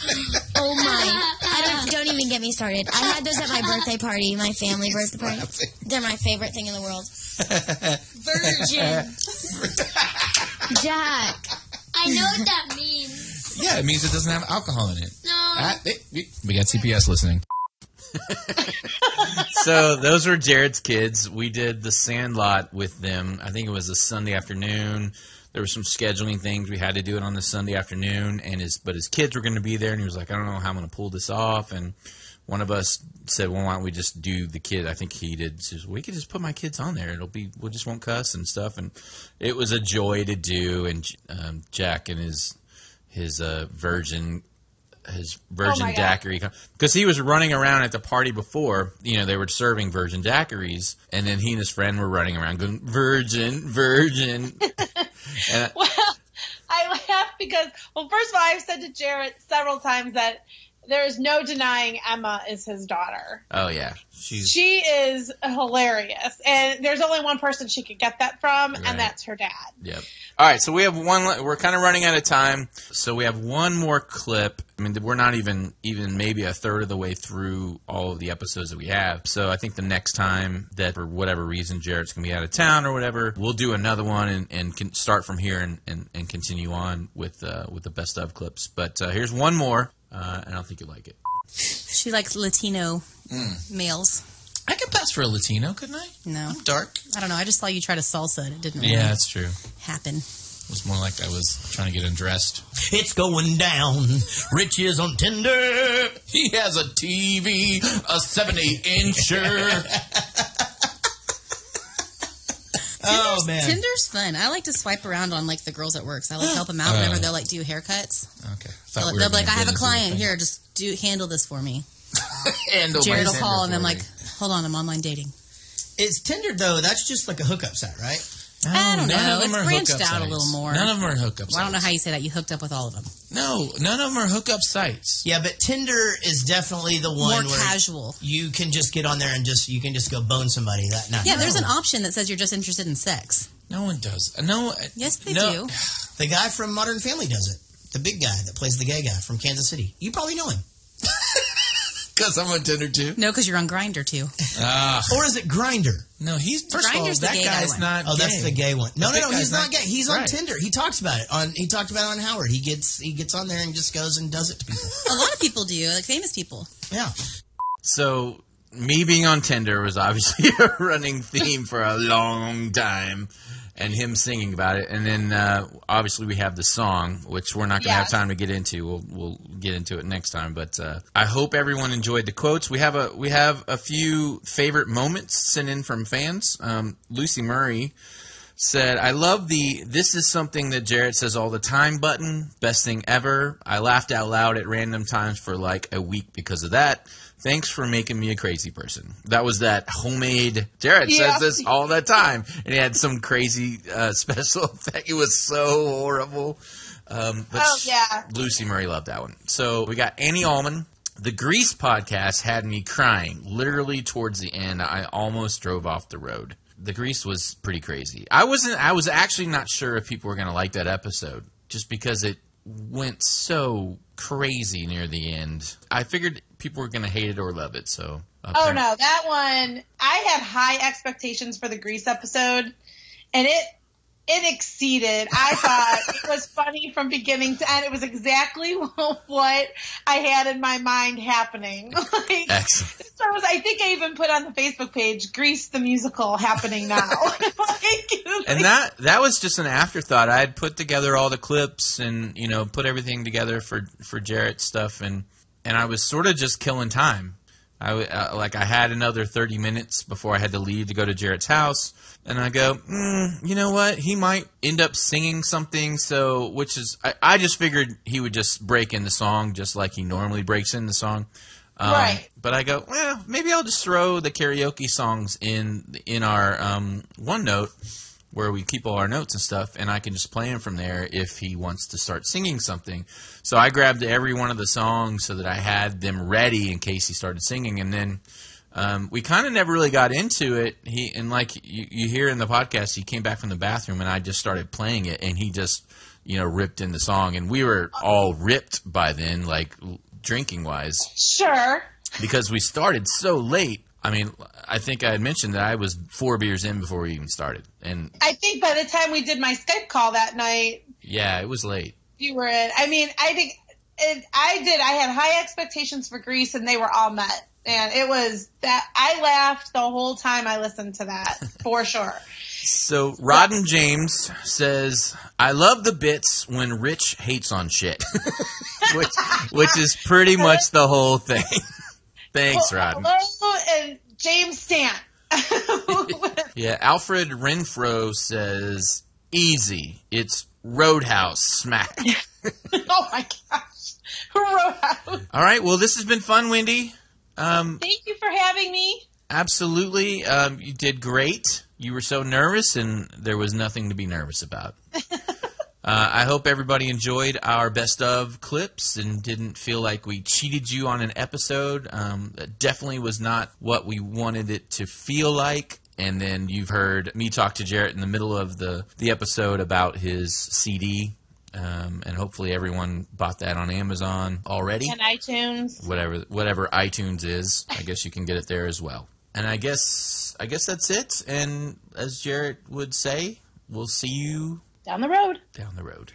Oh my. Don't even get me started. I had those at my birthday party, my family birthday party. They're my favorite thing in the world. Virgin. Jack. I know what that means. Yeah, it means it doesn't have alcohol in it. No. We got CPS listening. So those were Jared's kids. We did the Sandlot with them. I think it was a Sunday afternoon. There were some scheduling things. We had to do it on the Sunday afternoon, but his kids were going to be there, and he was like, I don't know how I'm going to pull this off. And one of us said, well, why don't we just do the kid? I think he did. Says, we could just put my kids on there. We just won't cuss and stuff. And it was a joy to do. And Jack and his virgin daiquiri, because he was running around at the party before, they were serving virgin daiquiris, and then he and his friend were running around going, virgin. And well, I laugh because, first of all, I've said to Jaret several times that there is no denying Emma is his daughter. Oh, yeah. She is hilarious. And there's only one person she could get that from, right. And that's her dad. Yep. All right, so we have we're kind of running out of time. So we have one more clip. I mean, we're not even maybe a third of the way through all of the episodes that we have. So I think the next time that, for whatever reason, Jaret's going to be out of town or whatever, we'll do another one and can start from here and continue on with the best of clips. But here's one more, and I think you'll like it. She likes Latino males. I could pass for a Latino, couldn't I? No. I'm dark. I don't know. I just saw you try to salsa and it didn't really Yeah, that's true. happen. It was more like I was trying to get undressed. It's going down. Rich is on Tinder. He has a TV, a 70-incher. Oh, man. Tinder's fun. I like to swipe around on the girls at work. So I help them out whenever they'll do haircuts. Okay. They'll be like, I have a client here. Just handle this for me. Jared will call and I'm like, hold on, I'm online dating. Is Tinder, though, that's just like a hookup site, right? No, I don't know. It's branched out sites. a little more. None of them are hookup sites. I don't know how you say that. You hooked up with all of them. No, none of them are hookup sites. Yeah, but Tinder is definitely the one more where casual. You can just get on there and you can just go bone somebody that night. Yeah, there's an option that says you're just interested in sex. No one does. No. Yes, they do. The guy from Modern Family does it. The big guy that plays the gay guy from Kansas City. You probably know him. Because I'm on Tinder too? No, because you're on Grindr too. Or is it Grindr? No, first of all, Grindr's the that gay guy's guy not gay. Oh, that's the gay one. No, he's not gay. He's on right. Tinder. He talks about it. He talked about it on Howard. He gets on there and just goes and does it to people. A lot of people do, like famous people. Yeah. So me being on Tinder was obviously a running theme for a long time. And him singing about it. And then, obviously, we have the song, which we're not going to have time to get into. We'll get into it next time. But I hope everyone enjoyed the quotes. We have a few favorite moments sent in from fans. Lucy Murray said, I love this is something that Jaret says all the time button. Best thing ever. I laughed out loud at random times for like a week because of that. Thanks for making me a crazy person. That was that homemade. Jaret says this all the time, and he had some crazy special effect. It was so horrible. Lucy Murray loved that one. So we got Annie Allman. The Grease podcast had me crying. Literally towards the end, I almost drove off the road. The Grease was pretty crazy. I was actually not sure if people were going to like that episode, just because it went so crazy near the end. I figured people were going to hate it or love it. So. Oh no, that one! I had high expectations for the Grease episode, and it exceeded. I thought it was funny from beginning to end. It was exactly what I had in my mind happening. Like, excellent. So I think I even put on the Facebook page, Grease the musical happening now. And that was just an afterthought. I had put together all the clips and, you know, put everything together for Jaret's stuff, and I was sort of just killing time. I had another 30 minutes before I had to leave to go to Jaret's house, and I go, you know what? He might end up singing something, I just figured he would just break in the song just like he normally breaks in the song. Right. But I go, well, maybe I'll just throw the karaoke songs in our OneNote where we keep all our notes and stuff, and I can just play them from there if he wants to start singing something. So I grabbed every one of the songs so that I had them ready in case he started singing, and then we kind of never really got into it. Like you hear in the podcast, he came back from the bathroom, and I just started playing it, and he just, you know, ripped in the song, and we were all ripped by then, like drinking-wise. Sure. Because we started so late. I mean, I think I had mentioned that I was 4 beers in before we even started. And I think by the time we did my Skype call that night, yeah, it was late. You were in. I mean, I think I had high expectations for Grease, and they were all met. And it was that I laughed the whole time I listened to that, for sure. So Rodden James says, I love the bits when Rich hates on shit, which is pretty much the whole thing. Thanks, Rodden. Hello, and James Stant. Yeah, Alfred Renfro says, easy. It's Roadhouse smack. Oh, my gosh. Roadhouse. All right, well, this has been fun, Wendy. Thank you for having me. Absolutely. You did great. You were so nervous, and there was nothing to be nervous about. I hope everybody enjoyed our best of clips and didn't feel like we cheated you on an episode. That definitely was not what we wanted it to feel like. And then you've heard me talk to Jaret in the middle of the episode about his CD. And hopefully everyone bought that on Amazon already. And iTunes. Whatever iTunes is, I guess you can get it there as well. And I guess that's it. And as Jaret would say, we'll see you down the road. Down the road.